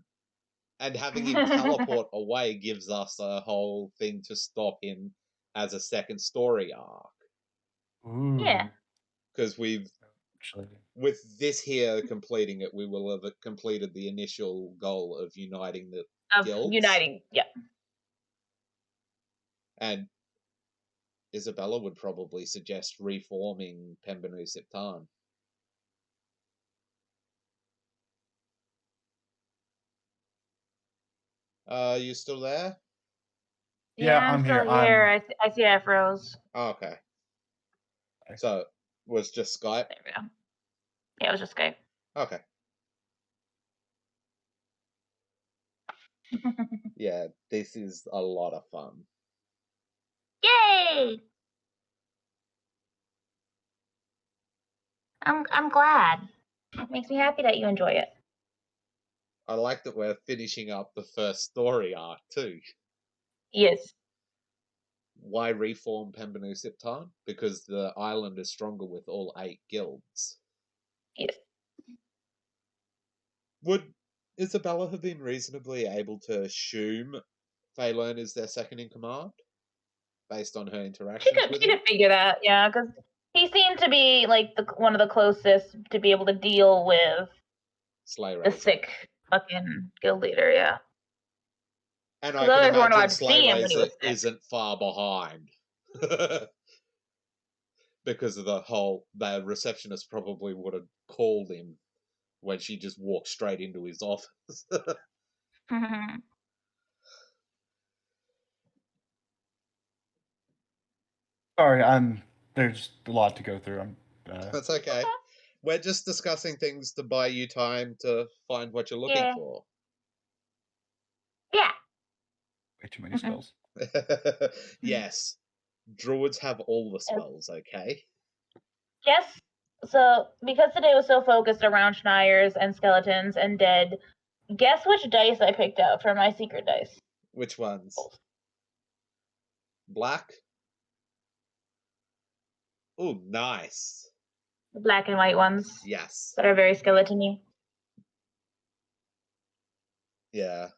And having him teleport away gives us a whole thing to stop him as a second story arc. Ooh. Yeah. Because with this here completing it, we will have completed the initial goal of uniting the guilds. Yeah. And Isabella would probably suggest reforming Pembenu Siptan. You still there? Yeah, I'm I'm still here. here. I see I froze. Oh, okay. So, was just Skype? There we go. Yeah, it was just Skype. Okay. Yeah, this is a lot of fun. Yay! I'm glad. It makes me happy that you enjoy it. I like that we're finishing up the first story arc too. Yes. Why reform Pembenu Siptan? Because the island is stronger with all 8 guilds. Yes. Would Isabella have been reasonably able to assume Phelan is their second in command? Based on her interactions with She him? could figure that, yeah, because he seemed to be like one of the closest to be able to deal with Slay the Razor. sick fucking guild leader, yeah. And I Because can others weren't imagine allowed to Slay see him when he Razor was sick. isn't far behind. Because of the receptionist probably would have called him when she just walked straight into his office. Sorry, there's a lot to go through. That's okay. We're just discussing things to buy you time to find what you're looking Yeah. for. Yeah. Way too many spells. Yes. Druids have all the spells, okay? Yes. So, because today was so focused around Schneier's and skeletons and dead, guess which dice I picked out for my secret dice? Which ones? Black? Ooh, nice. The black and white ones Yes. that are very skeleton-y. Yeah.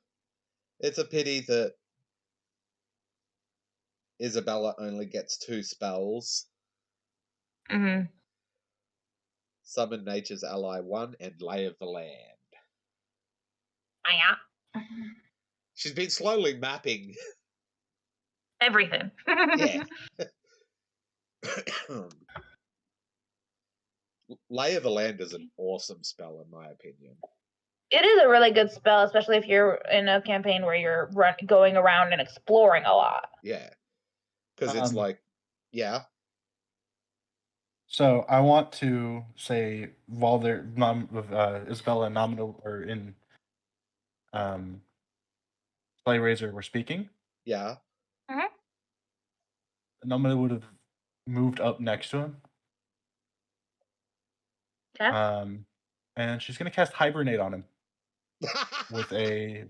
It's a pity that Isabella only gets 2 spells. Mm-hmm. Summon Nature's Ally 1 and Lay of the Land. Yeah. She's been slowly mapping. Everything. Yeah. Lay of the Land is an awesome spell, in my opinion. It is a really good spell, especially if you're in a campaign where you're going around and exploring a lot. Yeah. Because it's like, yeah. So I want to say, while they're Isabella and Nominal are in Slay Razor were speaking, Yeah. Nominal would have moved up next to him. Okay. And she's gonna cast Hibernate on him with a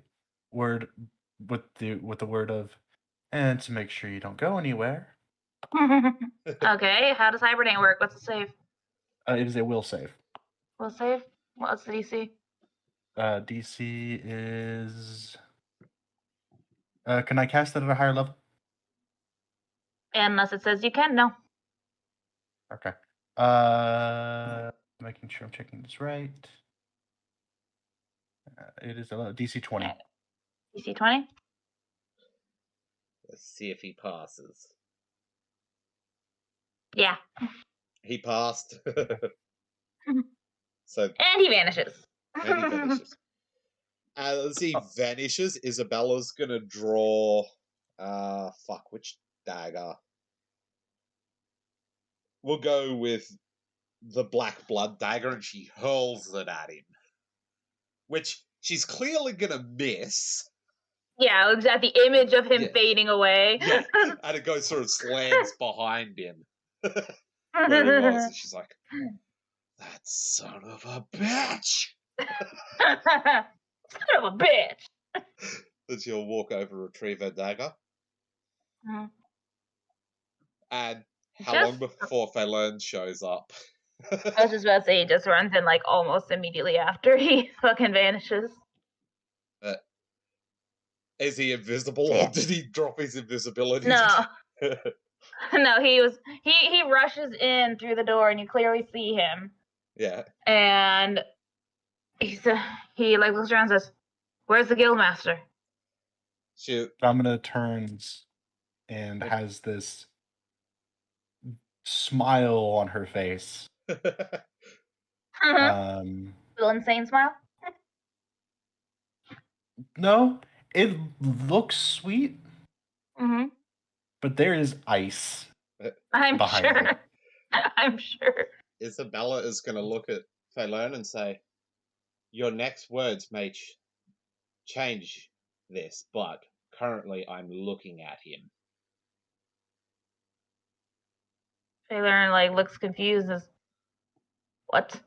word with the word of, and to make sure you don't go anywhere. Okay, how does Hibernate work? What's the save? It is a will save. Will save? What's the DC? DC is. Can I cast it at a higher level? Unless it says you can, no. Okay. Making sure I'm checking this right. It is a DC 20. Okay. DC 20? Let's see if he passes. Yeah. He passed. So, and he vanishes. And he vanishes. As he vanishes, Isabella's gonna draw. Which dagger? We'll go with the Black Blood dagger, and she hurls it at him. Which she's clearly gonna miss. Yeah, it was at the image of him fading away. Yeah, and it goes sort of slants behind him. Where he was, and she's like, that son of a bitch! Son of a bitch! Then she'll walk over, retrieve her dagger. Mm-hmm. And how long before Phelan shows up? I was just about to say, he just runs in like almost immediately after he fucking vanishes. Is he invisible, or did he drop his invisibility? No. No, he rushes in through the door and you clearly see him. Yeah. And he like looks around and says, "Where's the guildmaster?" Shoot. Domina turns and has this smile on her face. Little insane smile. No, it looks sweet, Mm-hmm. but there is ice I'm behind sure. it. I'm sure. Isabella is going to look at Phelan and say, "Your next words may change this, but currently I'm looking at him." Taylor like looks confused as what?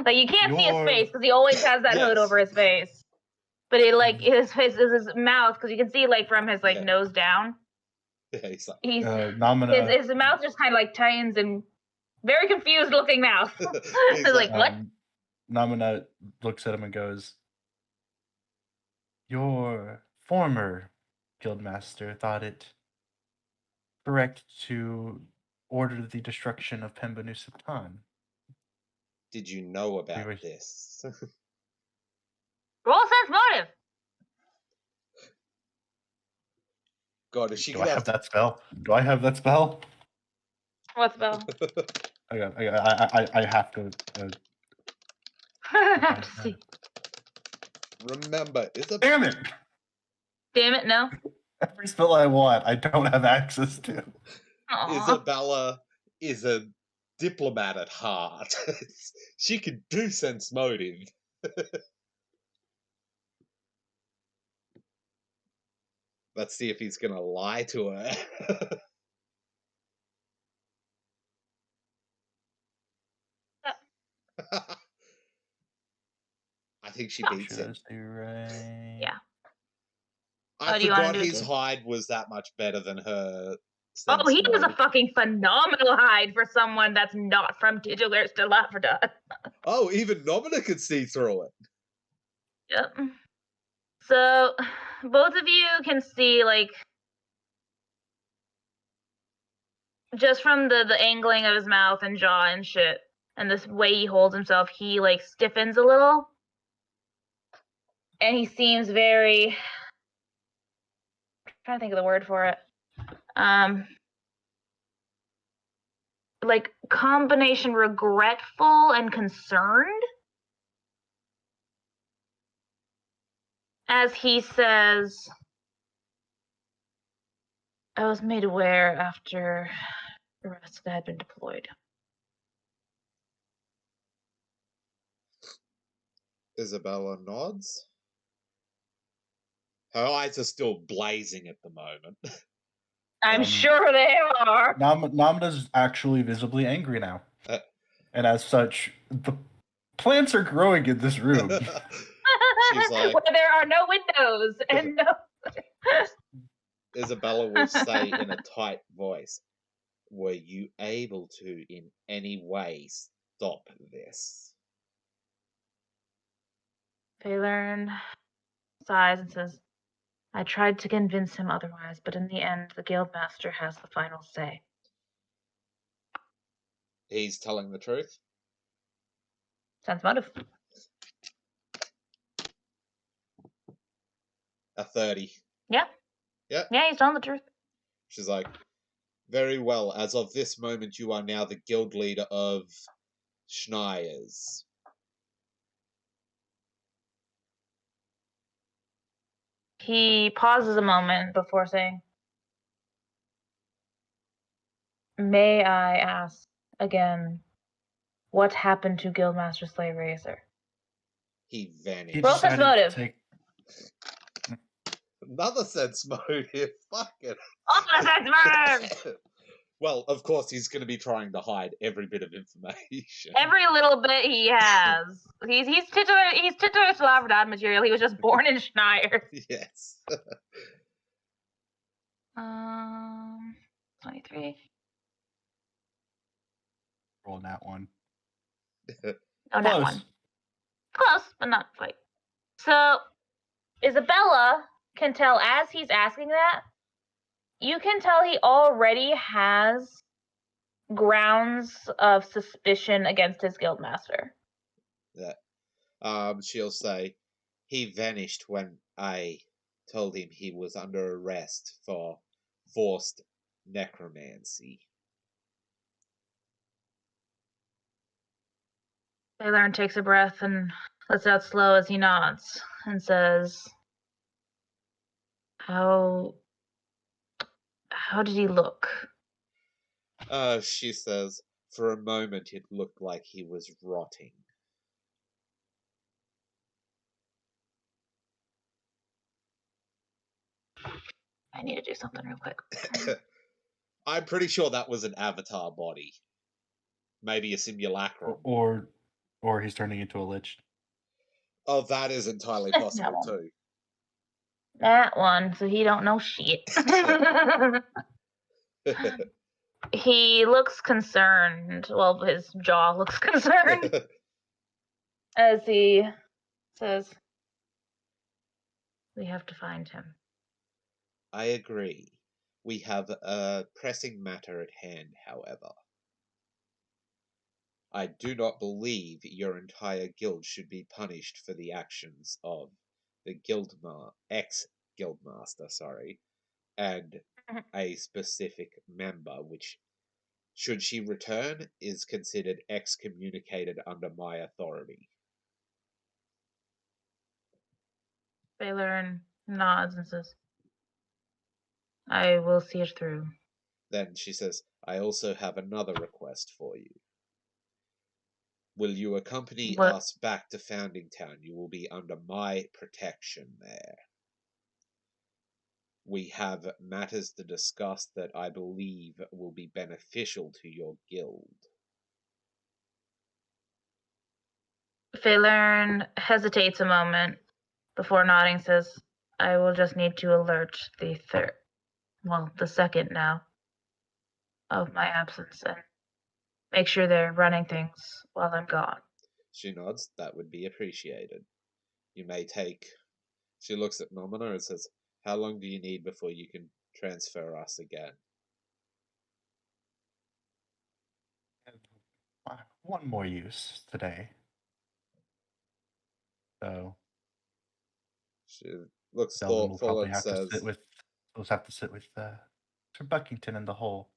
Like you can't see his face because he always has that hood over his face. But it like his face is his mouth because you can see like from his like nose down. Yeah, he's like, his mouth just kind of like tightens and very confused looking mouth. He's like what? Namina looks at him and goes, "Your former guildmaster thought it correct to order the destruction of Pembenu Septan. Did you know about this?" Roll sense motive. God, is she Do I have that spell? Do I have that spell? What spell? I have to. I have to see. Remember, Damn it! Damn it, no. Every spell I want, I don't have access to. Aww. Isabella is a diplomat at heart. She could do sense motive. Let's see if he's gonna lie to her. I think she beats him. Right. Yeah. I forgot his hide was that much better than her. Oh, he was a fucking phenomenal hide for someone that's not from Titular to Lavradon. Oh, even Nomina could see through it. Yep. So, both of you can see, like, just from the angling of his mouth and jaw and shit, and this way he holds himself, he, like, stiffens a little. And he seems very... I'm trying to think of the word for it. Like, combination regretful and concerned. As he says, I was made aware after the rest had been deployed. Isabella nods. Her eyes are still blazing at the moment. I'm sure they are. Namina's actually visibly angry now. And as such, the plants are growing in this room. She's like, where there are no windows and no... Isabella will say in a tight voice, "Were you able to in any way stop this?" Phelan sighs and says, I tried to convince him otherwise, but in the end, the guildmaster has the final say. He's telling the truth? Sense motive. A 30. Yeah. Yep. Yeah, he's telling the truth. She's like, very well. As of this moment, you are now the guild leader of Schneier's. He pauses a moment before saying, may I ask again, what happened to Guildmaster Slay Razor? He vanished. Roll sense motive. Another sense motive. Fuck it. Another sense motive! Well, of course, he's going to be trying to hide every bit of information. Every little bit he has. He's titular to Lavradon material. He was just born in Schneier. Yes. 23. Roll that one. Oh, that one. Close, but not quite. So, Isabella can tell as he's asking that, you can tell he already has grounds of suspicion against his guildmaster. Yeah. She'll say, he vanished when I told him he was under arrest for forced necromancy. Baylorn takes a breath and lets out slow as he nods and says, How did he look? She says, for a moment it looked like he was rotting. I need to do something real quick. I'm pretty sure that was an avatar body. Maybe a simulacrum. Or he's turning into a lich. Oh, that is entirely possible too. That one, so he don't know shit. He looks concerned. Well, his jaw looks concerned as he says, we have to find him. I agree. We have a pressing matter at hand, however. I do not believe your entire guild should be punished for the actions of the ex-guildmaster, and a specific member, which, should she return, is considered excommunicated under my authority. Baylorn nods and says, I will see it through. Then she says, I also have another request for you. Will you accompany us back to Founding Town? You will be under my protection there. We have matters to discuss that I believe will be beneficial to your guild. Baylorn hesitates a moment before nodding, says, I will just need to alert the second now of my absence and make sure they're running things while I'm gone. She nods. That would be appreciated. You may take... She looks at Nomina and says, how long do you need before you can transfer us again? One more use today. So she looks Delvin will thoughtful probably and have says, to sit with Sir Buckington in the hole.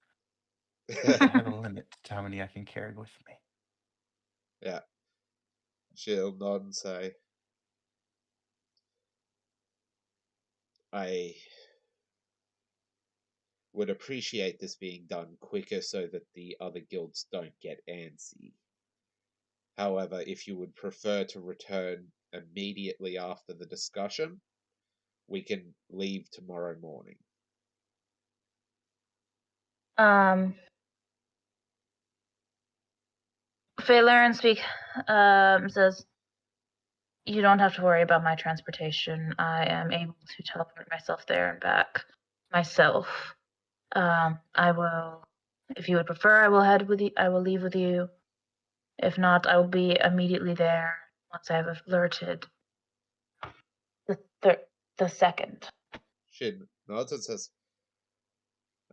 I have a limit to how many I can carry with me. Yeah. She'll nod and say, I would appreciate this being done quicker so that the other guilds don't get antsy. However, if you would prefer to return immediately after the discussion, we can leave tomorrow morning. Baylorn says, you don't have to worry about my transportation. I am able to teleport myself there and back myself. I will, if you would prefer, I will leave with you. If not, I will be immediately there once I have alerted the second. Shin nods and says,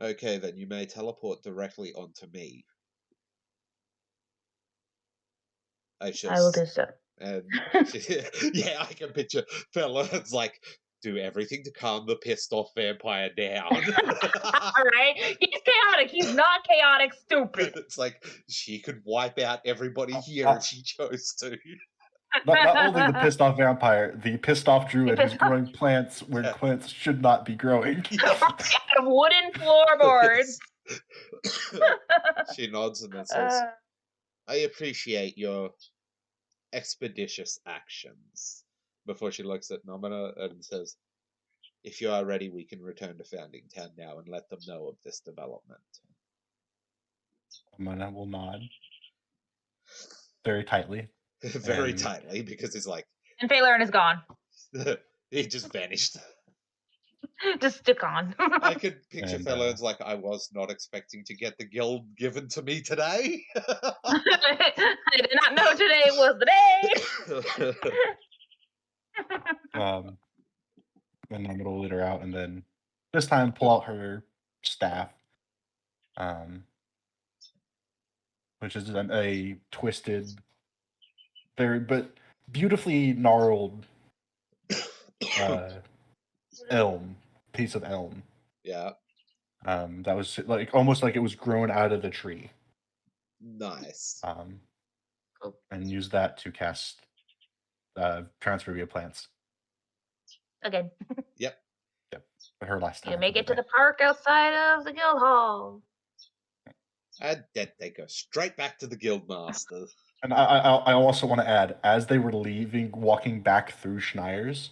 okay, then you may teleport directly onto me. I will do so. And yeah, I can picture Felon's like, do everything to calm the pissed off vampire down. Alright? He's chaotic. He's not chaotic stupid. It's like, she could wipe out everybody here if she chose to. Not only the pissed off vampire, the pissed off druid who's growing plants where plants should not be growing. Out of wooden floorboards. She nods and then says, I appreciate your expeditious actions. Before she looks at Nomina and says, if you are ready, we can return to Founding Town now and let them know of this development. Nomina will nod very tightly. Very tightly, because he's like... And Baylorn is gone. He just vanished. Just stick on. I could picture Felon's like, I was not expecting to get the guild given to me today. I did not know today was the day. And I'm gonna lead her out, and then this time pull out her staff, which is a twisted, but beautifully gnarled piece of elm. Yeah. That was like almost like it was grown out of the tree. Nice. Cool. And use that to cast transfer via plants. Again. Yep. But her last time. You make it to the park outside of the guild hall. And then they go straight back to the guildmaster. And I also want to add, as they were leaving, walking back through Schneier's,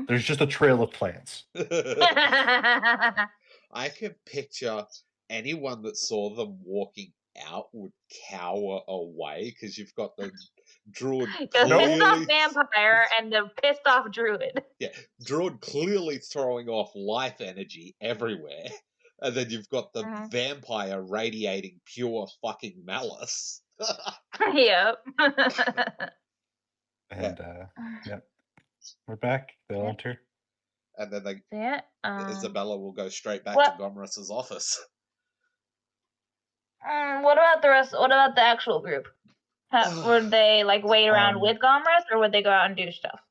there's just a trail of plants. I can picture anyone that saw them walking out would cower away because you've got the druid The pissed off clearly vampire and the pissed off druid. Yeah, druid clearly throwing off life energy everywhere. And then you've got the vampire radiating pure fucking malice. Yep. And yep. We're back. They'll enter. And then they Isabella will go straight back to Gomris's office. What about the rest? What about the actual group? Would they like wait around with Gomris, or would they go out and do stuff?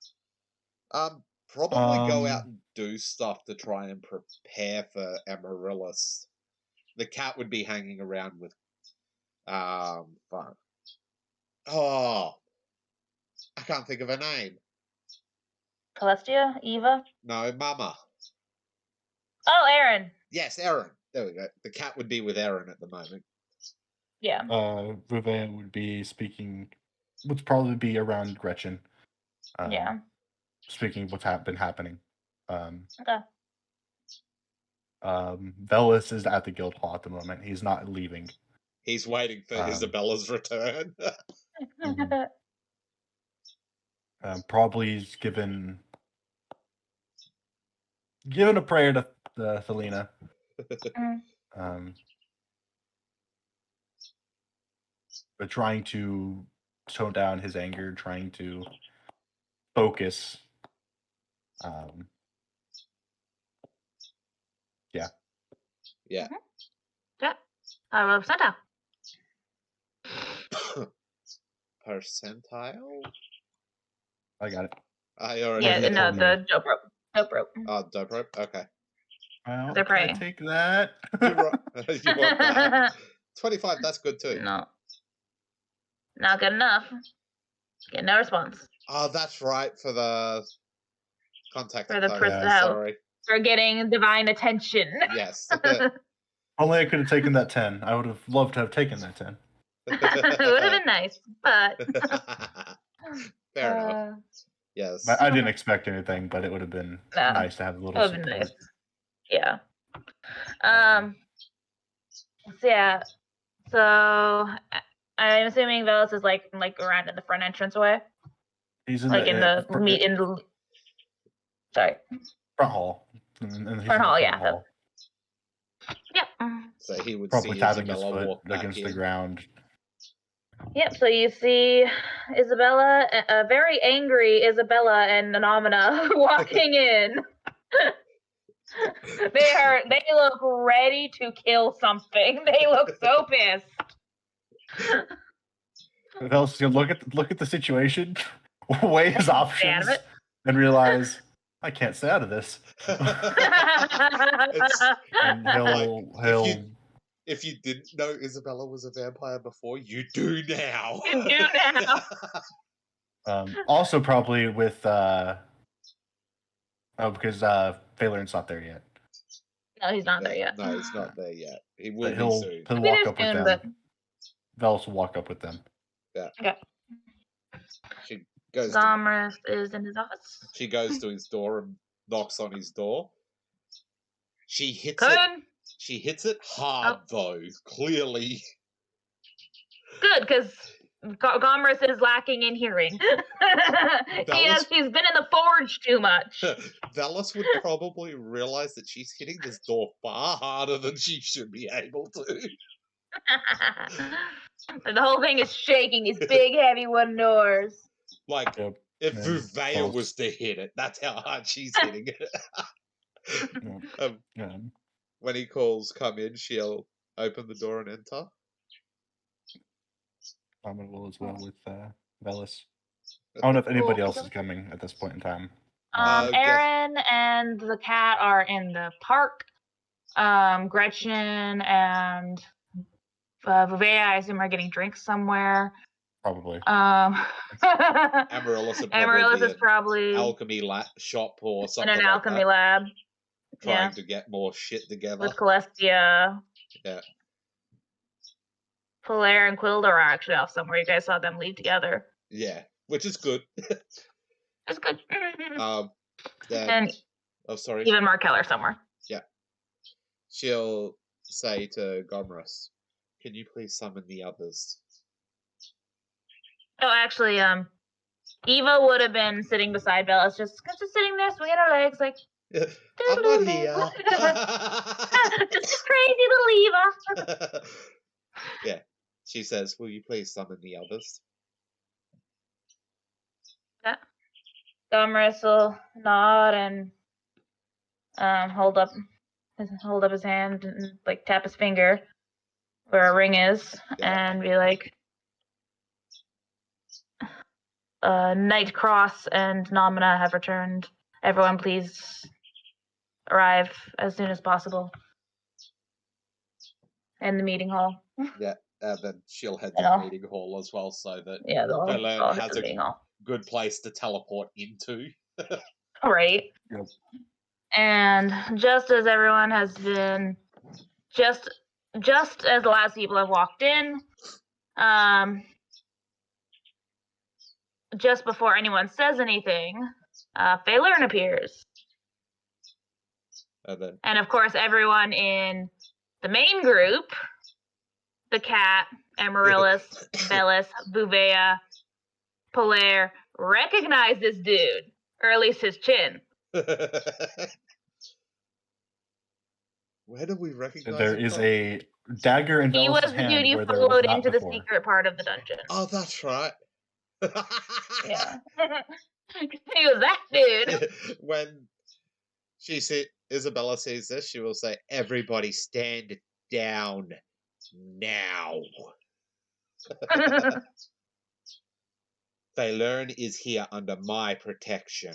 Probably go out and do stuff to try and prepare for Amaryllis. The cat would be hanging around with fuck. Oh, I can't think of her name. Celestia? Eva? No, Mama. Oh, Erin. Yes, Erin. There we go. The cat would be with Erin at the moment. Yeah. Vivian would be speaking. Would probably be around Gretchen. Yeah. Speaking of what's been happening. Okay. Velis is at the guild hall at the moment. He's not leaving. He's waiting for Isabella's return. Probably he's given a prayer to Thelina. But trying to tone down his anger, trying to focus. Yeah. Yeah. Yeah. I roll percentile. Percentile? I got it. I already the dope rope. Dope rope. Oh, dope rope? Okay. Well, They're praying. I take that. You want that? 25, that's good too. No. Not good enough. Get no response. Oh, that's right, for the contact. For the personality. Sorry. For getting divine attention. Yes. Only I could have taken that 10. I would have loved to have taken that 10. It would have been nice, but... Fair enough. Yes. I didn't expect anything, but it would have been nice to have a little support. Nice. Yeah. So I'm assuming Velis is like around in the front entranceway. He's in sorry. Front hall. Front hall, yeah. Hall. Yep. So he would probably see tapping Isabella his foot walk against the ground. Yep, so you see Isabella, a very angry Isabella and Anomina walking in. They look ready to kill something. They look so pissed. Velis look at the situation, weigh his options, and realize I can't stay out of this. And he'll if you didn't know Isabella was a vampire before, you do now. You do now. Also probably with because Phaler's not there yet. No, he's not there yet. No, he's not there yet. He will be soon. He'll walk up with them. Velis will walk up with them. Yeah. Okay. She goes. Gomris is in his office. She goes to his door and knocks on his door. She hits it hard though. Clearly. Good, because Gomris is lacking in hearing. He's been in the forge too much. Velis would probably realize that she's hitting this door far harder than she should be able to. The whole thing is shaking. These big, heavy wooden doors. Like, if Vuvea was to hit it, that's how hard she's hitting it. When he calls, come in, she'll open the door and enter. Carmen will as well with Velis. I don't know if anybody else is coming at this point in time. Aaron and the cat are in the park. Gretchen and Vuvea, I assume, are getting drinks somewhere. Probably. Amaryllis would Amaryllis probably is be probably an alchemy shop or in something an like alchemy that, lab. trying to get more shit together. With Celestia. Yeah. Polaire and Quilda are actually off somewhere. You guys saw them leave together. Yeah, which is good. It's good. And oh, sorry. Even Markeller somewhere. Yeah. She'll say to Gomrus, "Can you please summon the others?" Oh, actually, Eva would have been sitting beside Bellis, just sitting there, swinging her legs, like. I'm not here. Just a crazy little Eva. Yeah. She says, "Will you please summon the others?" Yeah. Gomrus will nod and hold up his hand and like tap his finger where a ring is, and be like, Nightcross and Nomina have returned. Everyone please arrive as soon as possible in the meeting hall. Yeah, then she'll head to the meeting hall as well, so that Verlaine has a good place to teleport into. Right. Yep. And just as everyone has been, just as the last people have walked in, just before anyone says anything, Phaelern appears. And of course, everyone in the main group, the cat, Amaryllis, Bellis, Buvea, Polaire, recognize this dude, or at least his chin. Where do we recognize There him is from? a dagger in Bellis's hand. He was the dude you followed into the secret part of the dungeon. Oh, that's right. Yeah. He was that dude. When Isabella sees this, she will say, "Everybody stand down now." Phaelern is here under my protection.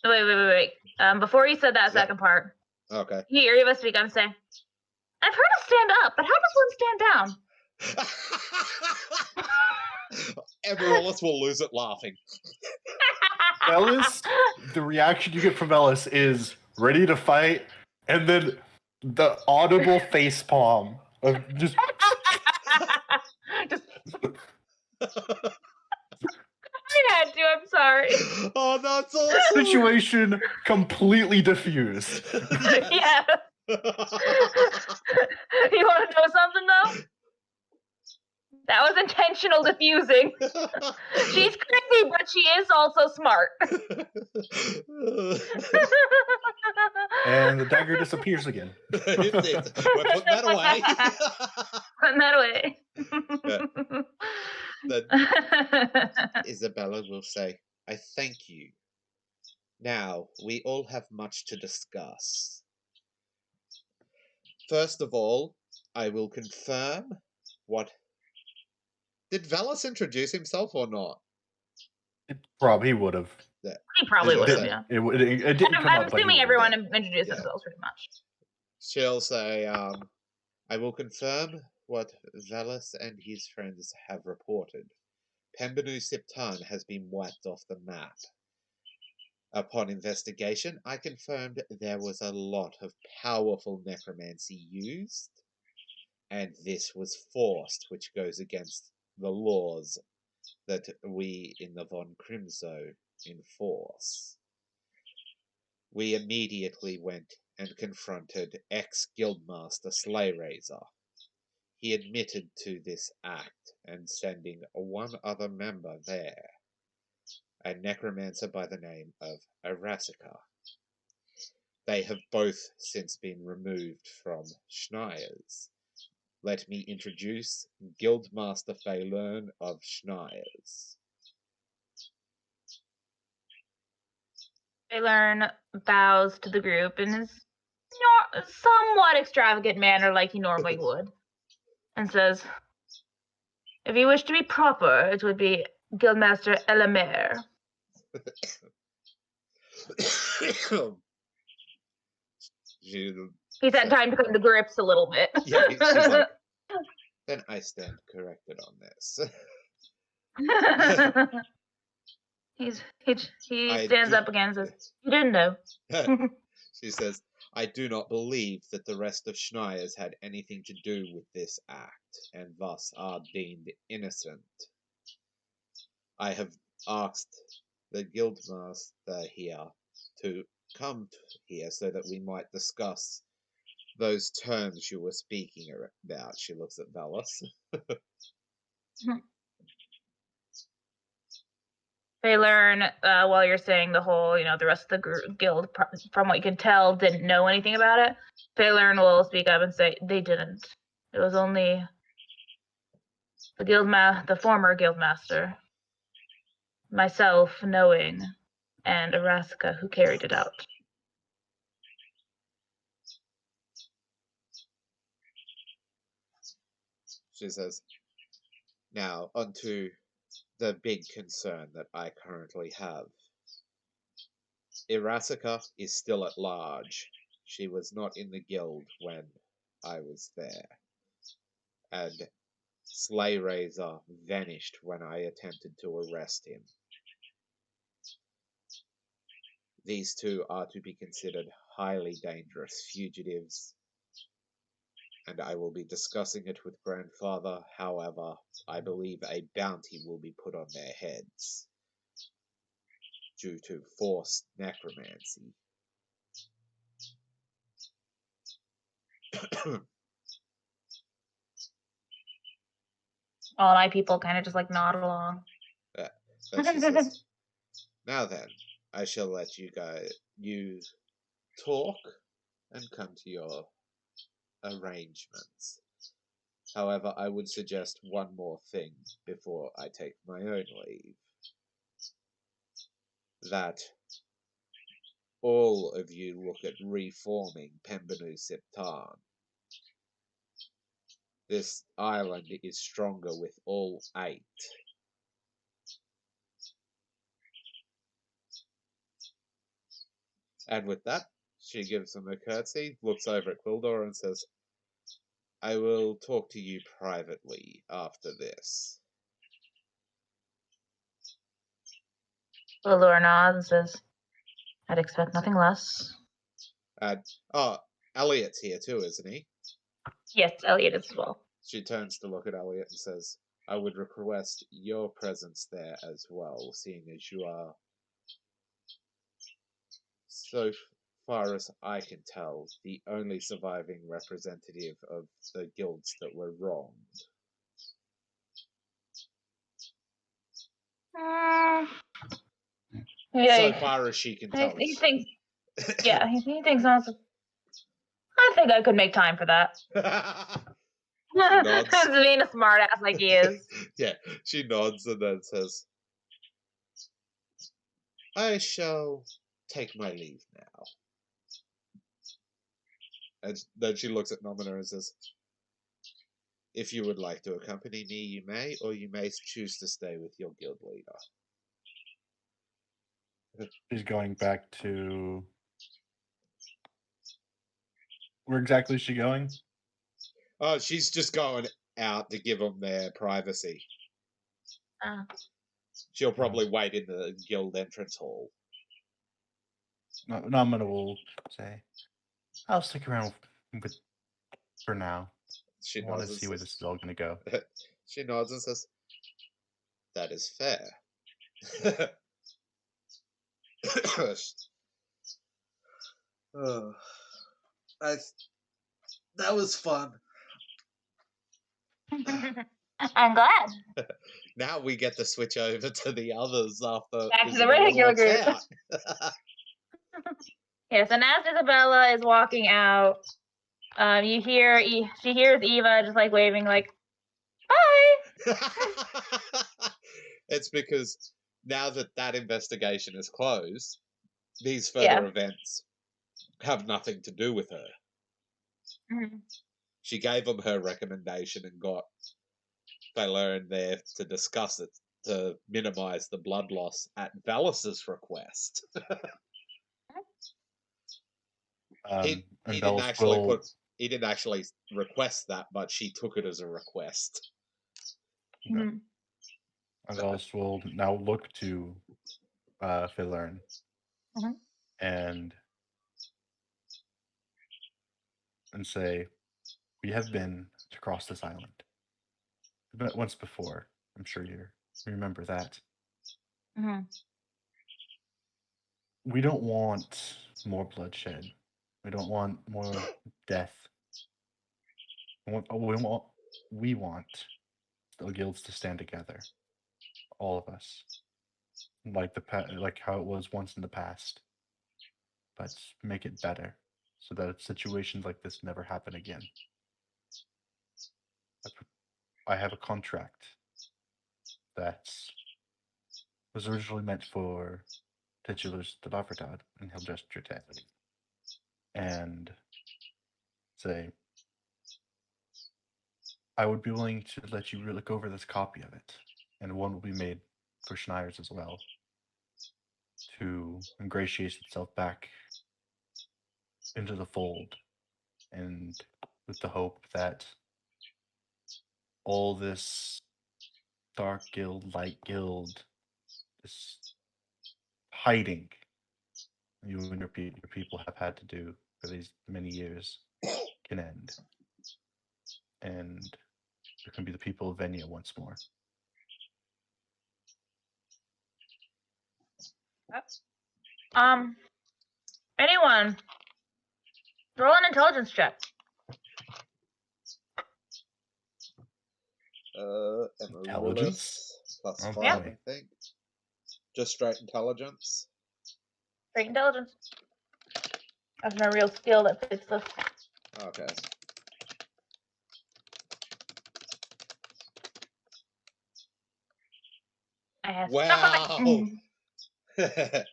Wait. Before you said that second part, okay. Here, you must speak. I'm saying, I've heard us stand up, but how does one stand down? Amaryllis will lose it laughing. Bellis, the reaction you get from Bellis is ready to fight, and then the audible face palm of just. I had to. I'm sorry. Oh, that's awesome. Situation completely diffused. Yeah. You want to know something though? That was intentional diffusing. She's crazy, but she is also smart. And the dagger disappears again. We're putting that away. Putting that away. Then Isabella will say, "I thank you. Now, we all have much to discuss. First of all, I will confirm what... Did Valis introduce himself or not? It probably would have. Yeah. He probably would have, yeah. It didn't come I'm up, assuming everyone introduced themselves pretty much. She'll say, I will confirm what Valis and his friends have reported. Pembenu Siptan has been wiped off the map. Upon investigation, I confirmed there was a lot of powerful necromancy used, and this was forced, which goes against the laws that we in the Von Crimso enforce. We immediately went and confronted ex-Guildmaster Slayraiser. He admitted to this act and sending one other member there, a necromancer by the name of Arasika. They have both since been removed from Schneier's. Let me introduce Guildmaster Phaelern of Schneier's. Phaelern bows to the group in his somewhat extravagant manner like he normally would, and says, "If you wish to be proper, it would be Guildmaster Elamer." He's had time to come to grips a little bit. Yeah, she's like, then I stand corrected on this. he I stands do- up again and says, "You didn't know." She says, I do not believe that the rest of Schneier's had anything to do with this act, and thus are deemed innocent. I have asked the guildmaster here to come here so that we might discuss those terms you were speaking about. She looks at Valis. They learn while you're saying the whole, the rest of the guild, from what you can tell, didn't know anything about it. Phaelern will speak up and say they didn't. It was only the former guildmaster, myself knowing, and Araska who carried it out. She says, now onto the big concern that I currently have. Irasika is still at large. She was not in the guild when I was there. And Slayrazor vanished when I attempted to arrest him. These two are to be considered highly dangerous fugitives, and I will be discussing it with Grandfather. However, I believe a bounty will be put on their heads due to forced necromancy. All my people kind of just like nod along. But she says, now then, I shall let you talk and come to your arrangements. However, I would suggest one more thing before I take my own leave. That all of you look at reforming Pembenu Septan. This island is stronger with all 8. And with that, she gives him a curtsy, looks over at Quildor and says, I will talk to you privately after this. Quildor nods and says, I'd expect nothing less. Elliot's here too, isn't he? Yes, Elliot as well. She turns to look at Elliot and says, I would request your presence there as well, seeing as you are, so far as I can tell, the only surviving representative of the guilds that were wronged. Yeah, so far as she can tell. He thinks, yeah, he thinks also. I think I could make time for that. Nods. Being a smart ass like he is. Yeah, she nods and then says, I shall take my leave now. And then she looks at Nomina and says, if you would like to accompany me, you may, or you may choose to stay with your guild leader. She's going back to... Where exactly is she going? Oh, she's just going out to give them their privacy. She'll probably wait in the guild entrance hall. Nomina will say, I'll stick around for now. She I want to see where this is all going to go. She nods and says, that is fair. That was fun. I'm glad. Now we get to switch over to the others after Back to the Isabella regular walks group. out. Yes, and as Isabella is walking out, she hears Eva just like waving, like, bye. It's because now that investigation is closed, these further events have nothing to do with her. Mm-hmm. She gave them her recommendation and got Phaelern there to discuss it to minimize the blood loss at Valis's request. He And didn't Bells actually will he didn't actually request that, but she took it as a request. Mhm. and Bells will now look to Filern Mhm. and say, "We have been to cross this island. We've met once before. I'm sure you remember that. Mhm. We don't want more bloodshed. We don't want more death. We want the guilds to stand together, all of us, like how it was once in the past, but make it better, so that situations like this never happen again. I have a contract that was originally meant for titulars de Laverdad, and he'll gesture to Eddie and say, I would be willing to let you look over this copy of it, and one will be made for Schneier's as well, to ingratiate itself back into the fold, and with the hope that all this dark guild, light guild, this hiding you and your people have had to do for these many years can end, and there can be the people of Venja once more. Anyone, roll an intelligence check. Intelligence? Plus Oh, 5, boy. I think. Just straight intelligence. Great intelligence. That's my real skill that fits this. Okay. I have Wow! nothing.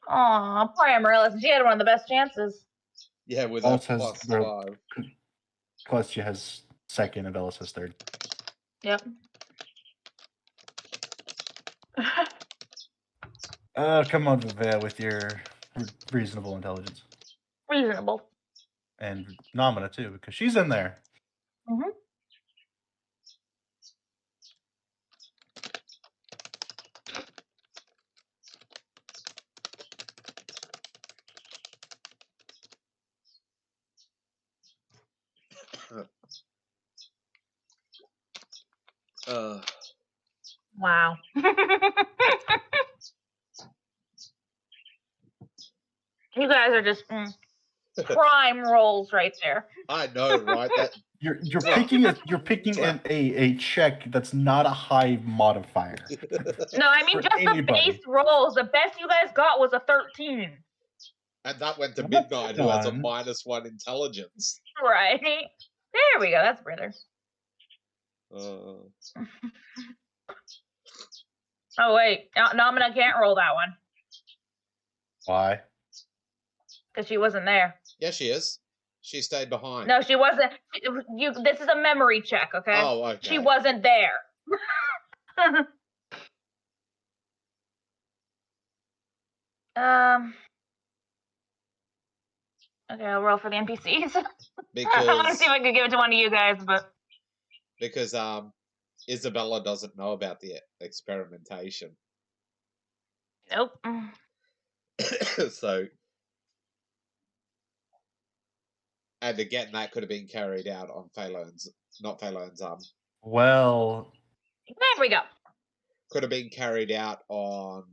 Aw, poor Amaryllis. She had one of the best chances. Yeah, with Ellis a has plus 5. Celestia has second, and Ellis has third. Yep. Come on, Vivea, with your reasonable intelligence. Reasonable. And Namina, too, because she's in there. Mm-hmm. Wow. You guys are just prime rolls right there. I know, right? That You're Twelve. picking a check that's not a high modifier. No, I mean For just the anybody. base rolls. The best you guys got was a 13. And that went to Well, Midnight, who has a done. -1 intelligence. Right. There we go. That's better. Uh, Oh wait, Nomina can't roll that one Why? because she wasn't there. yeah, she is. She stayed behind. No, she wasn't. This is a memory check, okay? Oh, okay. She wasn't there. Okay, I'll roll for the NPCs. I want to see if I could give it to one of you guys, but because Isabella doesn't know about the experimentation. nope. So, and again, that could have been carried out on not Phalon's Well, There we go. could have been carried out on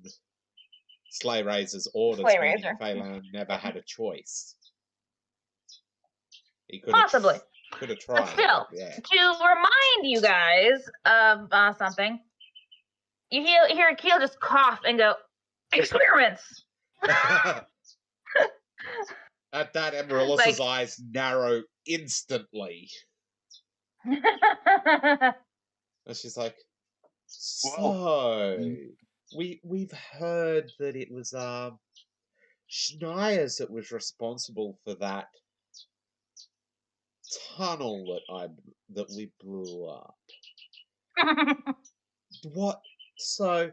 Slay Razor's orders, Slay meaning Razor. Phalon never had a choice. He could Possibly. Could have But tried. still, Yeah. to remind you guys of something, you hear Akil just cough and go, experiments. At that, Amaryllis's eyes narrow instantly. And she's like, so we've heard that it was Schneier's that was responsible for that tunnel that we blew up. What? So,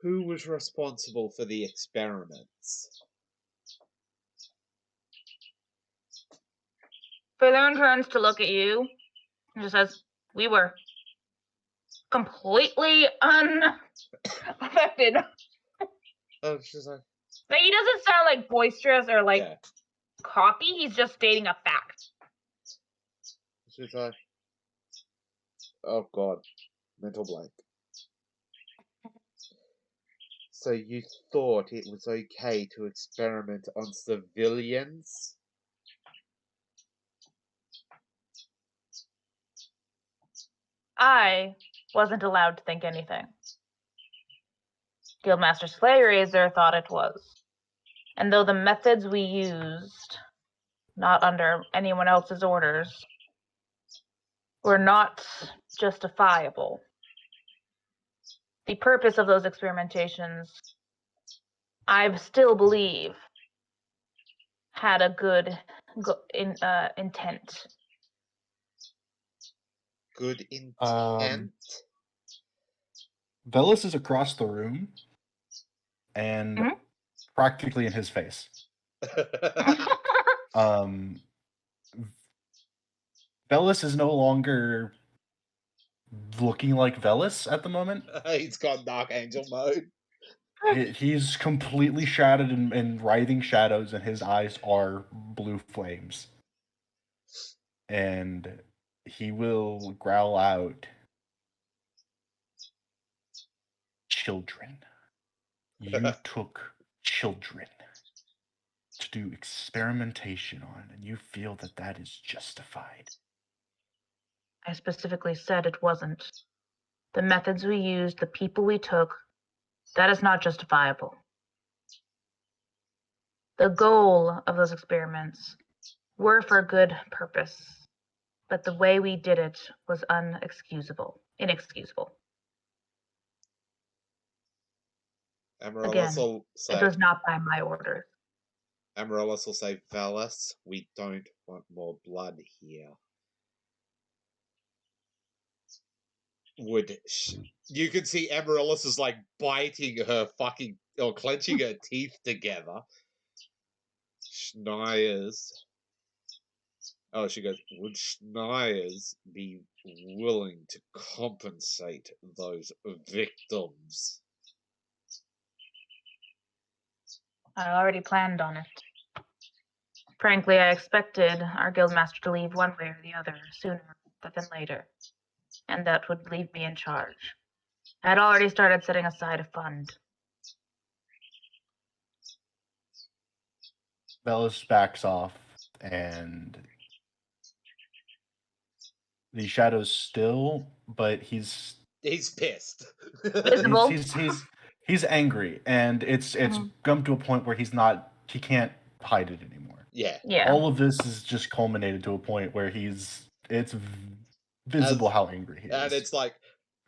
who was responsible for the experiments? Failure turns to look at you and just says, we were completely unaffected. Oh, she's like, But he doesn't sound like boisterous or like yeah. cocky. He's just stating a fact. She's like, oh god, mental blank. So you thought it was okay to experiment on civilians? I wasn't allowed to think anything. Guildmaster Slayrazer thought it was. And though the methods we used, not under anyone else's orders, were not justifiable, the purpose of those experimentations, I still believe, had a good intent. Good intent? Velis is across the room and practically in his face. Velis is no longer looking like Velis at the moment. He's got Dark Angel mode. He's completely shrouded in writhing shadows, and his eyes are blue flames. And he will growl out, "Children. You took children to do experimentation on, and you feel that that is justified." I specifically said it wasn't. The methods we used, the people we took, that is not justifiable. The goal of those experiments were for a good purpose, but the way we did it was inexcusable. Amaryllis Again, will say, it was not by my order. Amaryllis will say, Velis, we don't want more blood here. You can see Amaryllis is like biting her fucking, or clenching her teeth together. Schneier's. Oh, she goes, would Schneier's be willing to compensate those victims? I already planned on it. Frankly, I expected our guildmaster to leave one way or the other, sooner than later, and that would leave me in charge. I had already started setting aside a fund. Velis backs off, and the shadows still, but he's pissed. Visible. He's angry, and it's come to a point where he can't hide it anymore. Yeah. All of this is just culminated to a point where it's visible how angry he is. And it's like,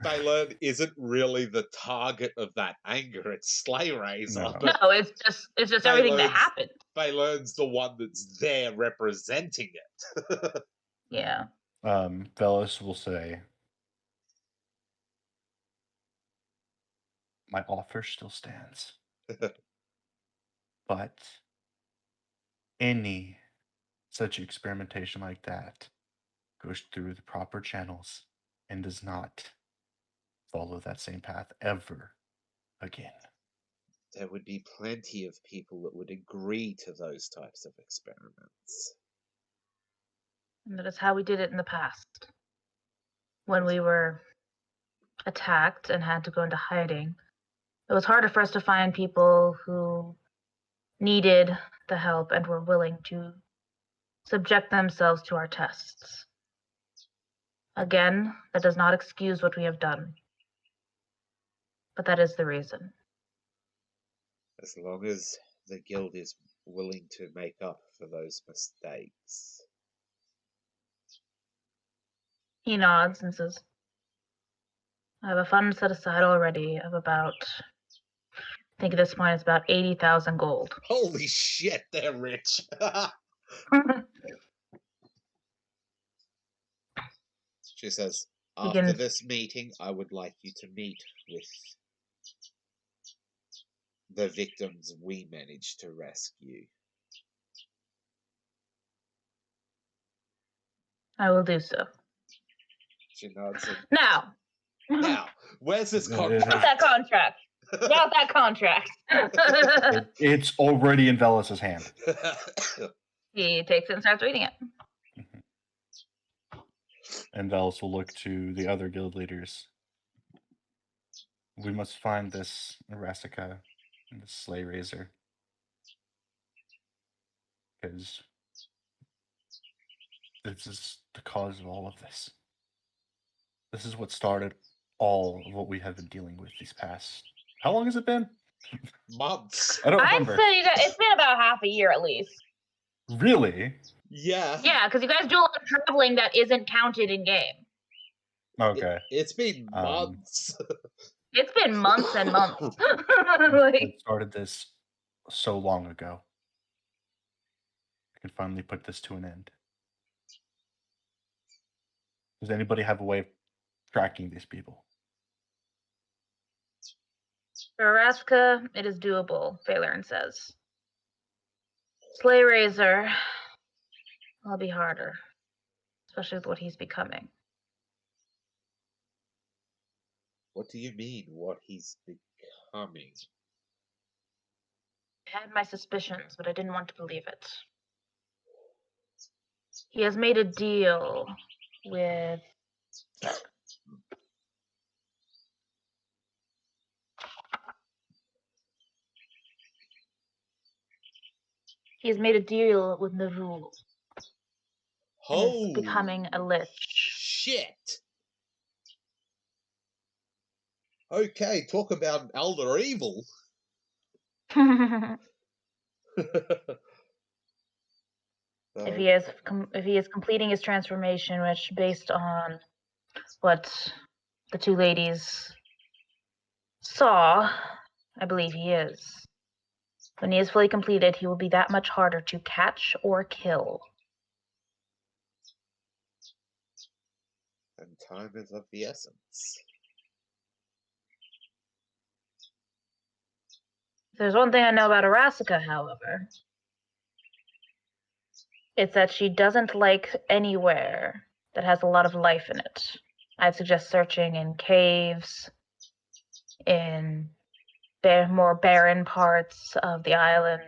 Phelan isn't really the target of that anger, it's Slayrazer. No, it's just everything that happened. Phelan's the one that's there representing it. Yeah. Velis will say, my offer still stands. But any such experimentation like that goes through the proper channels and does not follow that same path ever again. There would be plenty of people that would agree to those types of experiments. And that is how we did it in the past. When we were attacked and had to go into hiding, it was harder for us to find people who needed the help and were willing to subject themselves to our tests. Again, that does not excuse what we have done, but that is the reason. As long as the guild is willing to make up for those mistakes. He nods and says, I have a fund set aside already of about, I think at this point it's about 80,000 gold. Holy shit, they're rich. She says, after this meeting, I would like you to meet with the victims we managed to rescue. I will do so. She nods. Now, Now, where's this Yeah. contract? where's that contract? About that contract. It's already in Velas's hand. He takes it and starts reading it. And Velas will look to the other guild leaders. We must find this Rassica and the Slay Razor. Because this is the cause of all of this. This is what started all of what we have been dealing with these past... How long has it been? Months. I don't I'd remember. say it's been about half a year at least. Really? Yeah. Yeah, because you guys do a lot of traveling that isn't counted in game. Okay. It's been months. It's been months and months. What started this so long ago? I can finally put this to an end. Does anybody have a way of tracking these people? For Raska, it is doable, Phaelern says. Slay Razor, will be harder, especially with what he's becoming. What do you mean, what he's becoming? I had my suspicions, but I didn't want to believe it. He has made a deal with... He has made a deal with Nerul. And is becoming a lich. Shit! Okay, talk about an elder evil. If he is completing his transformation, which based on what the two ladies saw, I believe he is. When he is fully completed, he will be that much harder to catch or kill. And time is of the essence. There's one thing I know about Arasica, however. It's that she doesn't like anywhere that has a lot of life in it. I'd suggest searching in caves, in more barren parts of the island.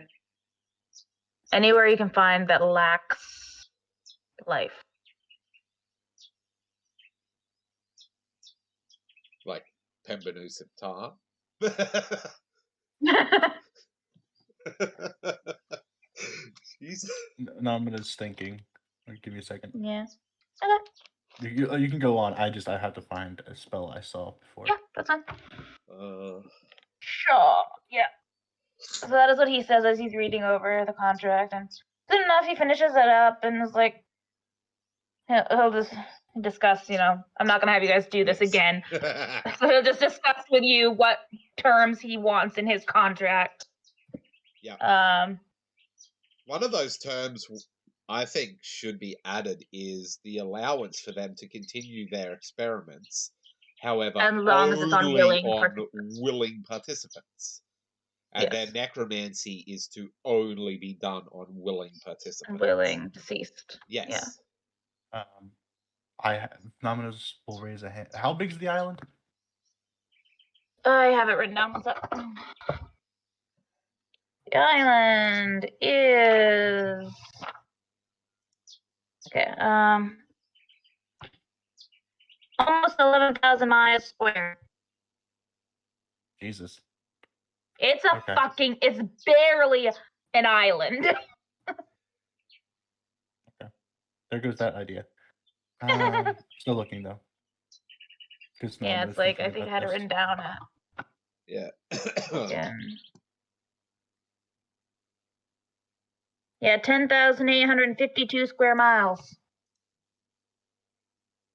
Anywhere you can find that lacks life. Like Pembernusa Tar. No, I'm just thinking. Give me a second. Yeah. Okay. You can go on. I have to find a spell I saw before. Yeah, that's fine. Uh, Sure. Yeah. So that is what he says as he's reading over the contract, and soon enough he finishes it up and is like, he'll just discuss. I'm not gonna have you guys do this again. So he'll just discuss with you what terms he wants in his contract. Yeah. One of those terms I think should be added is the allowance for them to continue their experiments, however, as long as it's on willing participants. And their necromancy is to only be done on willing participants. Willing deceased. Yes. Yeah. Nominus will raise a hand. How big is the island? I have it written down. What's up? The island is almost 11,000 miles square. Jesus. It's it's barely an island. Okay. There goes that idea. Still looking though. Yeah, it's like I think I had it written down at. Yeah. Yeah, 10,852 square miles.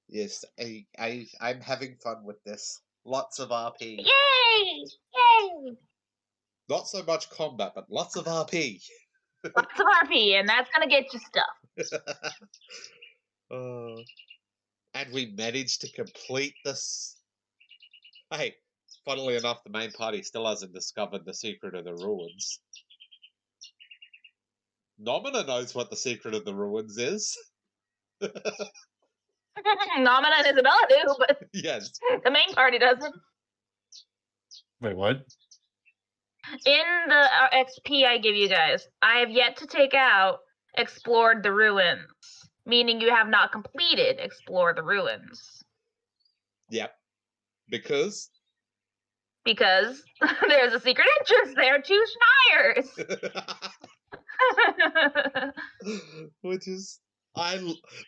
Yes, I'm having fun with this. Lots of RP. Yay! Yay! Not so much combat, but lots of RP. Lots of RP, and that's gonna get you stuff. And we managed to complete this. Hey, funnily enough, the main party still hasn't discovered the secret of the ruins. Nomina knows what the secret of the ruins is. Namina and Isabella do, but Yes. the main party doesn't. Wait, what? In the XP I give you guys, I have yet to take out Explored the Ruins, meaning you have not completed Explore the Ruins. Yep. Because there's a secret entrance there to Schneier's. which is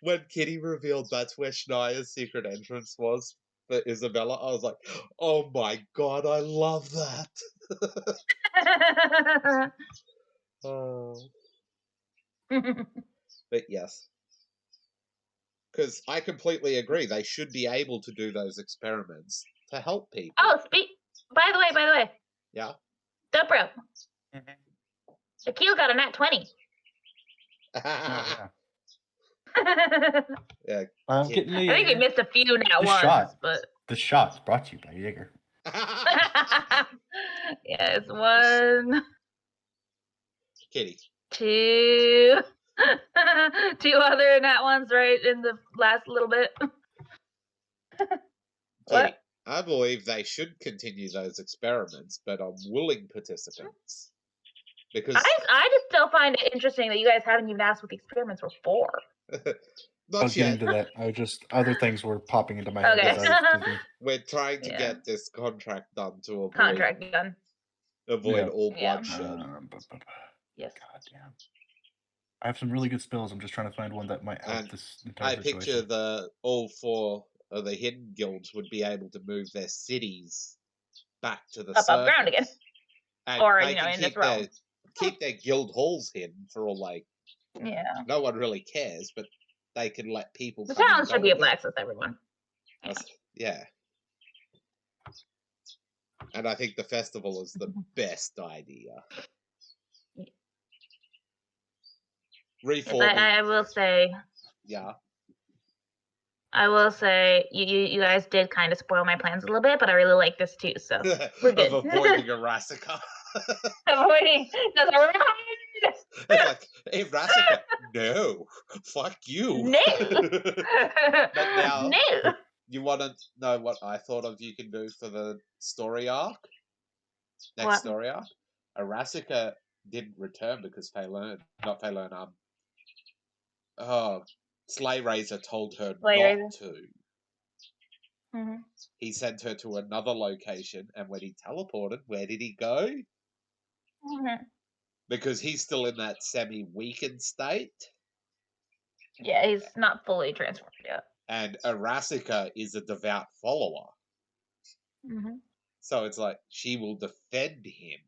when Kitty revealed that's where Schneier's secret entrance was for Isabella, I was like, oh my god, I love that. Oh. But yes. Because I completely agree, they should be able to do those experiments to help people. Oh, by the way. Yeah. Dobro. Mhm. Akil got a nat 20. Oh, yeah. Yeah. I'm getting I think we missed a few nat ones, shot. but The shot's brought to you by Jaeger. yes, 1, Kitty. 2, 2 other nat ones right in the last little bit. Kitty. What? I believe they should continue those experiments, but on willing participants. Because I just still find it interesting that you guys haven't even asked what the experiments were for. I not was getting yet. to that. Other things were popping into my head Okay. as I was thinking. We're trying to Yeah. get this contract done to avoid Contract done. Yeah. all Yeah. bloodshed. Yes. God damn. I have some really good spells. I'm just trying to find one that might help And this entire I situation. picture all 4 of the hidden guilds would be able to move their cities back to the Up surface. ground again. And Or, they you know, can in this keep realm. keep their guild halls hidden for all, like, Yeah. no one really cares, but they can let people The come and town should go be able to again. access everyone. Yeah. And I think the festival is the best idea. Reforming. I will say, Yeah. you guys did kind of spoil my plans a little bit, but I really like this too, so we're good. Of avoiding a Rassica. Avoiding does a run. It's like, hey, Rassica, no, fuck you. No. But now, No. you want to know what I thought of you can do for the story arc? Next What? story arc? A Rassica didn't return because Slay Razor told her not to. Mm-hmm. He sent her to another location, and when he teleported, where did he go? Mm-hmm. Because he's still in that semi-weakened state. Yeah, he's not fully transformed yet. And Arasica is a devout follower. Mm-hmm. So it's like, she will defend him.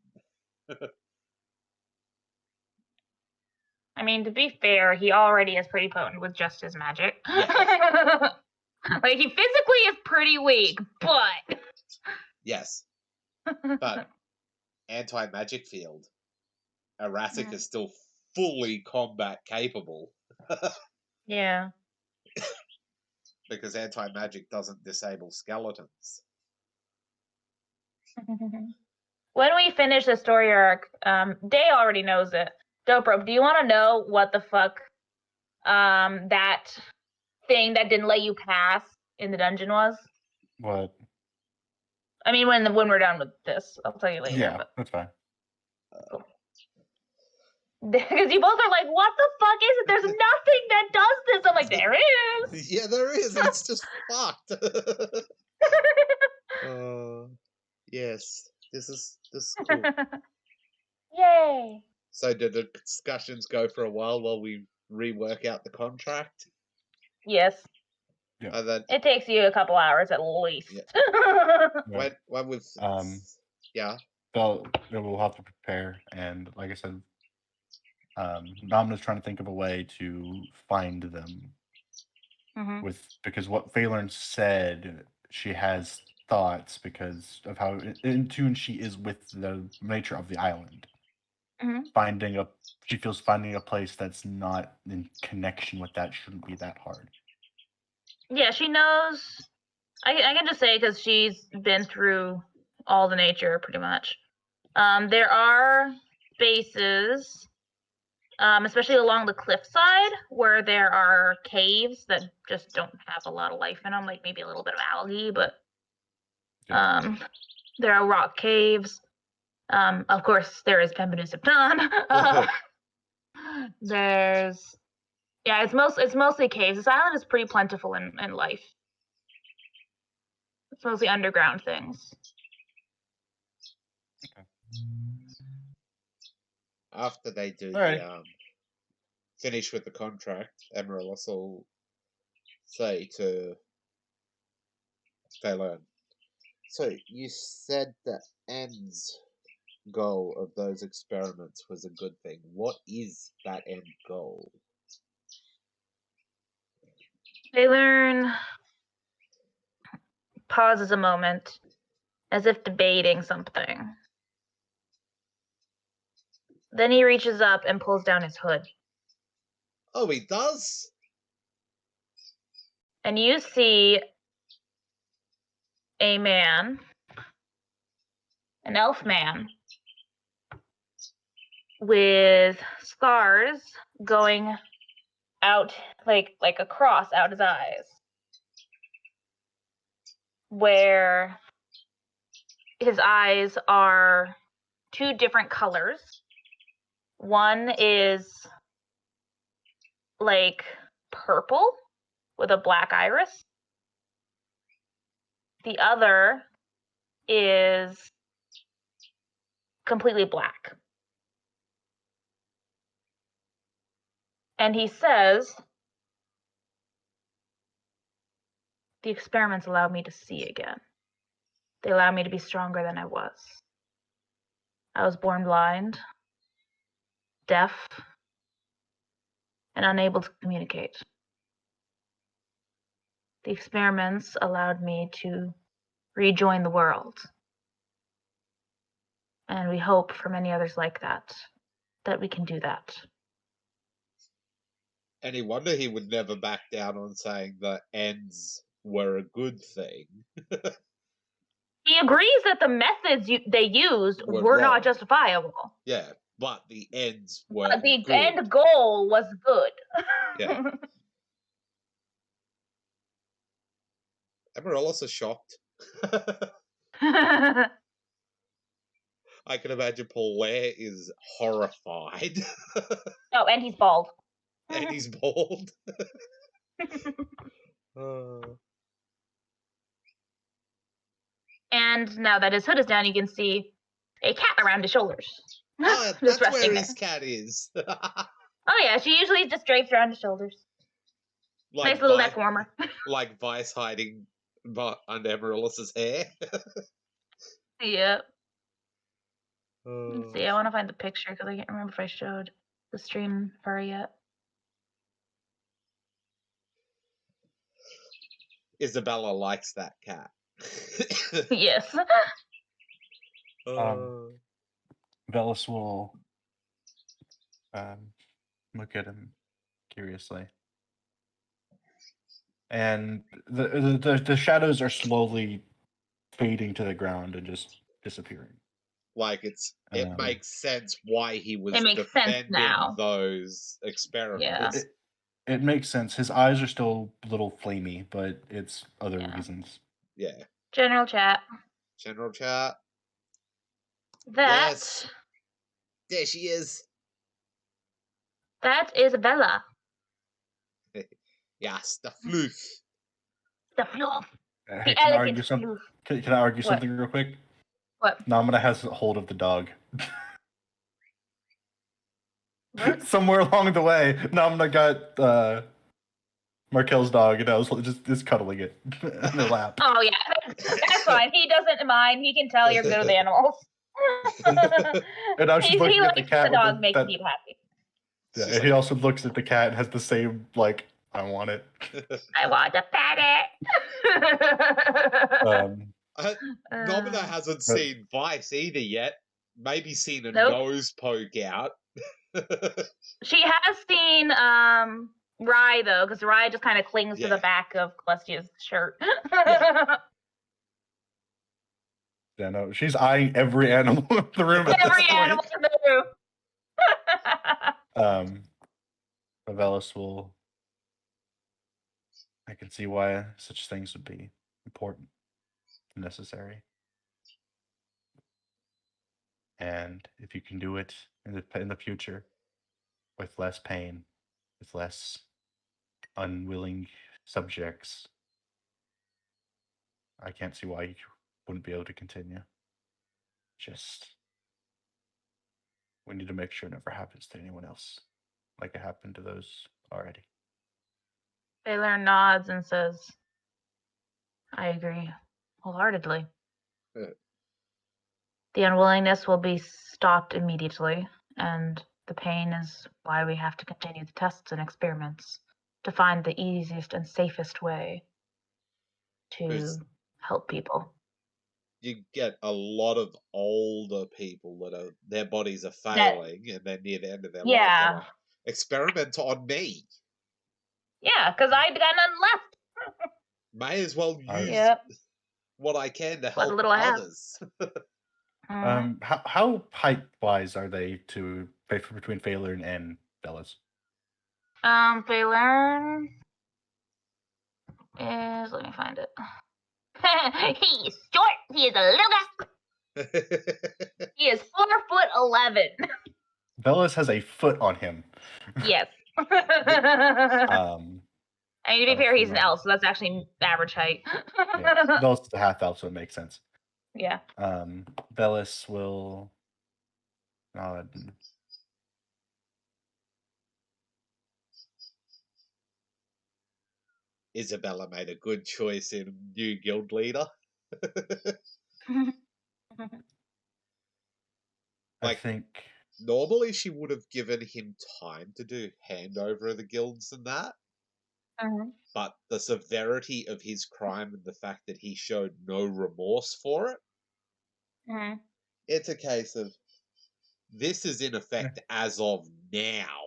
I mean, to be fair, he already is pretty potent with just his magic. Yes. Like, he physically is pretty weak, but... Yes. But anti-magic field. Arasica is still fully combat capable. Yeah. Because anti-magic doesn't disable skeletons. When we finish the story arc, Day already knows it. Dope, do you want to know what the fuck that thing that didn't let you pass in the dungeon was? What? I mean, when we're done with this, I'll tell you later. Yeah, but... that's fine. Cool. Because you both are like, what the fuck is it? There's nothing that does this. I'm like, there is. Yeah, there is. It's just fucked. Yes. This is cool. Yay. So did the discussions go for a while we rework out the contract? Yes. Yeah. And then, It takes you a couple hours at least. when with yeah. So we'll have to prepare, and like I said, Namina's trying to think of a way to find them. Mm-hmm. Because what Phelan said, she has thoughts because of how in tune she is with the nature of the island. Mm-hmm. She feels finding a place that's not in connection with that shouldn't be that hard. Yeah, she knows. I can just say because she's been through all the nature pretty much. There are bases especially along the cliffside where there are caves that just don't have a lot of life in them, like maybe a little bit of algae, but there are rock caves. Of course, there is Pembenucepton. There's it's mostly caves. This island is pretty plentiful in life. It's mostly underground things. Okay. After they do Alright. finish with the contract, Emerald will say to Phelan, so you said the end's goal of those experiments was a good thing. What is that end goal? Phelan pauses a moment, as if debating something. Then he reaches up and pulls down his hood. Oh, he does? And you see a man, an elf man, with scars going out like a cross out his eyes, where his eyes are two different colors. One is like purple with a black iris. The other is completely black. And he says, the experiments allowed me to see again. They allowed me to be stronger than I was. I was born blind, deaf, and unable to communicate. The experiments allowed me to rejoin the world. And we hope for many others like that we can do that. Any wonder he would never back down on saying the ends were a good thing. He agrees that the methods they used Were were wrong. not justifiable. Yeah, but the ends were But the good. end goal was good. Yeah. Amaryllis is shocked. I can imagine Paul Ware is horrified. Oh, and he's bald. And he's bald. And now that his hood is down, you can see a cat around his shoulders. That's Just where resting his there. cat is. Oh yeah, she usually just drapes around his shoulders. Like Nice little neck warmer. Like Vice hiding under Amaryllis's hair. Yep. Let's see, I want to find the picture because I can't remember if I showed the stream for her yet. Isabella likes that cat. Yes. Velis will look at him curiously. And the shadows are slowly fading to the ground and just disappearing. Like it makes sense why he was defending those experiments. Yeah. It makes sense. His eyes are still a little flamey, but it's other reasons. Yeah. General chat. Yes. There she is. That is Bella. Yes, the floof. The floof. Hey, can I argue something? Can I argue something real quick? What? Namina has hold of the dog. What? Somewhere along the way, Namina got Markel's dog, and I was just cuddling it in her lap. Oh yeah, that's fine. He doesn't mind. He can tell you're good with animals. And I was just looking at the cat. The dog makes people happy. Yeah, and he also looks at the cat and has the same I want it. I want to pet it. Nomina hasn't seen Vice either yet. Maybe seen a nose poke out. She has seen Rye though, because Rye just kind of clings to the back of Celestia's shirt. Yeah, no, she's eyeing every animal in the room. Every animal in the room. Velis will. I can see why such things would be important and necessary. And if you can do it in the future with less pain, with less unwilling subjects, I can't see why you wouldn't be able to continue. Just we need to make sure it never happens to anyone else, like it happened to those already. Baylor nods and says, I agree wholeheartedly. The unwillingness will be stopped immediately, and the pain is why we have to continue the tests and experiments to find the easiest and safest way to help people. You get a lot of older people that their bodies are failing and they're near the end of their life. They're like, experiment on me. Yeah, because I got nothing left. May as well use what I can to help others. How height wise are they to between Phelan and Velis? Phelan is, let me find it. He's short. He is a little guy. He is 4'11". Velis has a foot on him. Yes. And to be fair, he's an elf, so that's actually average height. Velis is a half elf, so it makes sense. Yeah. Velis will nod. Isabella made a good choice in new guild leader. I think normally she would have given him time to do handover of the guilds and that. But the severity of his crime and the fact that he showed no remorse for it, it's a case of this is in effect as of now.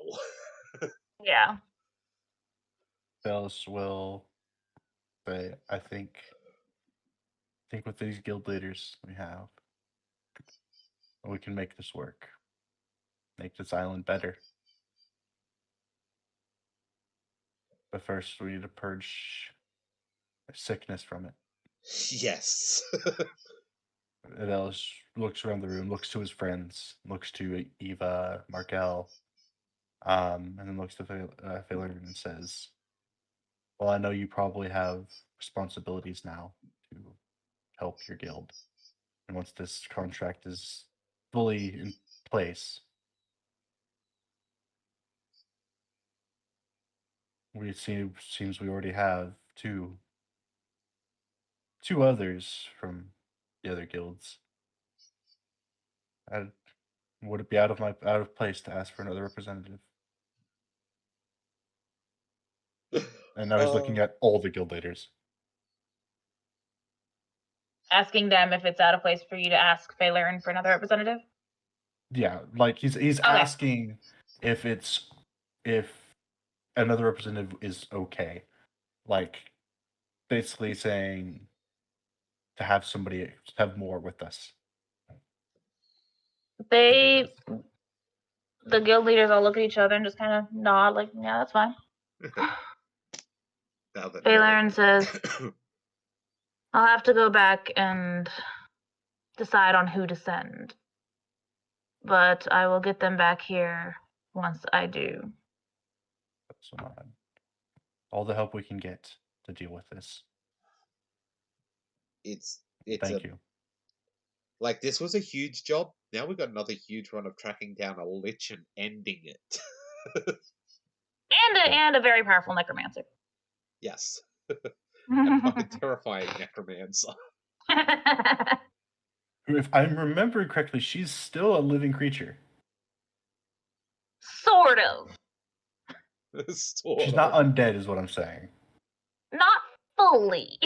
Yeah. Velis will say, I think with these guild leaders we have, we can make this work. Make this island better. But first, we need to purge sickness from it. Yes. Velis looks around the room, looks to his friends, looks to Eva, Markel, and then looks to Phelan and says, well, I know you probably have responsibilities now to help your guild. And once this contract is fully in place, seems we already have two others from the other guilds. Would it be out of place to ask for another representative? And now he's looking at all the guild leaders. Asking them if it's out of place for you to ask Phelan for another representative? Yeah, like he's asking if another representative is okay. Like basically saying to have more with us. The guild leaders all look at each other and just kind of nod, like, yeah, that's fine. Phelan says, I'll have to go back and decide on who to send. But I will get them back here once I do. All the help we can get to deal with this. Thank you. Like, this was a huge job. Now we've got another huge one of tracking down a lich and ending it. and a very powerful necromancer. Yes. A fucking terrifying necromancer. If I'm remembering correctly, she's still a living creature. Sort of. She's not undead, is what I'm saying. Not fully.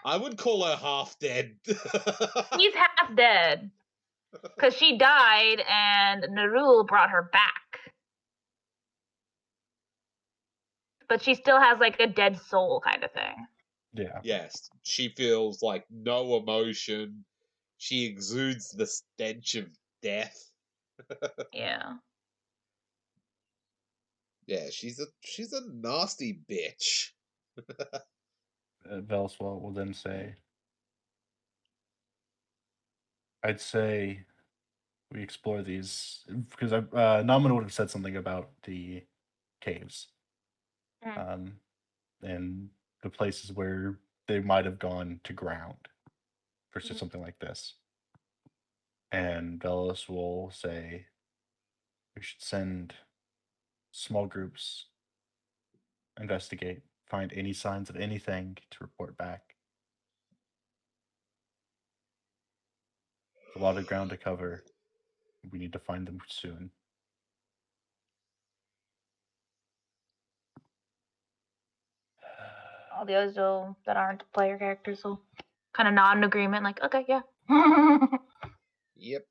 I would call her half dead. She's half dead. Because she died and Nerul brought her back. But she still has like a dead soul kind of thing. Yeah. Yes. She feels like no emotion. She exudes the stench of death. Yeah. Yeah, she's a nasty bitch. Velos will then say, I'd say we explore these because Namina would have said something about the caves, and the places where they might have gone to ground versus something like this. And Velos will say we should send small groups, investigate, find any signs of anything to report back. There's a lot of ground to cover. We need to find them soon. All the others that aren't player characters will kind of nod in agreement, like, okay, yeah. Yep.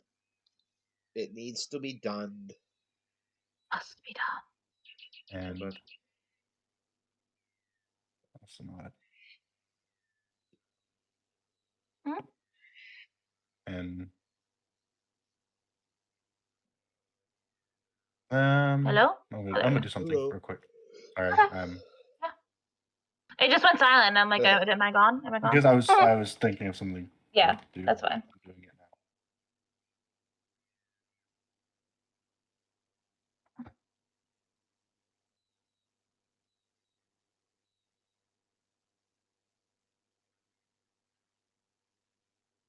It needs to be done. Must be done. And Come on. that's not. And Hello? I'm gonna do something Hello. real quick. Sorry. Okay. Yeah. It just went silent. I'm like, am I gone? Am I gone? Because I was thinking of something. Yeah, to do. that's fine. I'm doing it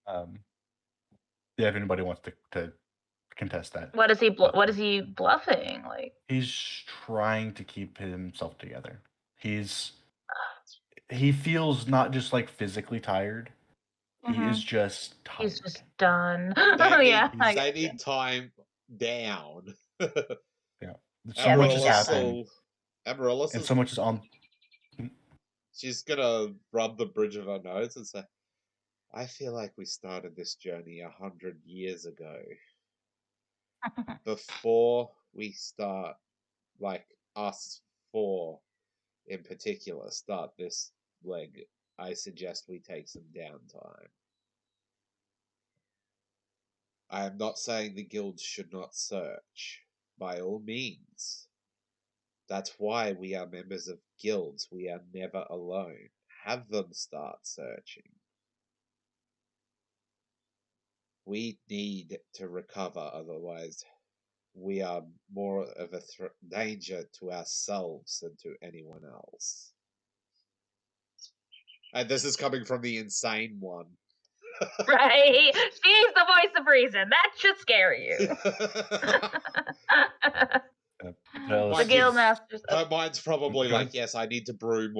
now. Yeah, if anybody wants to contest that. What is he? What is he bluffing? Like, he's trying to keep himself together. He feels not just like physically tired. He is just tired. he's just done. They Yeah, need time down. Yeah. Yeah, So much they has can happened. Amaryllis And is, so much is on. she's gonna rub the bridge of her nose and say, I feel like we started this journey 100 years ago. Before we start, like us four in particular, start this leg, I suggest we take some downtime. I am not saying the guilds should not search. By all means. That's why we are members of guilds. We are never alone. Have them start searching. We need to recover, otherwise we are more of a danger to ourselves than to anyone else. And this is coming from the insane one. right. She's the voice of reason. That should scare you. The guild masters. Her mind's probably Okay. like, yes, I need to brew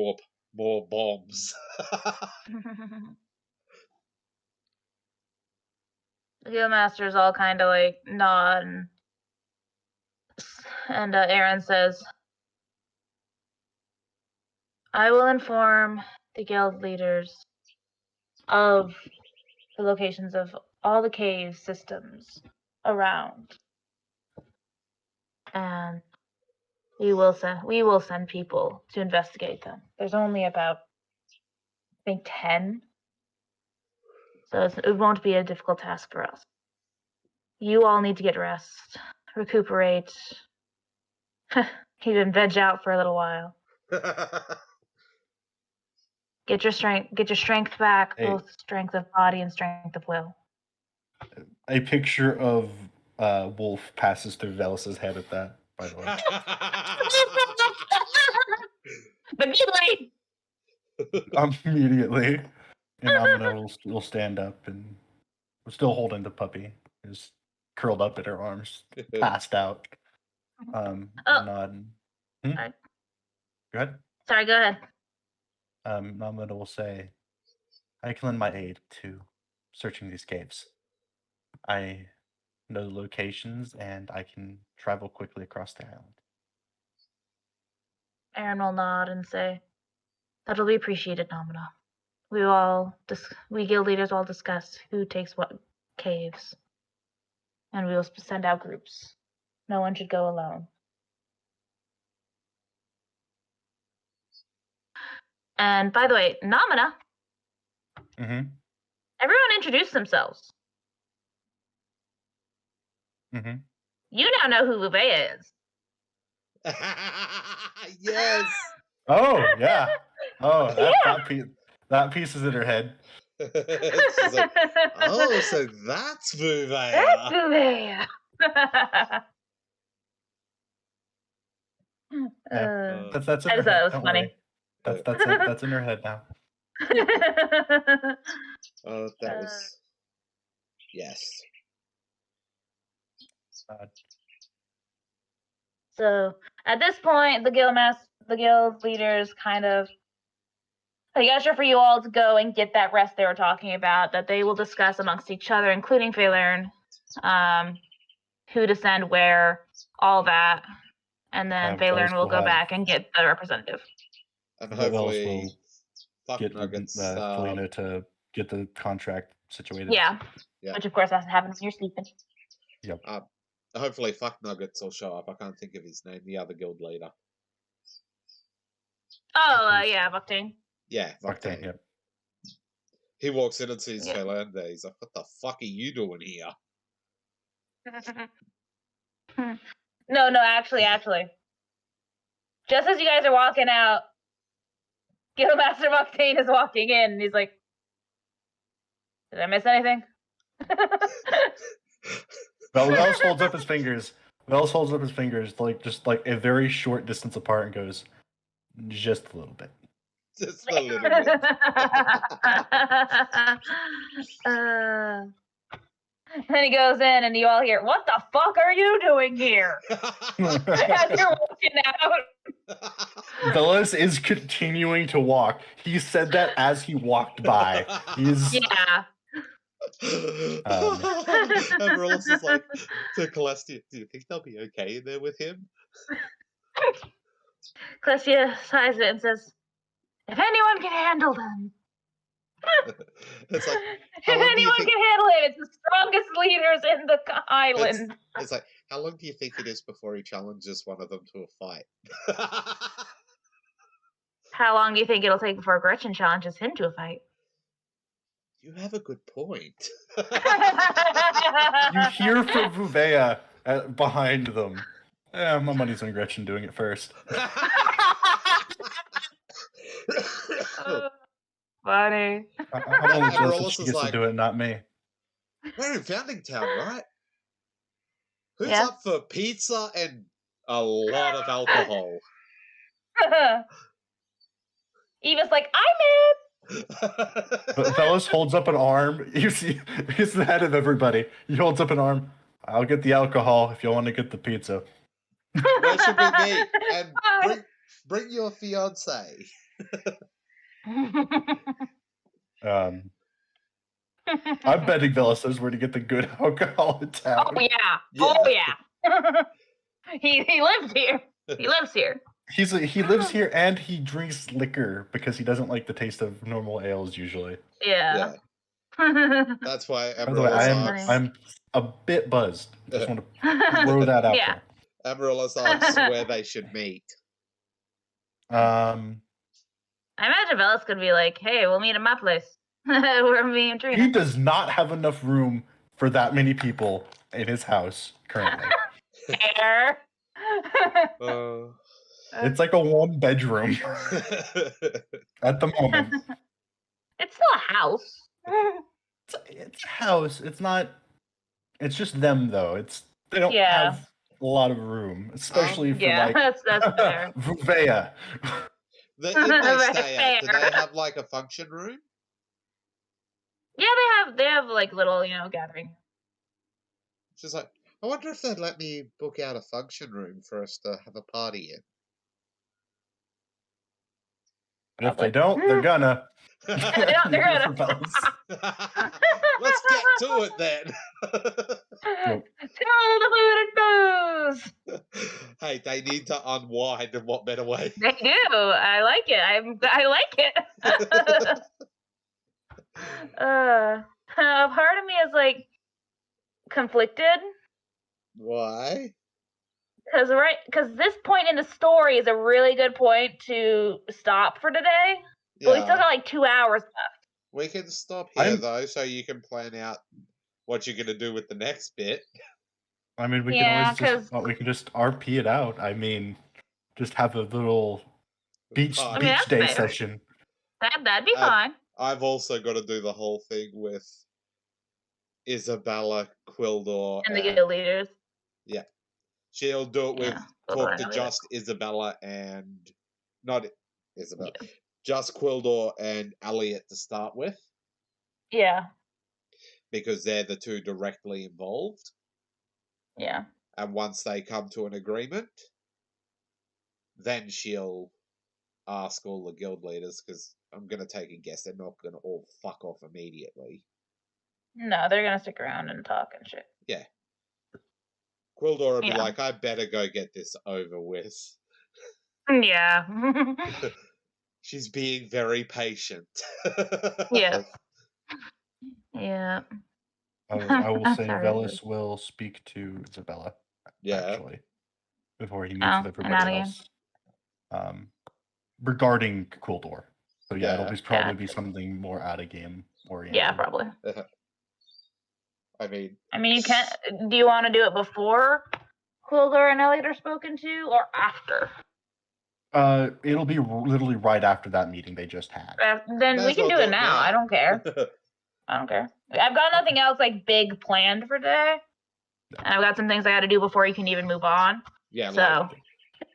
more bombs. The guild masters all kind of like nod, and Aaron says, I will inform the guild leaders of the locations of all the cave systems around, and we will send people to investigate them. There's only about, I think, 10, so it won't be a difficult task for us. You all need to get rest, recuperate, even veg out for a little while. Get your strength back, both strength of body and strength of will. A picture of Wolf passes through Velas's head at that, by the way. Immediately! Immediately. And Amina will stand up, and we're still holding the puppy. Is curled up in her arms, passed out. Nodding. Sorry. Go ahead. Sorry, go ahead. Amina will say, I can lend my aid to searching these caves. I know the locations, and I can travel quickly across the island. Aaron will nod and say, that'll be appreciated, Nomina. We guild leaders all discuss who takes what caves, and we will send out groups. No one should go alone. And by the way, Nomina, everyone introduce themselves. You now know who Lubea is. Yes. Oh, yeah. Oh, Yeah. that piece is in her head. She's like, oh, so that's That's Venja. Venja. Yeah. That's in I her just thought head. it was Don't funny. worry. That's in her head now. Oh, that was yes. So at this point, the guild leaders kind of gesture for you all to go and get that rest they were talking about, that they will discuss amongst each other, including Phaelern, who to send where, all that, and then Phaelern will go back and get the representative. And Velos hopefully, will get Nuggets. Felina to get the contract situated. Yeah. Yeah. Which of course has to happen when you're sleeping. Yep. Hopefully, Fuck Nuggets will show up. I can't think of his name. The other guild leader. Oh, yeah, Vuctane. Yeah, Vuctane. Yep. He walks in and sees Phaelin there. He's like, "What the fuck are you doing here?" No, actually. Just as you guys are walking out, Guildmaster Vuctane is walking in, and he's like, "Did I miss anything?" Velos holds up his fingers. Velos holds up his fingers, just like a very short distance apart, and goes, "Just a little bit." Just a little bit. Then he goes in, and you all hear, "What the fuck are you doing here?" As you're walking out. Velos is continuing to walk. He said that as he walked by. He's yeah. And Morales is like to Celestia, "Do you think they'll be okay in there with him?" Celestia sighs it and says, "If anyone can handle them." It's like, if anyone can handle it, it's the strongest leaders in the island. It's like, how long do you think it is before he challenges one of them to a fight? How long do you think it'll take before Gretchen challenges him to a fight? You have a good point. You hear from Vuvea behind them. My money's on Gretchen doing it first. Funny. I'm only jealous that she gets to do it, not me. We're in Founding Town, right? Who's up for pizza and a lot of alcohol? Eva's like, I'm in. Velos holds up an arm. You see, he's the head of everybody. He holds up an arm. I'll get the alcohol if you want to get the pizza. Where should we meet? And bring your fiance. I'm betting Velos knows where to get the good alcohol in town. Oh yeah. He lives here. He lives here. He lives here and he drinks liquor because he doesn't like the taste of normal ales usually. Yeah. That's why I'm a bit buzzed. Just want to throw that out there. Amaryllis asks where they should meet. I imagine Velos could be like, "Hey, we'll meet at my place." Where me and Trina. He does not have enough room for that many people in his house currently. Fair. It's like a 1-bedroom at the moment. It's still a house. It's a house. It's not. It's just them though. They don't have a lot of room, especially for that's fair. Vuvea. If they stay out, do they have like a function room? Yeah, they have like little, gathering. She's like, I wonder if they'd let me book out a function room for us to have a party in. And if they don't, they're gonna. They're gonna. Let's get to it then. Tell the food and booze. Hey, they need to unwind, and what better way? They do. I like it. I like it. Part of me is like conflicted. Why? Because this point in the story is a really good point to stop for today. But we still got like 2 hours left. We can stop here though, so you can plan out what you're gonna do with the next bit. I mean, we can always just RP it out. I mean, just have a little beach Party. I mean, beach that's day fair. session. That'd be And fine. I've also got to do the whole thing with Isabella, Quildor, And the and guild leaders. yeah, she'll do it with Yeah. talk to just Isabella and not Isabella, just Quildor and Elliot to start with Yeah. because they're the two directly involved. Yeah. And once they come to an agreement, then she'll ask all the guild leaders because I'm going to take a guess they're not going to all fuck off immediately. No, they're gonna stick around and talk and shit. Yeah. Quildor will be Yeah. like, I better go get this over with. Yeah. She's being very patient. Yes. Yeah. I will say Sorry. Velis will speak to Isabella, Yeah. actually, before he meets Oh, with and not everybody again. else. Regarding Quildor. So yeah, it'll Yeah. probably be something more out of game oriented. Yeah, probably. I mean, you can. Do you want to do it before Quildor and Elliot are spoken to, or after? It'll be literally right after that meeting they just had. Then Might we as can well do do it it now. now. I don't care. I don't care. I've got nothing else like big planned for today, and I've got some things I got to do before you can even move on. Yeah, So like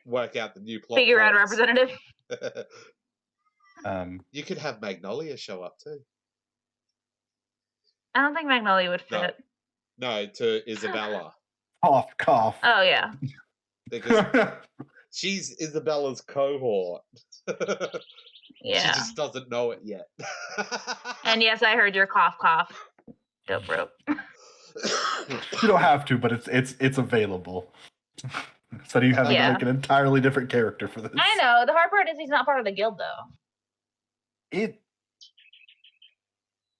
work out the new plot. figure out a points. representative. You could have Magnolia show up too. I don't think Magnolia would No. fit. No, to Isabella. Cough. Oh yeah. Because she's Isabella's cohort. Yeah. She just doesn't know it yet. And yes, I heard your cough. Dope rope. You don't have to, but it's available. So you have Yeah. like an entirely different character for this. I know. The hard part is he's not part of the guild, though. It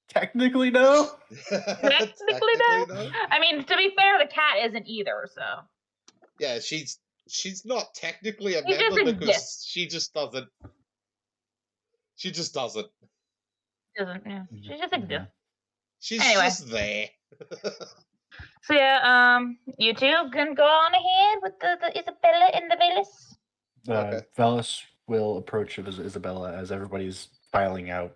technically no. Technically, no. I mean, to be fair, the cat isn't either. So yeah, she's not technically a He just member because exists. she just doesn't. She just doesn't. doesn't. Yeah. She just exists. She's Anyway. just there. So yeah, you two can go on ahead with the Isabella and the Velis. Okay. Velis will approach Isabella as everybody's filing out.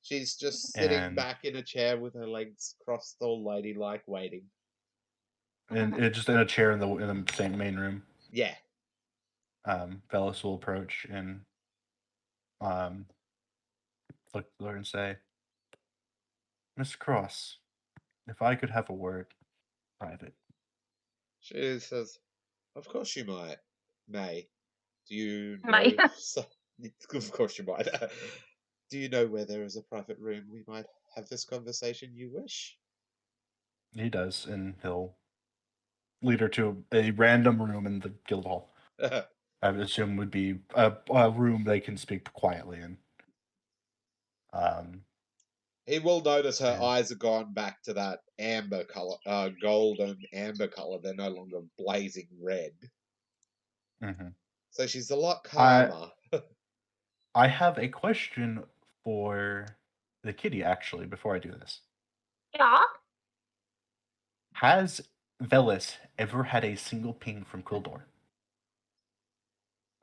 She's just sitting back in a chair with her legs crossed, all ladylike, waiting. And just in a chair in the same main room. Yeah. Velis will approach and look at her and say, "Mr. Cross, if I could have a word, private." She says, "Of course you might, May. Do you know?" May. Of course you might. Do you know where there is a private room we might have this conversation you wish? He does, and he'll lead her to a random room in the guild hall. I would assume would be a room they can speak quietly in. He will notice her eyes have gone back to that amber color, golden amber color. They're no longer blazing red. Mm-hmm. So she's a lot calmer. I have a question for the kitty, actually, before I do this. Yeah. Has Velis ever had a single ping from Quildor?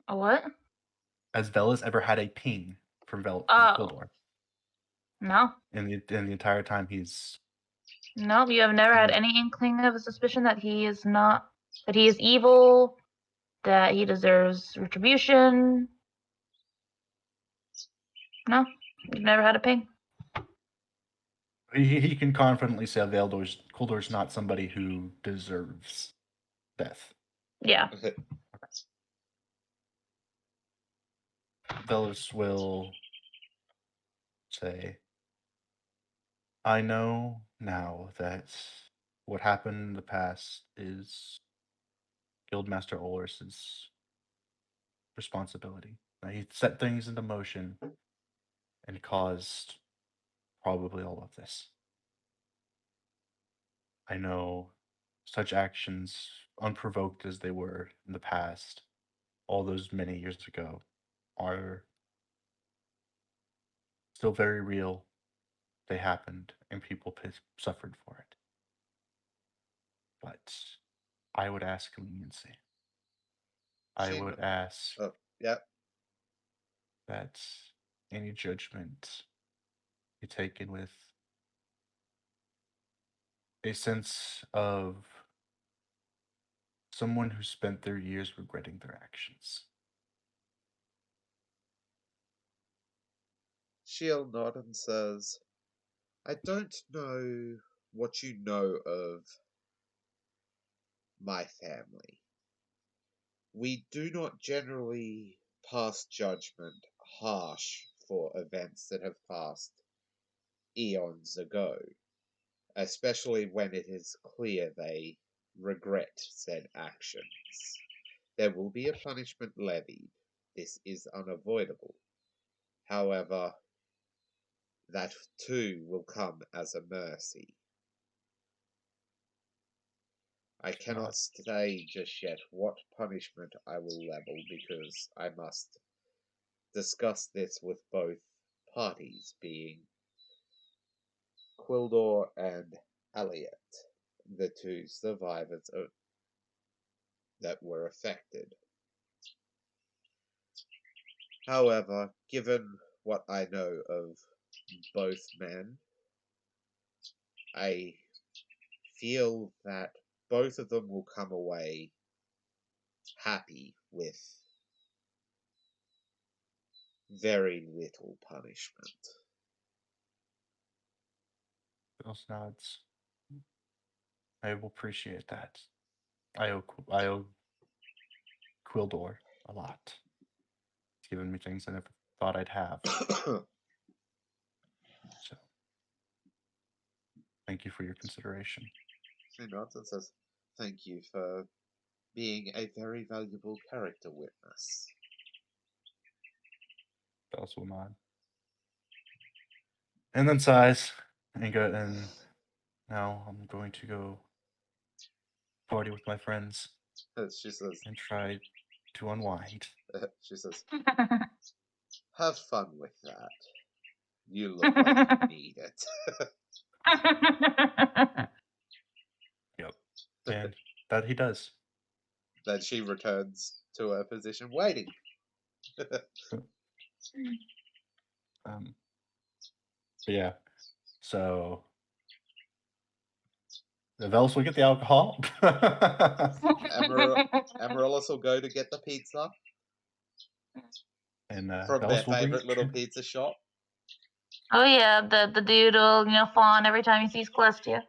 A what? Has Velis ever had a ping from Quildor? No. In the entire time he's... Nope, you have never had any inkling of a suspicion that he is evil, that he deserves retribution. No, you've never had a ping. He can confidently say Quildor's not somebody who deserves death. Yeah. Velis will say, "I know now that what happened in the past is Guildmaster Ulris's responsibility. He set things into motion and caused probably all of this. I know such actions, unprovoked as they were in the past, all those many years ago, are still very real. They happened, and people suffered for it. But I would ask leniency. I would ask Yep. that any judgment be taken with a sense of someone who spent their years regretting their actions. She'll nod and says, I don't know what you know of my family. We do not generally pass judgment harsh for events that have passed eons ago, especially when it is clear they regret said actions. There will be a punishment levied. This is unavoidable. However, that too will come as a mercy. I cannot say just yet what punishment I will level because I must discuss this with both parties, being Quildor and Elliot, the two survivors that were affected. However, given what I know of both men, I feel that both of them will come away happy with very little punishment. Those nods. I will appreciate that. I owe Quildor a lot. He's given me things I never thought I'd have. So, thank you for your consideration. She nods and says, thank you for being a very valuable character witness. Bells will nod. And then sighs and go, and now I'm going to go party with my friends She says, and try to unwind. she says, have fun with that. You look like you need it. Yep. And that he does. Then she returns to her position waiting. But yeah. So the Velos will get the alcohol. Amaryllis will go to get the pizza And from their Velos will bring favorite little pizza shop. Oh yeah, the dude will fawn every time he sees Celestia.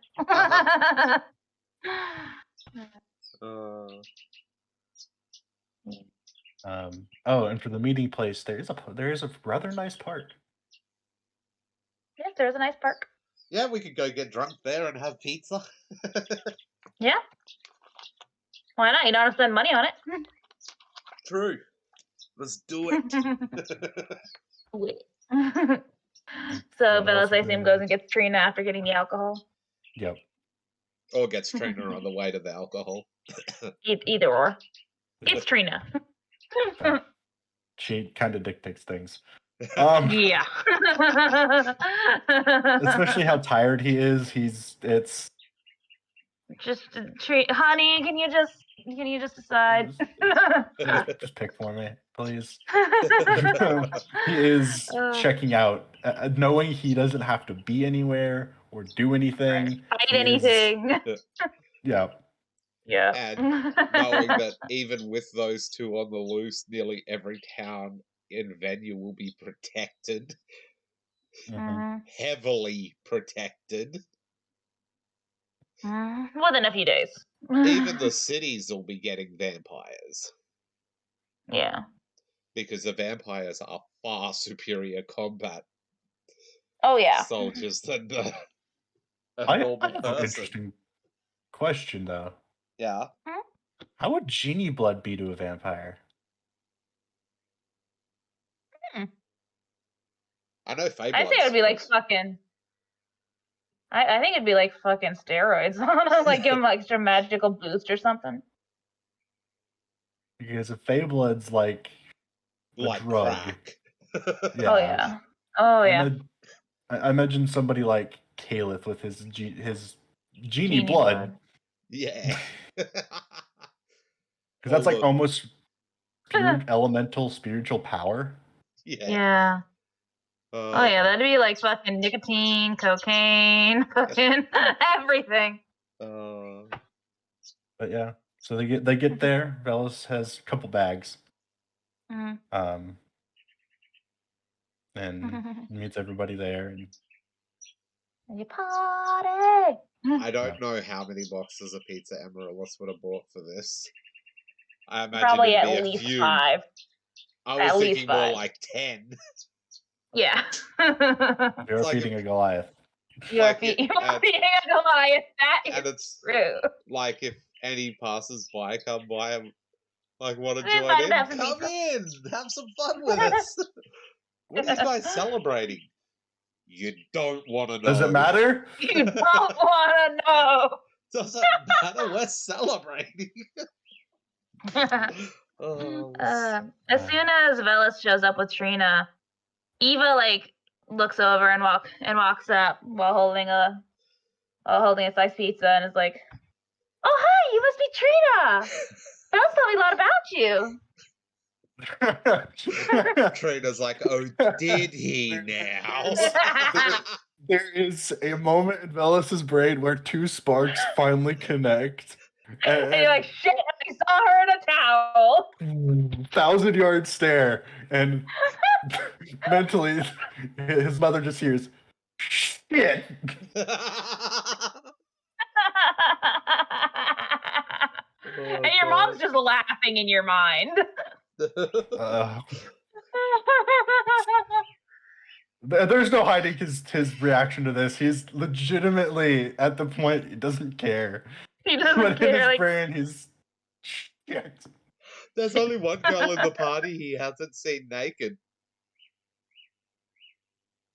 And for the meeting place, there is a rather nice park. Yes, there's a nice park. Yeah, we could go get drunk there and have pizza. Yeah. Why not? You don't have to spend money on it. True. Let's do it. So Velos, I assume, goes and gets Trina after getting the alcohol. Yep. Or gets Trina on the way to the alcohol. Either or. It's Trina. She kind of dictates things. Yeah. Especially how tired he is. It's just honey. Can you just decide? just pick for me, please. He is checking out, knowing he doesn't have to be anywhere or do anything. Fight anything. Yeah. Yeah. And knowing that even with those two on the loose, nearly every town in Venja will be protected. Mm-hmm. Heavily protected. Within a few days. Even the cities will be getting vampires. Yeah. Because the vampires are far superior combat soldiers than a normal person. An interesting question, though. Yeah. How would genie blood be to a vampire? I know Faye I say it would be like fucking. I think it'd be like fucking steroids. Like give them extra magical boost or something. Because if Feyblood's like a drug. Crack. Yeah. Oh yeah. Oh yeah. I imagine somebody like Caliph with his genie blood. Yeah. Because that's like almost elemental spiritual power. Yeah. Oh yeah, that'd be like fucking nicotine, cocaine, fucking everything. But yeah, so they get there. Velas has a couple bags. Mhm. And meets everybody there. And you party. I don't know how many boxes of pizza Amaryllis would have bought for this. I imagine Probably it'd be at a least few. 5. I was At least thinking more 5. like 10. Yeah. You're like feeding a Goliath. You're feeding a Goliath. That is true. Like if any passers-by come by and like want to They join might in, have some come pizza. in, have some fun with us. What are you guys celebrating? You don't want to know. Does it matter? You don't want to know. Doesn't matter. We're celebrating. As soon as Velas shows up with Trina, Eva like looks over and walks up while holding a sliced pizza and is like, "Oh hi, you must be Trina. Velas told me a lot about you." Trina's like, "Oh, did he now?" There is a moment in Velas's brain where 2 sparks finally connect. And you're like, shit, I saw her in a towel. 1,000-yard stare, and mentally, his mother just hears, shit. And your mom's just laughing in your mind. There's no hiding his reaction to this. He's legitimately at the point he doesn't care. He doesn't but care. In his like, brain, he's shit. There's only one girl in the party he hasn't seen naked.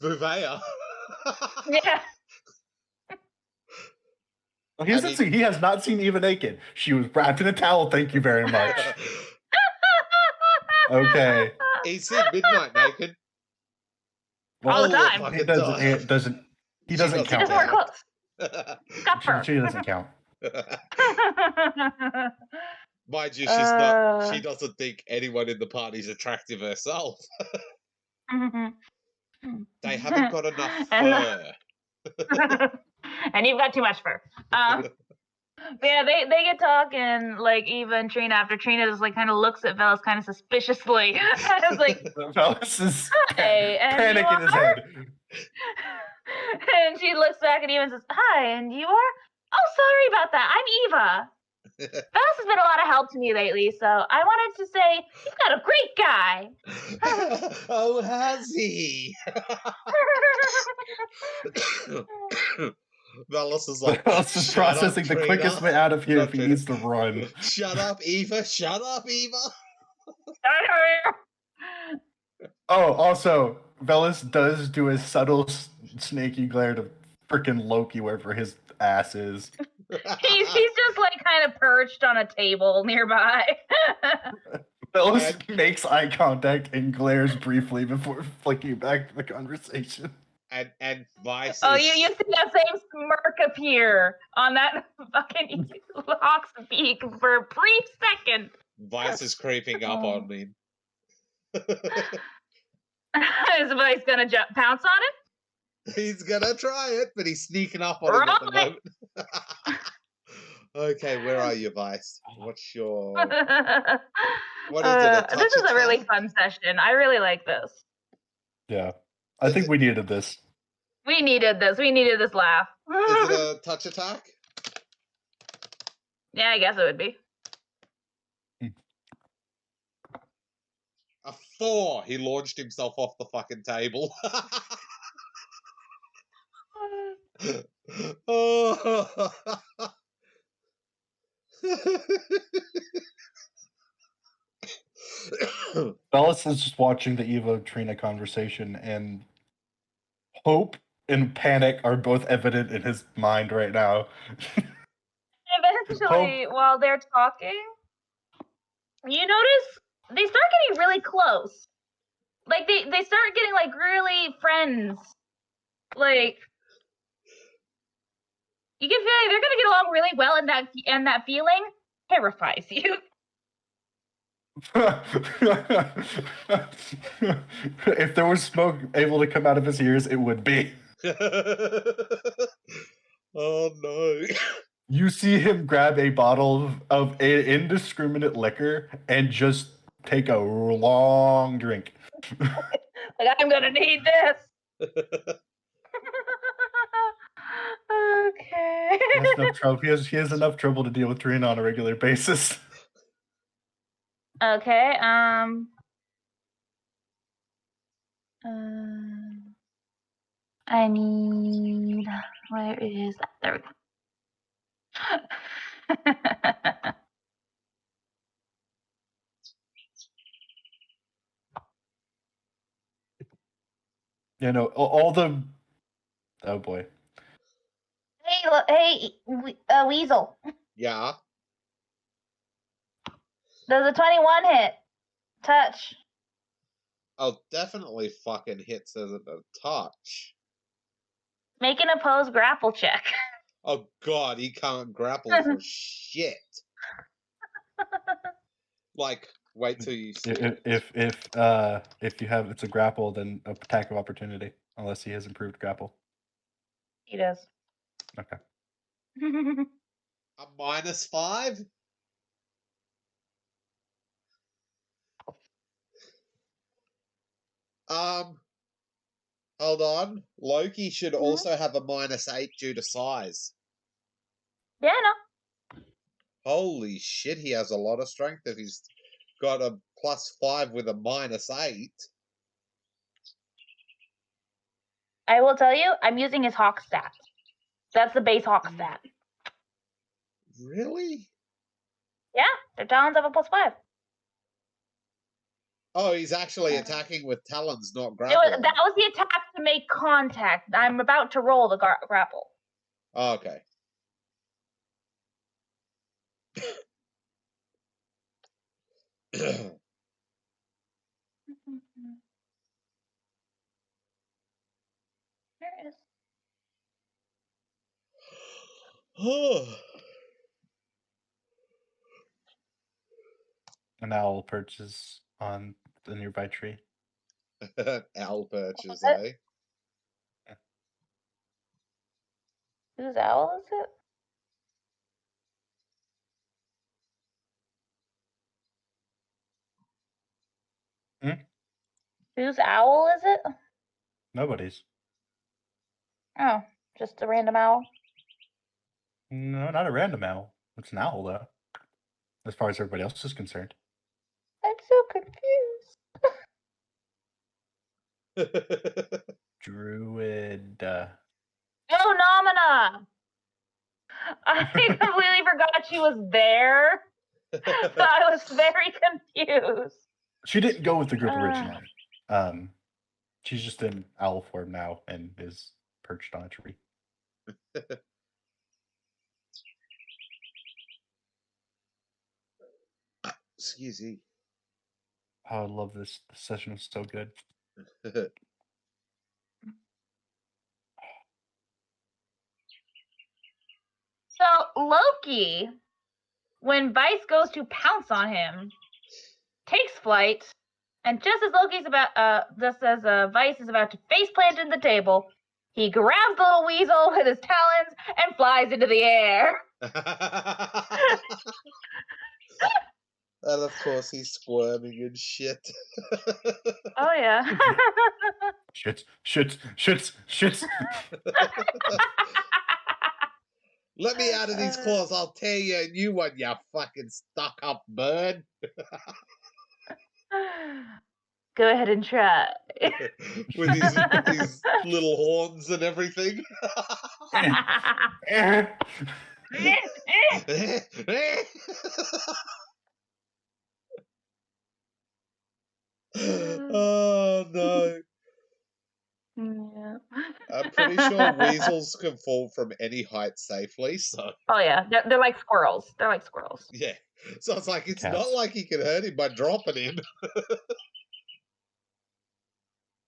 Venja. Yeah. He has not seen Eva naked. She was wrapped in a towel. Thank you very much. Okay. He's seen Midnight naked. All the time. He doesn't count. She doesn't wear clothes. Got fur. She doesn't count. Mind you, she's not. She doesn't think anyone in the party's attractive herself. They haven't got enough fur. And you've got too much fur. Yeah, they get talking, like Eva and Trina, after Trina just like kind of looks at Velas kind of suspiciously. It's like Velas is hey, panic in his head. And she looks back at Eva and says, "Hi, and you are? Oh, sorry about that. I'm Eva. Velas has been a lot of help to me lately, so I wanted to say you've got a great guy." Oh, has he? Velas is like, Velas is processing the quickest way out of here if he needs to run. Shut up, Eva. Shut up, Eva. Oh, also, Velas does do a subtle snaky glare to freaking Loki wherever his ass is. He's just like kind of perched on a table nearby. Velas makes eye contact and glares briefly before flicking back to the conversation. And Vice. Oh, you see that same smirk appear on that fucking hawk's beak for a brief second. Vice is creeping up on me. Is Vice gonna pounce on him? He's gonna try it, but he's sneaking up on him at the moment. Okay, where are you, Vice? What's your... What is it, this is a really fun session. I really like this. Yeah. I think we needed this. We needed this. We needed this laugh. Is it a touch attack? Yeah, I guess it would be. A 4. He launched himself off the fucking table. Oh. Velas is just watching the Eva Trina conversation, and hope and panic are both evident in his mind right now. Eventually, while they're talking, you notice they start getting really close. Like they start getting like really friends. Like you can feel like they're gonna get along really well, and that feeling terrifies you. If there was smoke able to come out of his ears, it would be. Oh no. You see him grab a bottle of indiscriminate liquor and just take a long drink. Like, I'm gonna need this. Okay. He has enough trouble. He has enough trouble to deal with Trina on a regular basis. Okay. I need. Where is that? There we go. You know, all the. Oh boy. Hey, look, hey, Weasel. Yeah. Does a 21 hit? Touch. Oh, definitely fucking hits as a touch. Make an opposed grapple check. Oh god, he can't grapple for shit. Like, wait till you see it. If you have it's a grapple, then attack of opportunity, unless he has improved grapple. He does. Okay. A -5? Hold on. Loki should also have a -8 due to size. Yeah, no. Holy shit, he has a lot of strength if he's got a +5 with a -8. I will tell you, I'm using his hawk stat. That's the base hawk stat. Really? Yeah, their talons have a +5. Oh, he's actually attacking with talons, not grappling. That was the attack to make contact. I'm about to roll the grapple. Oh, okay. There it is. An owl perches on the nearby tree. Owl perches, eh? Whose owl is it? Whose owl is it? Nobody's. Oh, just a random owl. No, not a random owl. It's an owl, though. As far as everybody else is concerned. I'm so confused. Druid. Oh, Nomina! I completely forgot she was there. I was very confused. She didn't go with the group originally. She's just in owl form now and is perched on a tree. Excuse me. Oh, I love this. This session was so good. So Loki, when Vice goes to pounce on him, takes flight, and just as Vice is about to face plant in the table, he grabs the little weasel with his talons and flies into the air. And of course he's squirming and shit. Oh yeah. Shits. Let me out of these claws, I'll tear you a new one, you fucking stuck up bird. Go ahead and try. With his little horns and everything. Oh no. Yeah. I'm pretty sure weasels can fall from any height safely, so Oh yeah, they're like squirrels. They're like squirrels. yeah. So it's like it's Cats. not like he can hurt him by dropping him.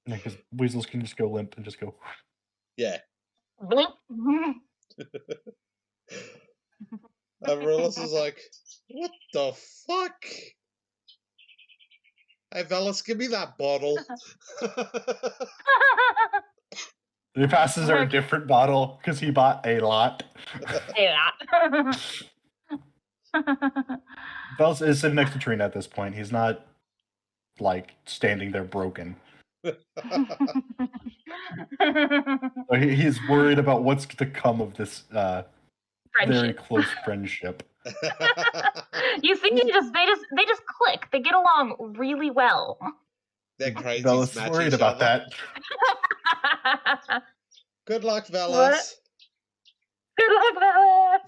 Yeah, because weasels can just go limp and just go. Yeah. Blink. Amaryllis is like, what the fuck? Hey, Velas, give me that bottle. He passes her a different bottle because he bought a lot. Yeah. Velas is sitting next to Trina at this point. He's not like standing there broken. He's worried about what's to come of this very close friendship. You see, they just click. They get along really well. They're crazy. Velas is worried about that. Good luck, Velas. What? Good luck, Velas.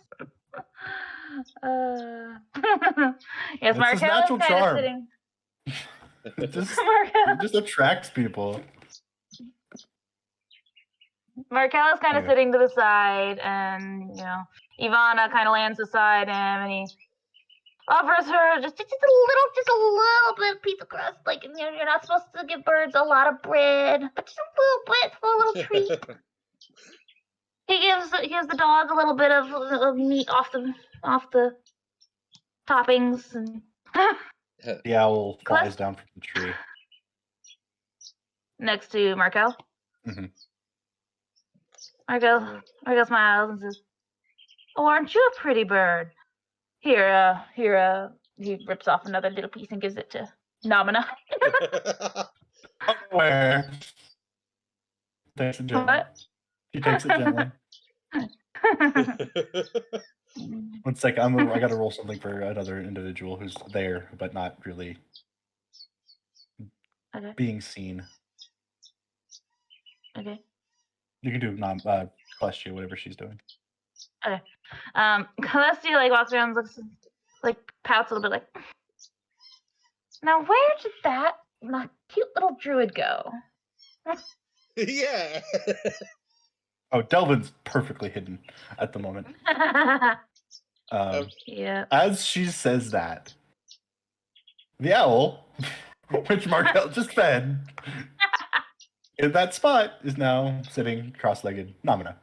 Yes, Markel is kind of sitting. It just attracts people. Markel is kind of sitting to the side, and Ivana kind of lands beside him, and he offers her just a little bit piece of crust. Like, you're not supposed to give birds a lot of bread, but just a little bit for a little treat. He gives the dog a little bit of meat off the toppings, and the owl flies down from the tree next to Markel. Mm-hmm. Markel smiles and says, "Oh, aren't you a pretty bird? Here, he rips off another little piece and gives it to Nomina." Where? Takes it gently. What? He takes it gently. 1 second, I gotta roll something for another individual who's there, but not really being seen. Okay. You can do Celestia, whatever she's doing. Okay. Celestia walks around and looks pouts a little bit like, now where did that cute little druid go? Yeah. Oh, Delvin's perfectly hidden at the moment. Yeah. As she says that, the owl, which Markel just fed, in that spot is now sitting cross-legged. Nomina.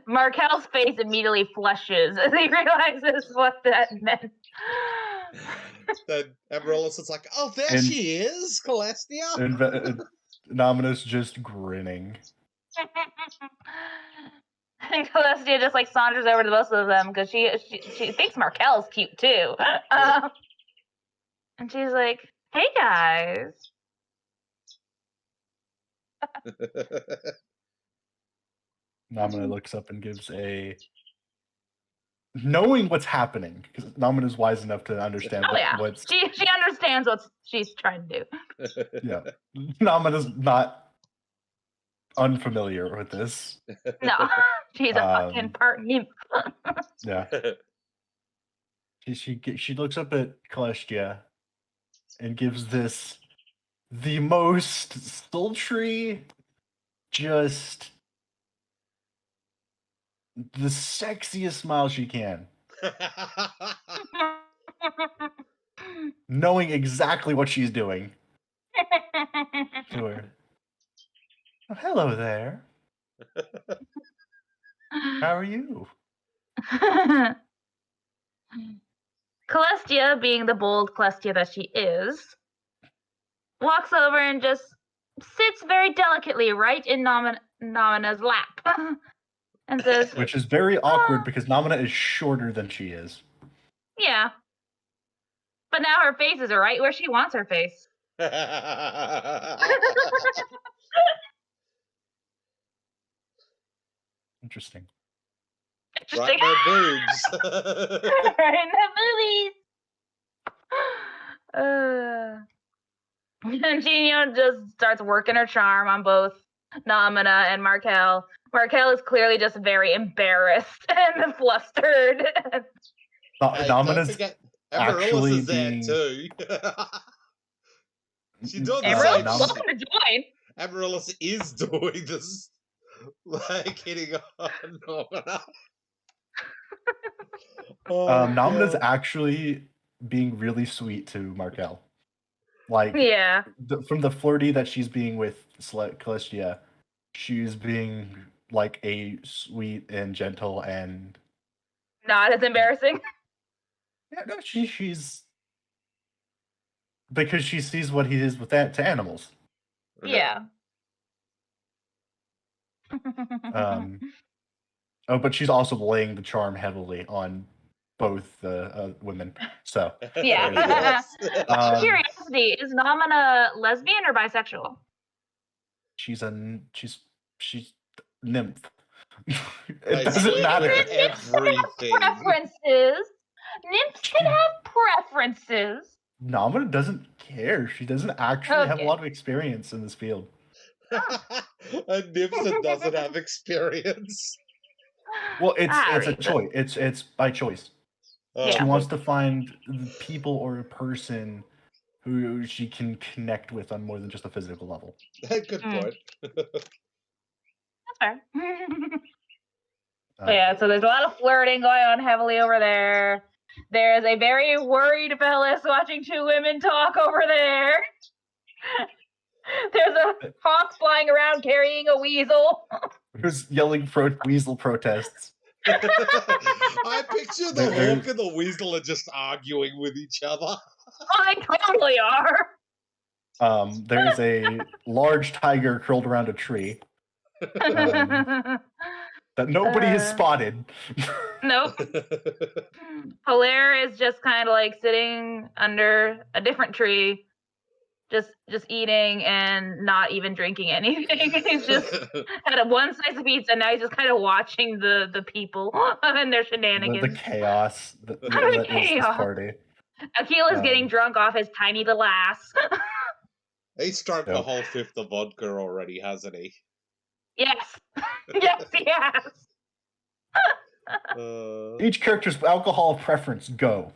Markel's face immediately flushes as he realizes what that meant. Then Amaryllis is like, "Oh, there she is, Celestia." And Nomina's just grinning. And Celestia just saunters over to both of them because she thinks Markel's cute too. And she's like, "Hey guys." Nomina looks up and gives knowing what's happening, because Nomina's wise enough to understand what's... She understands what she's trying to do. Yeah. Nomina's not unfamiliar with this. No, she's a fucking part nymph. Yeah. She looks up at Celestia and gives the most sultry, just the sexiest smile she can. Knowing exactly what she's doing. To her. Oh, hello there. How are you? Celestia, being the bold Celestia that she is, walks over and just sits very delicately right in Nomina's lap. And says, which is very awkward because Nomina is shorter than she is. Yeah. But now her face is right where she wants her face. Interesting. Right in her boobs. Right in the boobies. And she, just starts working her charm on both Nomina and Markel. Markel is clearly just very embarrassed and flustered. Nomina's actually is there too. She's doing the Amaryllis same is welcome to join. Amaryllis is doing this, hitting on Nomina. Nomina's actually being really sweet to Markel. Yeah. From the flirty that she's being with Celestia, she's being a sweet and gentle and not as embarrassing. Yeah, no, she's because she sees what he is with that to animals. Yeah. But she's also laying the charm heavily on both women. So Yeah. Yes. Out of curiosity, is Namina lesbian or bisexual? she's nymph. They It doesn't sleep matter. with everything. Preferences. Nymphs can have preferences. Namina doesn't care. She doesn't actually have a Okay. lot of experience in this field. And Nibson doesn't have experience. Well, it's a Sorry. choice. It's by choice. Yeah. She wants to find people or a person who she can connect with on more than just a physical level. Good point. That's fair. But yeah, so there's a lot of flirting going on heavily over there. There's a very worried Bellis watching two women talk over there. There's a hawk flying around carrying a weasel. Who's yelling weasel protests? I picture the There's- hawk and the weasel are just arguing with each other. Oh, they totally are. There's a large tiger curled around a tree that nobody has spotted. Nope. Hilaire is just kind of like sitting under a different tree, just eating and not even drinking anything. He's just had one slice of pizza, and now he's just kind of watching the people and their shenanigans. The chaos that The is this party. Akila's getting drunk off his tiny little ass. He's drunk a whole fifth of vodka already, hasn't he? Yes. Yes, he has. Each character's alcohol preference, go.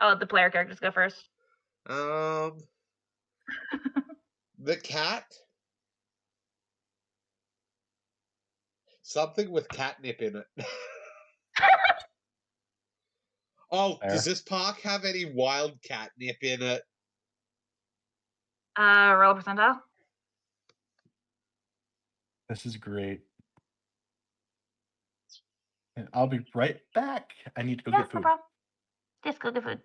I'll let the player characters go first. The cat. Something with catnip in it. Oh, Fair. does this park have any wild catnip in it? Roll percentile. This is great. And I'll be right back. I need to go get food. No problem. Just go get food.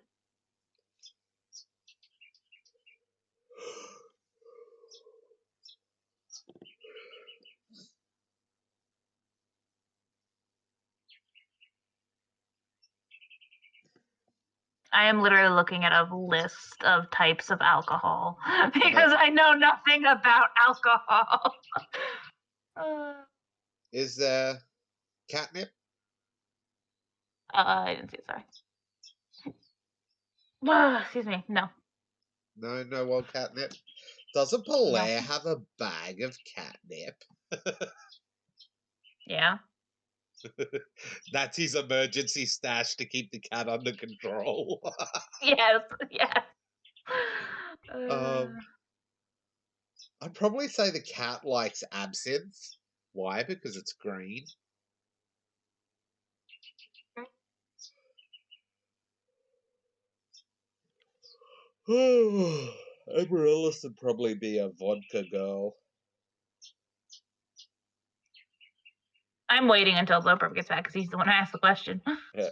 I am literally looking at a list of types of alcohol because I know nothing about alcohol. Is there catnip? I didn't see it, sorry. Excuse me, no. No wild catnip. Doesn't Polaire have a bag of catnip? Yeah. That's his emergency stash to keep the cat under control. Yes. I'd probably say the cat likes absinthe. Why? Because it's green. Amaryllis would probably be a vodka girl. I'm waiting until Loper gets back because he's the one who asked the question. Yeah.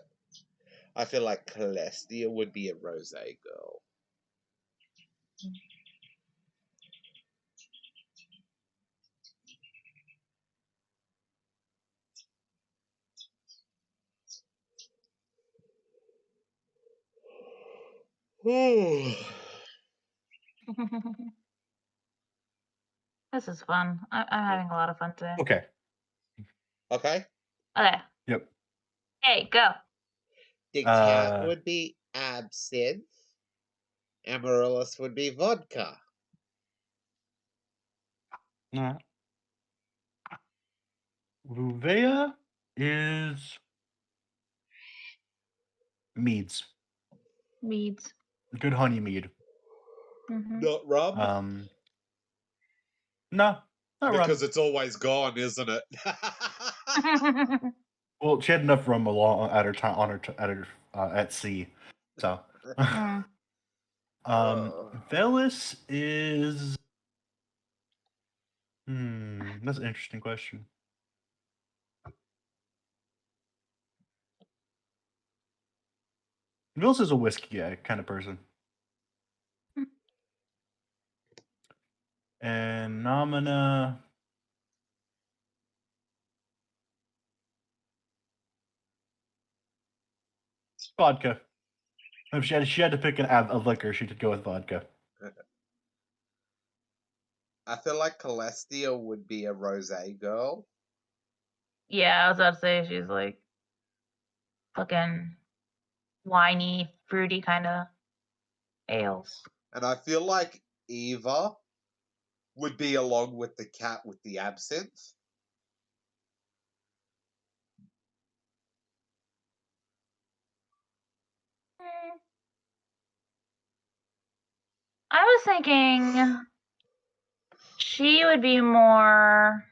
I feel like Celestia would be a rosé girl. This is fun. I'm having a lot of fun today. Okay. Okay. Okay. Yep. Hey, go. The cat would be absinthe. Amaryllis would be vodka. Ruvea is meads. Meads. Good honey mead. Not rum? No, not rum. Because it's always gone, isn't it? Well, she had enough rum along at her time at sea, so. Velis is. That's an interesting question. Velis is a whiskey guy kind of person. phenomena. Vodka. If she had to pick a liquor, she could go with vodka. I feel like Celestia would be a rosé girl. Yeah, I was about to say she's like fucking winey, fruity kind of ales. And I feel like Eva would be along with the cat with the absinthe. I was thinking she would be more.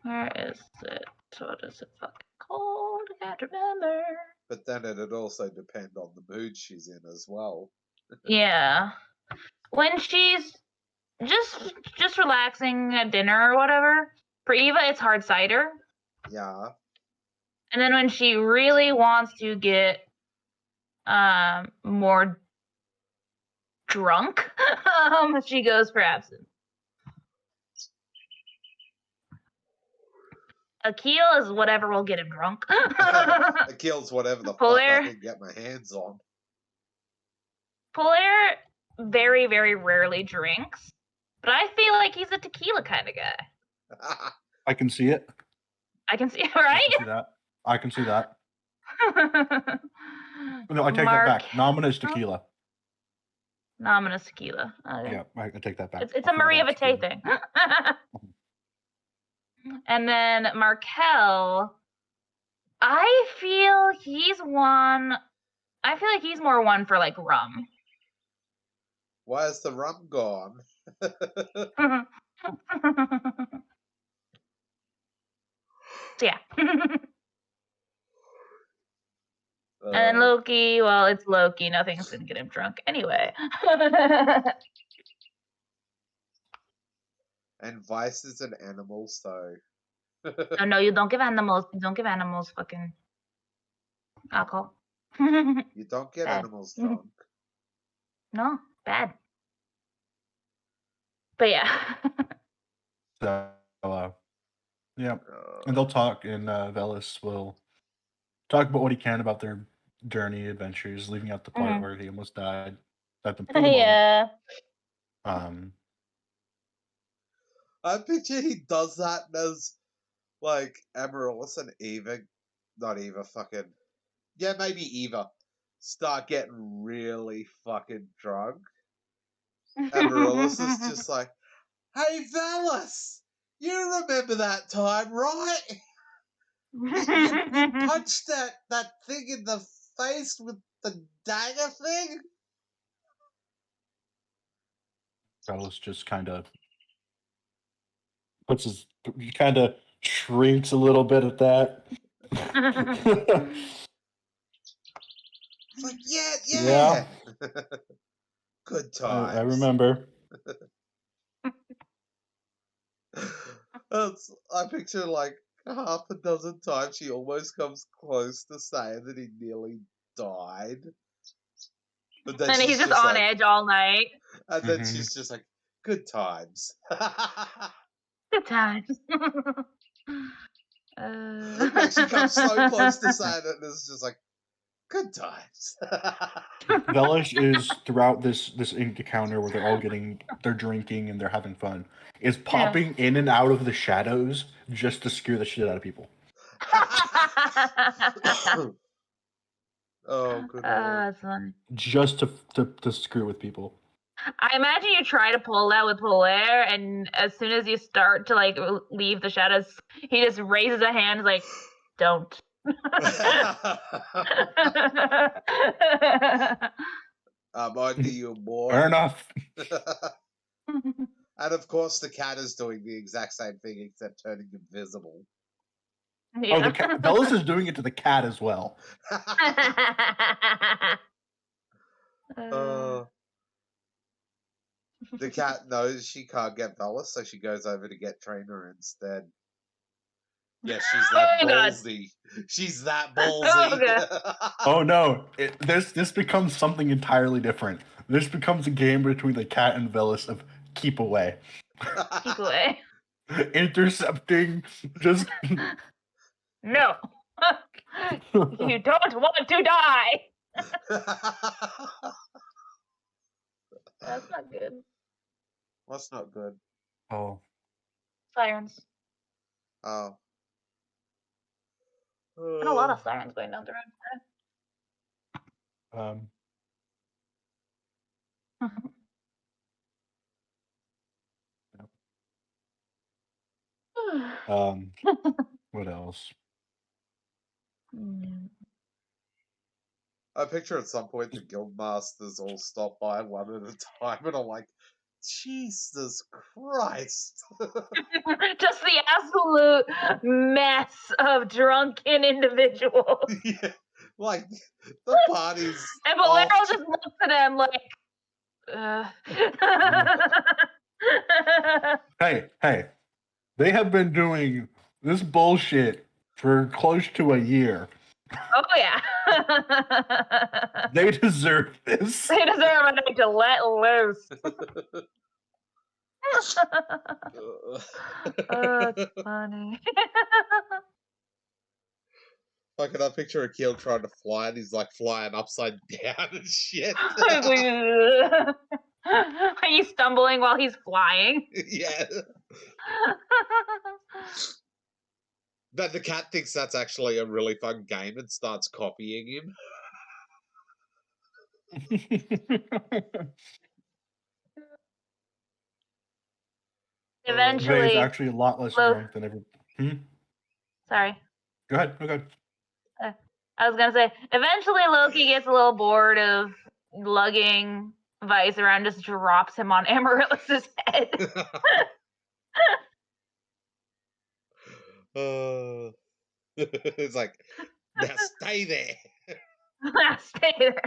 Where is it? What is it fucking called? I can't remember. But then it'd also depend on the mood she's in as well. Yeah. When she's just relaxing at dinner or whatever, for Eva it's hard cider. Yeah. And then when she really wants to get more drunk, she goes for absinthe. Akil is whatever will get him drunk. Akil's whatever the Polaire, fuck I can get my hands on. Polaire very, very rarely drinks, but I feel like he's a tequila kind of guy. I can see it. I can see it, right? I can see that. No, I take that back. Nomina's tequila. Nomina's tequila. Okay. Yeah, I take that back. It's a Maria Vitae thing. And then Markel, I feel he's one. I feel like he's more one for like rum. Why is the rum gone? Yeah. And then Loki, well, it's Loki. Nothing's gonna get him drunk anyway. And Vice is an animal, so. No, you don't give animals. You don't give animals fucking alcohol. You don't get Bad. animals drunk. No, bad. But yeah. So, yeah. And they'll talk, and Velis will talk about what he can about their journey, adventures, leaving out the part where he almost died. Yeah. I picture he does that as, like, Amaryllis and Eva, not Eva, fucking, yeah, maybe Eva, start getting really fucking drunk. Amaryllis is just like, hey, Velis, you remember that time, right? You punched that thing in the face with the dagger thing? Velis just kind of shrinks a little bit at that. It's like, yeah. Good times. I remember. I picture like half a dozen times she almost comes close to saying that he nearly died. But then And he's just like, on edge all night. And then she's just like, good times. Good times. Like she comes so close to saying it, and it's just like, good times. Velis is throughout this encounter where they're drinking and they're having fun, is popping in and out of the shadows just to scare the shit out of people. Oh, good. That's funny. Just to screw with people. I imagine you try to pull that with Polaire, and as soon as you start to like leave the shadows, he just raises a hand, like, "Don't." I'm on to you, boy. Fair enough. And of course, the cat is doing the exact same thing except turning invisible. Yeah. Oh, the cat. Velis is doing it to the cat as well. The cat knows she can't get Velis, so she goes over to get Trainer instead. Yeah, she's that ballsy. She's that ballsy. Oh no! This becomes something entirely different. This becomes a game between the cat and Velis of keep away. Keep away. Intercepting, just No. You don't want to die. That's not good. That's not good. oh, Sirens. Oh. And a lot of sirens going down the um, road. what else? I picture at some point the guildmasters all stop by one at a time, and I'm like, Jesus Christ! Just the absolute mess of drunken individuals. Yeah, like the party's And off. Bolero just looks at him like, Hey, they have been doing this bullshit for close to a year. Oh, yeah. They deserve this. They deserve a night to let loose. Oh, it's funny. Fucking, I picture Akil trying to fly, and he's like flying upside down and shit. Are you stumbling while he's flying? Yeah. But the cat thinks that's actually a really fun game and starts copying him. Eventually, Vay is actually a lot less drunk than ever. Sorry. Go ahead. No, go ahead. I was gonna say, eventually Loki gets a little bored of lugging Vice around, just drops him on Amaryllis's head. It's like, now stay there. Stay there.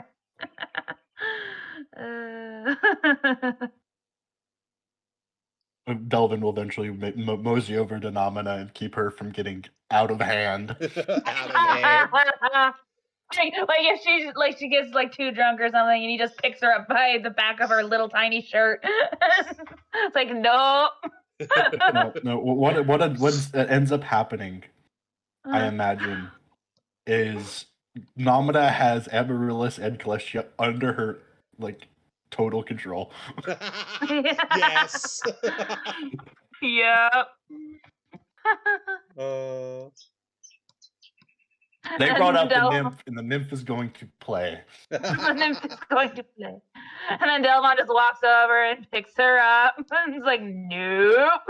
Delvin will eventually mosey over to Namina and keep her from getting out of hand. Out of hand. Like if she gets like too drunk or something, and he just picks her up by the back of her little tiny shirt. It's like no. No. What ends up happening, I imagine, is Namina has Amaryllis and Celestia under her like total control. Yes. Yep. They brought out the nymph, and the nymph is going to play. The nymph is going to play. And then Delmon just walks over and picks her up. And he's like, nope.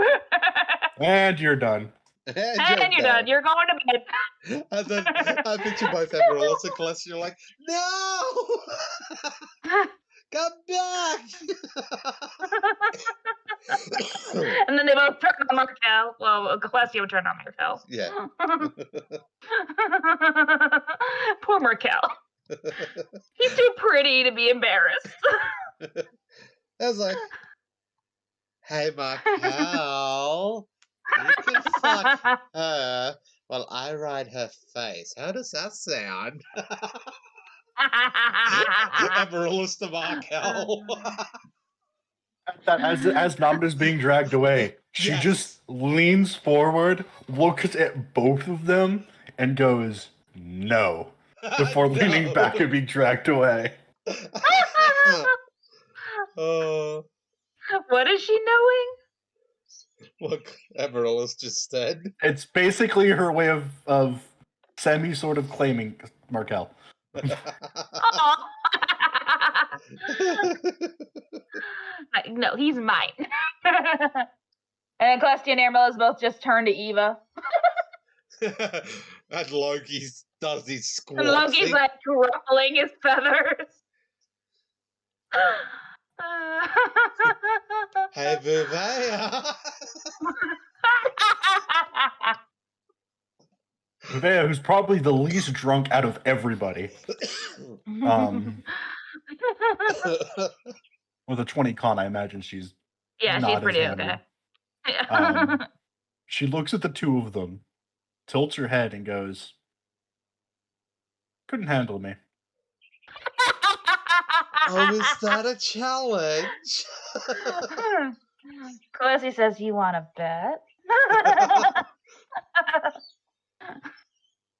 And you're done. And you're done. You're going to bed. And then I picture both Amaryllis and Celestia like, no! Come back! And then they both turn on Markel. Well, Celestia would turn on Markel. Yeah. Poor Markel. He's too pretty to be embarrassed. I was like, hey, Markel, you can fuck her while I ride her face. How does that sound? Amaryllis to Markel. As Namina's being dragged away, she just leans forward, looks at both of them, and goes, no, before leaning back and being dragged away. What is she knowing? What Amaryllis just said. It's basically her way of semi sort of claiming Markel. No, he's mine. And then Celestia and Amaryllis both just turn to Eva. And Loki does his squat. And Loki's like ruffling his feathers. Hey, Venja. Venja, who's probably the least drunk out of everybody. With a 20 con, I imagine she's she's pretty okay. She looks at the two of them, tilts her head, and goes, couldn't handle me. Oh, is that a challenge? Quasi says, "You want to bet?"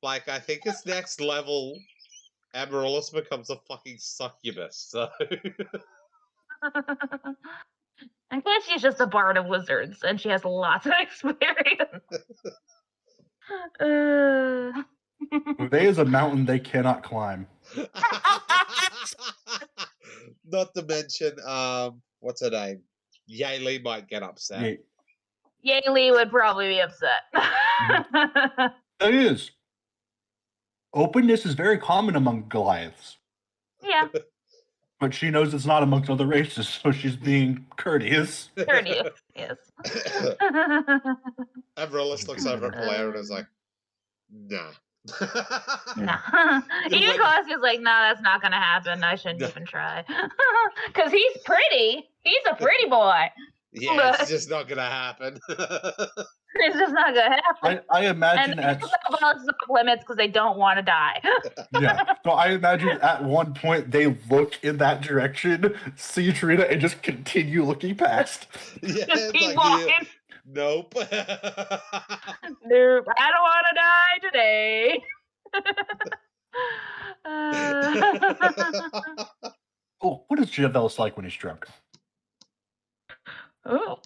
Like, I think it's next level. Amaryllis becomes a fucking succubus, so. And Quasi's just a bard of wizards, and she has lots of experience. Uday is a mountain they cannot climb. Not to mention, what's her name? Yaylee might get upset. Yaylee would probably be upset. It is. Openness is very common among Goliaths. Yeah. But she knows it's not amongst other races, so she's being courteous. Courteous, yes. Amaryllis looks over at Blair and is like, nah. Nah. Even Quasi's like, nah, that's not gonna happen. I shouldn't even try. Because he's pretty. He's a pretty boy. Yeah, But- it's just not gonna happen. It's just not gonna happen. I imagine And people balance off limits because they don't want to die. Yeah. So I imagine at one point they look in that direction, see Trina, and just continue looking past. Yeah, Just it's keep like, walking. Nope. Nope, I don't want to die today. Oh, what is Javelis like when he's drunk? Oh.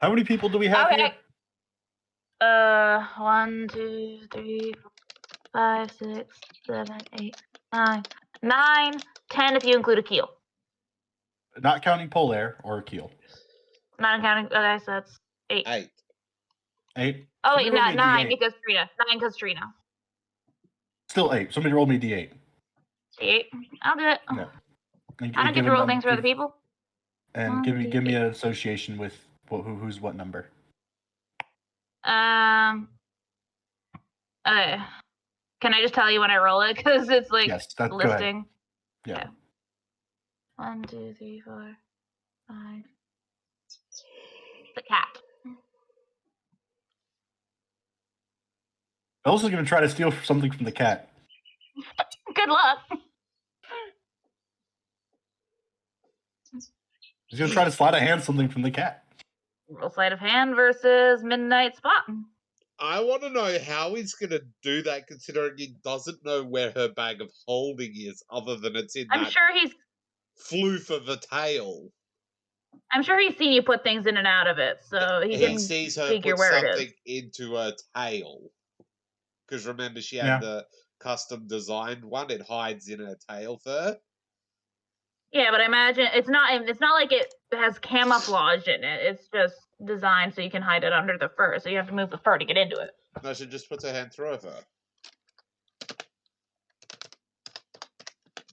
How many people do we have Okay. here? 1, 2, 3, 4, 5, 6, 7, 8, 9, 9, 10 if you include a keel. Not counting Polaire or Keel. Not counting. Okay, so that's 8. 8. 8. Oh Somebody wait, roll not me a 9 D8. because Trina. 9 because Trina. Still 8. Somebody roll me a D8. 8. I'll do it. No. And I don't get to roll things for other people. And give me an association with who's what number. Can I just tell you when I roll it? Because it's like Yes, go ahead. listing. Yeah. Okay. 1, 2, 3, 4, 5. The cat. Bells is going to try to steal something from the cat. Good luck. He's going to try to sleight of hand something from the cat. Roll sleight of hand versus midnight spot. I want to know how he's going to do that, considering he doesn't know where her bag of holding is, other than it's in I'm that sure he's floof of a tail. seen you put things in and out of it, so he can sees her figure put where it something is. into her tail. Because remember, she had Yeah. the custom designed one. It hides in her tail fur. Yeah, but I imagine it's not like it has camouflage in it. It's just designed so you can hide it under the fur. So you have to move the fur to get into it. No, she just puts her hand through her fur.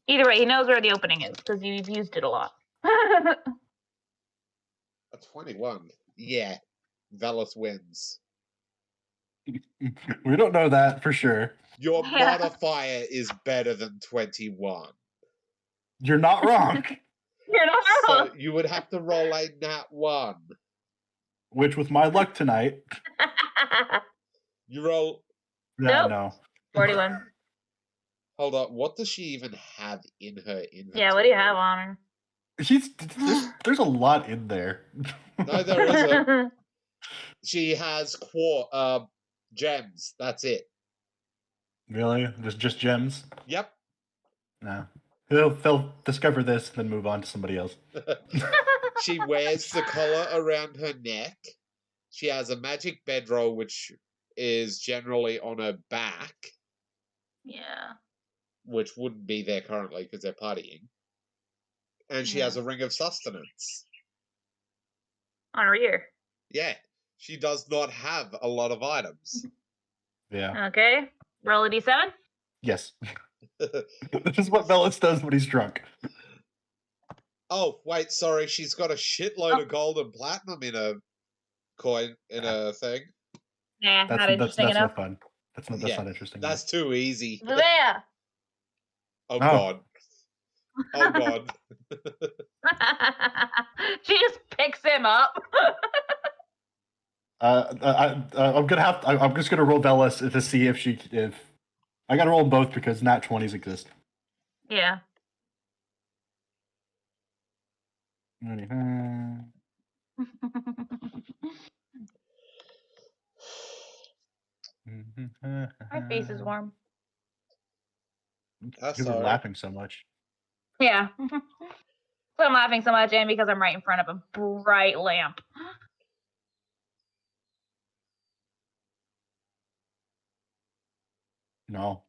Either way, he knows where the opening is because you've used it a lot. A 21. Yeah. Velis wins. We don't know that for sure. Your Yeah. modifier is better than 21. You're not wrong. You're not So wrong. you would have to roll a nat 1. Which, with my luck tonight, You roll. Nope. no. 41. Hold on. What does she even have in her inventory? Yeah, what do you have on her? There's a lot in there. No, there isn't. She has gems. That's it. Really? Just gems? Yep. No. They'll discover this, then move on to somebody else. She wears the collar around her neck. She has a magic bedroll, which is generally on her back, Yeah. which wouldn't be there currently because they're partying. And she has a ring of sustenance. On her ear. Yeah. She does not have a lot of items. Yeah. Okay. Roll a d7. Yes. This is what Velis does when he's drunk. Oh, wait, sorry. She's got a shitload of gold and platinum in a coin, in a thing. Nah, not That's interesting enough. not fun. That's not interesting. That's too easy. There. Oh, Oh. God. Oh, God. She just picks him up. I'm just gonna roll Velis to see if I gotta roll them both because nat 20s exist. Yeah. My face is warm. Because we're sorry. laughing so much. Yeah. So I'm laughing so much, and because I'm right in front of a bright lamp. No.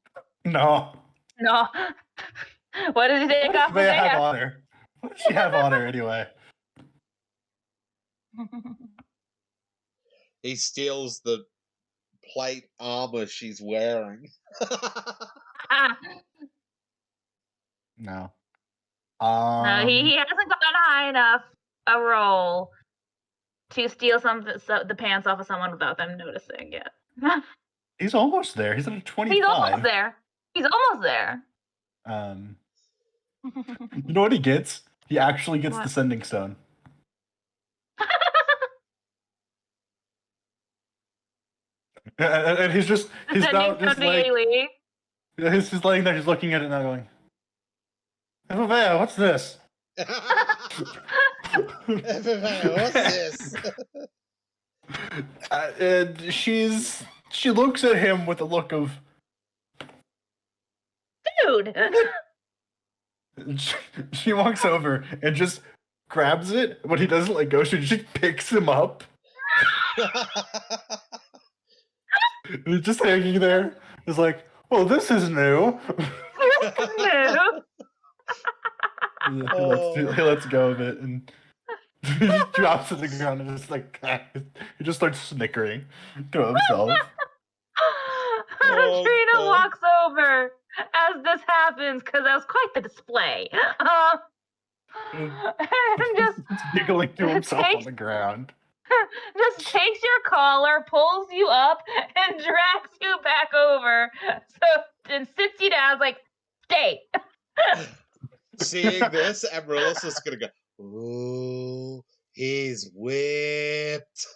No. No. What does he take off What of does Venja have there? on her? What does she have on her anyway? He steals the plate armor she's wearing. No. No, he hasn't gotten high enough a roll to steal the pants off of someone without them noticing yet. He's almost there. He's at a 25. He's almost there. He's almost there. You know what he gets? He actually gets What? the sending stone. And he's now just like, he's just laying there, he's looking at it now going, Venja, what's this? What's this? And she looks at him with a look of, Dude! she walks over and just grabs it, but he doesn't let go. She just picks him up. And he's just hanging there. It's like, well, this is new. He lets go of it and he just drops to the ground and just like he just starts snickering to himself. Trina walks over as this happens because that was quite the display. And just giggling to himself on the ground. Just takes your collar, pulls you up, and drags you back over. And sits you down. It's like, stay. Seeing this, Amaryllis is gonna go, ooh, he's whipped.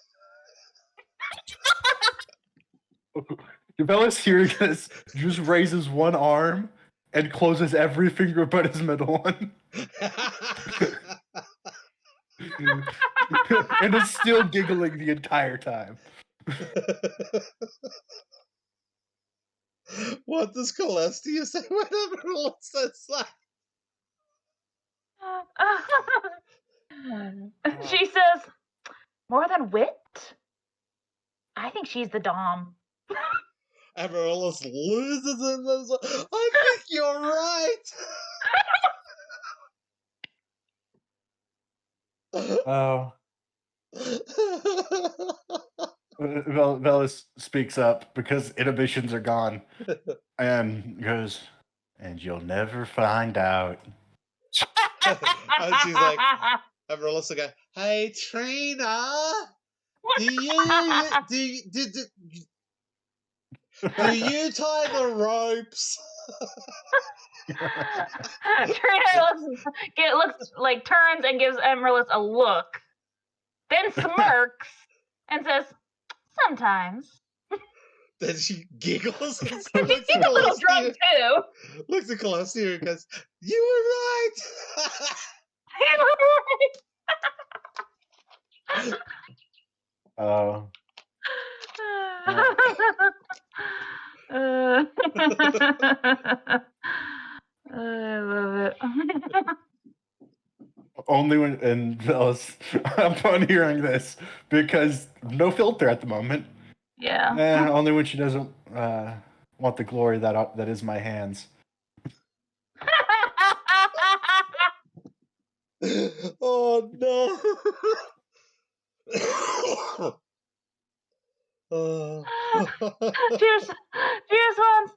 Bellis hearing this just raises one arm and closes every finger but his middle one. And is still giggling the entire time. What does Celestia say when Amaryllis says that? She says, more than whipped? I think she's the Dom. Amaryllis loses it. I think you're right. Oh. Velis speaks up because inhibitions are gone and goes, and you'll never find out. And she's like, Amaryllis will go, hey, Trina, do you tie the ropes? Trina looks like turns and gives Amaryllis a look, then smirks and says, sometimes. Then she giggles and She's a little drunk too. Looks at Celestia and goes, you were right. Oh. I love it. Only when, and Velis, upon hearing this, because no filter at the moment. Yeah. And only when she doesn't want the glory that is my hands. Oh no. Cheers, Swans.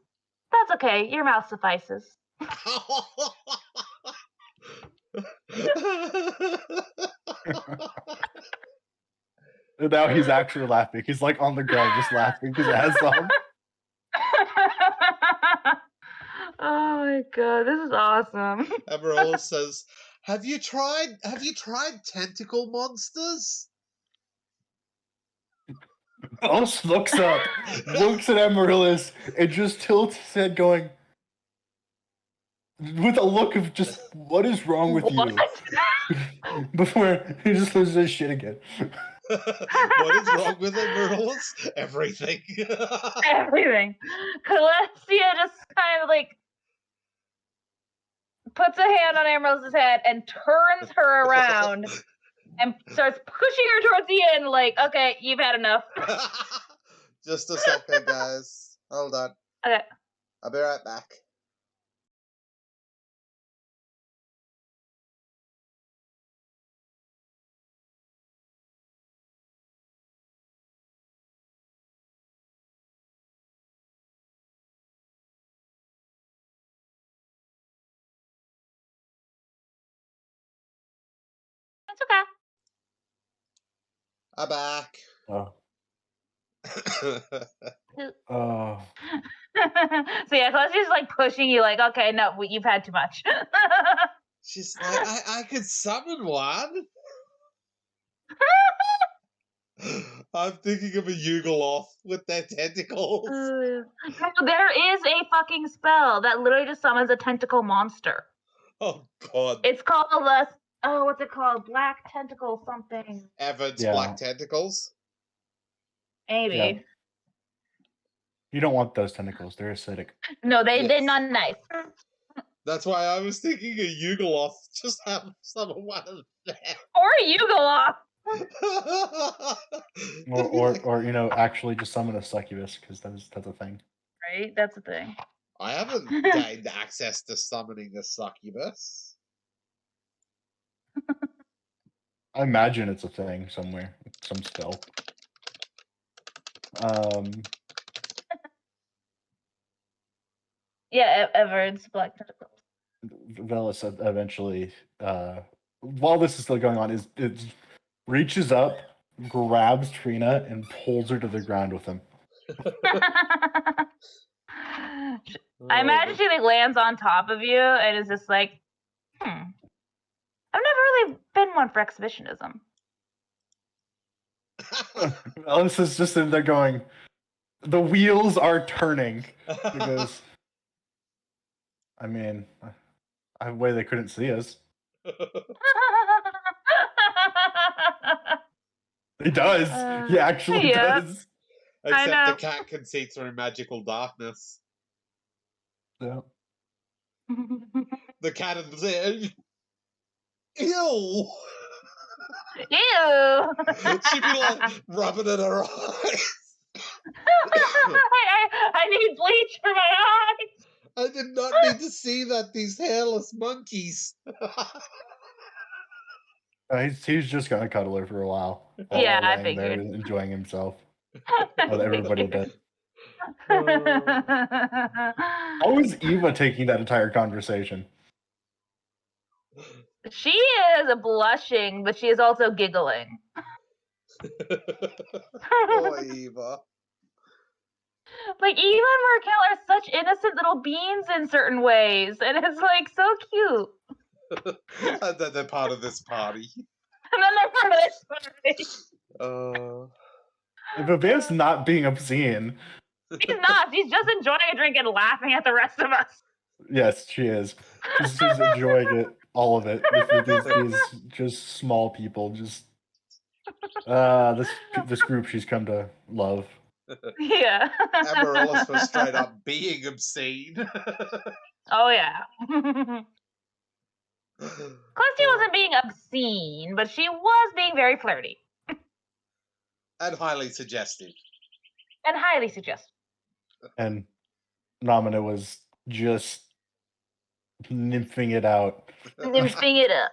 That's okay. Your mouth suffices. And now he's actually laughing. He's like on the ground just laughing his ass off. Oh my god, this is awesome. Amaryllis says, Have you tried tentacle monsters? Velis looks up, looks at Amaryllis, and just tilts his head going, with a look of just, what is wrong with you? Before he just loses his shit again. What is wrong with Amaryllis? Everything. Everything. Celestia just kind of like puts a hand on Amaryllis' head and turns her around and starts pushing her towards the end, like, okay, you've had enough. Just a second, guys. Hold on. Okay. I'll be right back. It's okay. I'm back. Oh. Oh. So yeah, Celestia's like pushing you, like, okay, no, you've had too much. She's like, I could summon one. I'm thinking of a Yugoloth with their tentacles. No, there is a fucking spell that literally just summons a tentacle monster. Oh god. It's called what's it called? Black tentacle something. Evan's Yeah. black tentacles. Maybe. Yeah. You don't want those tentacles. They're acidic. No, they're Yes. not nice. That's why I was thinking a Yugoloth. Just have summon one of them. Or you go off. Or you know, actually just summon a succubus, because that's a thing. Right? That's the thing. I haven't gained access to summoning a succubus. I imagine it's a thing somewhere. Some spell. Yeah, Everard's black tentacles. Velis eventually, while this is still going on, it reaches up, grabs Trina, and pulls her to the ground with him. I imagine she like lands on top of you and is just like, I've never really been one for exhibitionism. Velis is just in there going, the wheels are turning. Because, I mean, I have a way they couldn't see us. He does. He actually does. Except the cat can see through magical darkness. Yeah. The cat is there. Ew! Ew! She'd be like rubbing at her eyes. I need bleach for my eyes. I did not need to see that. These hairless monkeys. He's just gonna cuddle her for a while. Yeah, I laying there figured. enjoying himself. With everybody dead. How is Eva taking that entire conversation? She is blushing, but she is also giggling. Poor Eva. Like, Eva and Raquel are such innocent little beans in certain ways, and it's like so cute. And then they're part of this party. And then they're part of this party. Vivian's not being obscene. She's not. She's just enjoying a drink and laughing at the rest of us. Yes, she is. She's enjoying it, all of it. These just small people, just this group she's come to love. Yeah. Amaryllis was straight up being obscene. Oh yeah. Celestia wasn't being obscene, but she was being very flirty. And highly suggestive. And highly suggestive. And Namina was just nymphing it out. Nymphing it up.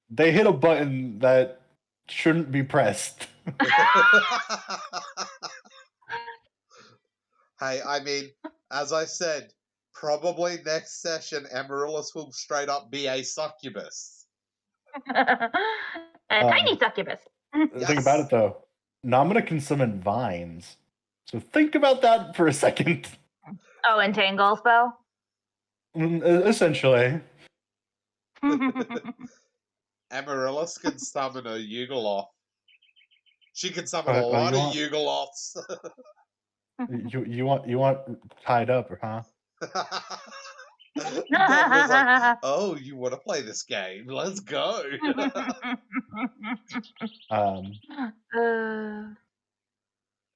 They hit a button that shouldn't be pressed. Hey, I mean, as I said, probably next session Amaryllis will straight up be a succubus. A tiny succubus. The thing about it, though, Namina can summon vines. So think about that for a second. Oh, entangle spell? Essentially. Amaryllis can summon a Yugoloth. She can summon a lot of Yugoloths. You want tied up, huh? Dumbledore's like, oh, you want to play this game? Let's go.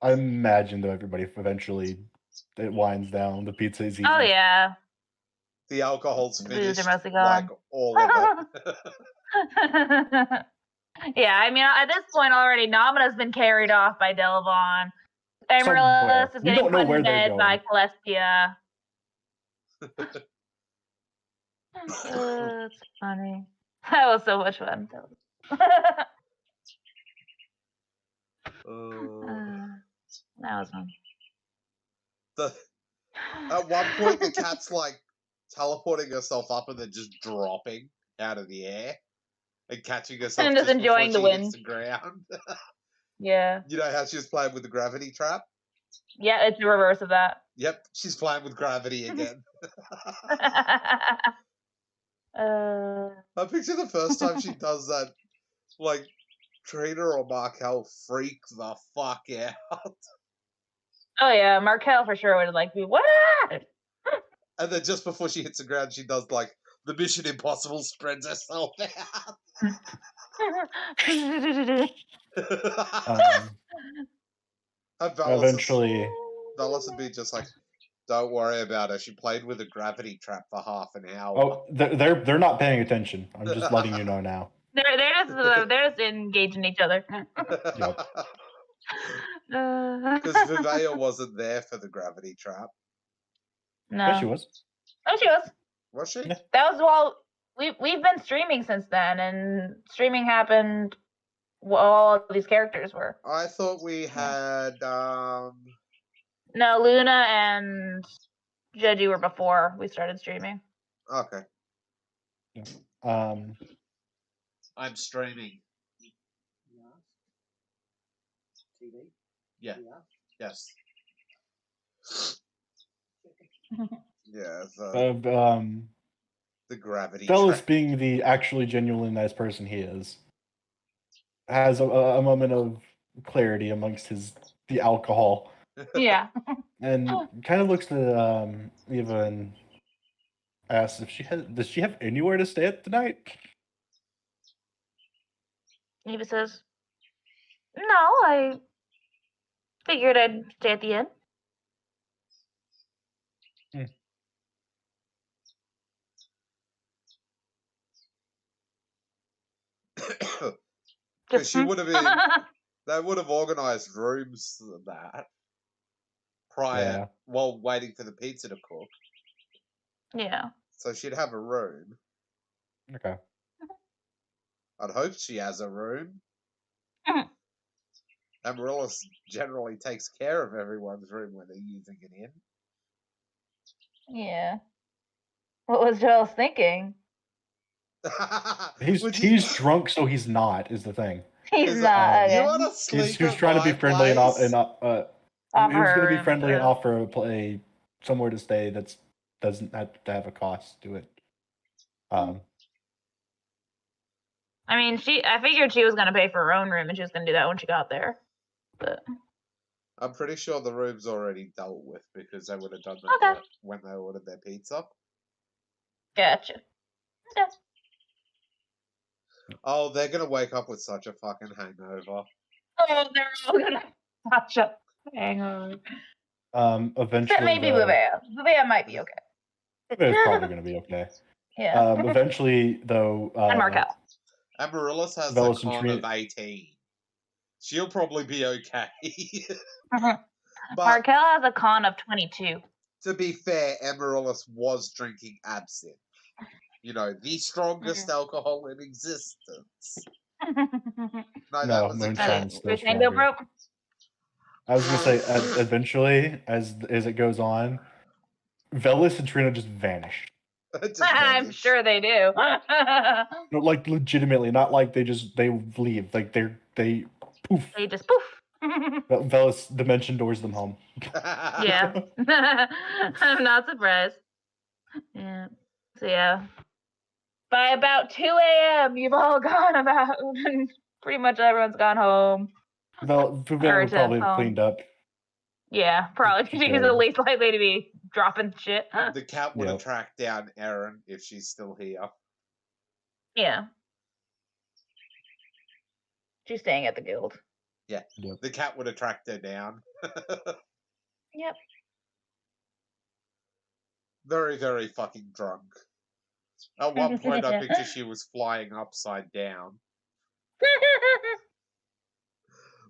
I imagine though everybody eventually it winds down. The pizza is eaten. Oh yeah. The alcohol's The booze finished, are mostly like gone. all of it. Yeah, I mean, at this point already, Nomina's been carried off by Delavon. Somewhere. Amaryllis is We getting don't know put where in they're bed by Celestia. It's funny. That was so much fun. That was fun. At one point, the cat's like teleporting herself up and then just dropping out of the air and catching herself And just enjoying the before she wind. hits the ground. Yeah. You know how she was playing with the gravity trap? Yeah, it's the reverse of that. Yep, she's playing with gravity again. I picture the first time she does that, like, Trina or Markel freak the fuck out. Oh yeah, Markel for sure would like be what? And then just before she hits the ground, she does like the Mission Impossible, spreads herself out. Eventually, Dallas would be just like, don't worry about her. She played with a gravity trap for half an hour. oh, they're not paying attention. I'm just letting you know now. They're just engaging each other. Yep. Because Venja wasn't there for the gravity trap. No. Yeah, she was. Oh, she was. Was she? Yeah. That was while we've been streaming since then, and streaming happened while all of these characters were. I thought we had No, Luna and Jeji were before we started streaming. Okay. Yeah. I'm streaming. TV? Yeah. Yes. Yeah, the gravity Fellas trap. being the actually genuinely nice person he is, has a moment of clarity amongst the alcohol. Yeah. And kind of looks to Eva and asks if does she have anywhere to stay at tonight? Eva says, no, I figured I'd stay at the inn. Because she would have been, they would have organized rooms for that prior, while waiting for the pizza to cook. Yeah. So she'd have a room. Okay. I'd hope she has a room. Amaryllis generally takes care of everyone's room when they're using an inn. Yeah. What was Giles thinking? He's drunk, so he's not. Is the thing. He's not. You want to sleep? He's trying to be friendly and he was going to be friendly and offer somewhere to stay that doesn't have to have a cost to it. I mean, I figured she was going to pay for her own room, and she was going to do that when she got there. But I'm pretty sure the room's already dealt with because they would have done that when they ordered their pizza. Gotcha. Yeah. Oh, they're gonna wake up with such a fucking hangover. Oh, they're all gonna such a hangover. Eventually, That may be Vivea. Vivea might be okay. Vivea's probably gonna be okay. Yeah. Eventually, though. And Markel. Amaryllis has a con of 18. She'll probably be okay. But Markel has a con of 22. To be fair, Amaryllis was drinking absinthe. You know, the strongest alcohol in existence. No, moonshine's still stronger. I was gonna say, eventually, as it goes on, Velis and Trina just vanish. I'm sure they do. No, like legitimately, not like they leave. Like they poof. They just poof. Velis dimension doors them home. Yeah. I'm not surprised. Yeah. So yeah. By about 2 a.m., you've all gone about. Pretty much everyone's gone home. Vivea would probably have cleaned up. Yeah, probably. She's Dead. the least likely to be dropping shit. The cat would have Yep. tracked down Erin if she's still here. Yeah. She's staying at the guild. Yeah. Yep. The cat would have tracked her down. Yep. Very, very fucking drunk. At one point, I picture she was flying upside down.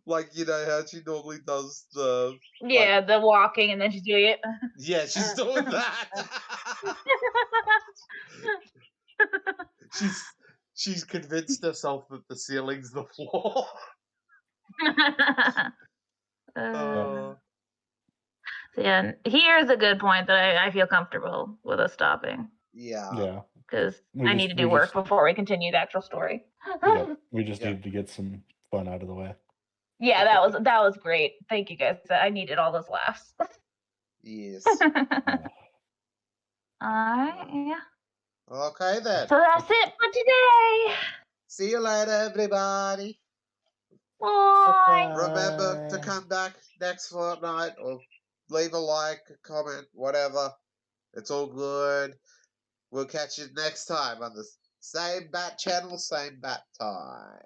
Like, you know how she normally does the... Yeah, the walking and then she's doing it. Yeah, she's doing that. She's convinced herself that the ceiling's the floor. So yeah, here's a good point that I feel comfortable with us stopping. Yeah. Because I need to do work before we continue the actual story. We just needed to get some fun out of the way. Yeah, that was great. Thank you guys. I needed all those laughs. Yes. Yeah. Okay then. So that's it for today. See you later, everybody. Bye. Remember to come back next fortnight or leave a like, a comment, whatever. It's all good. We'll catch you next time on the same bat channel, same bat time.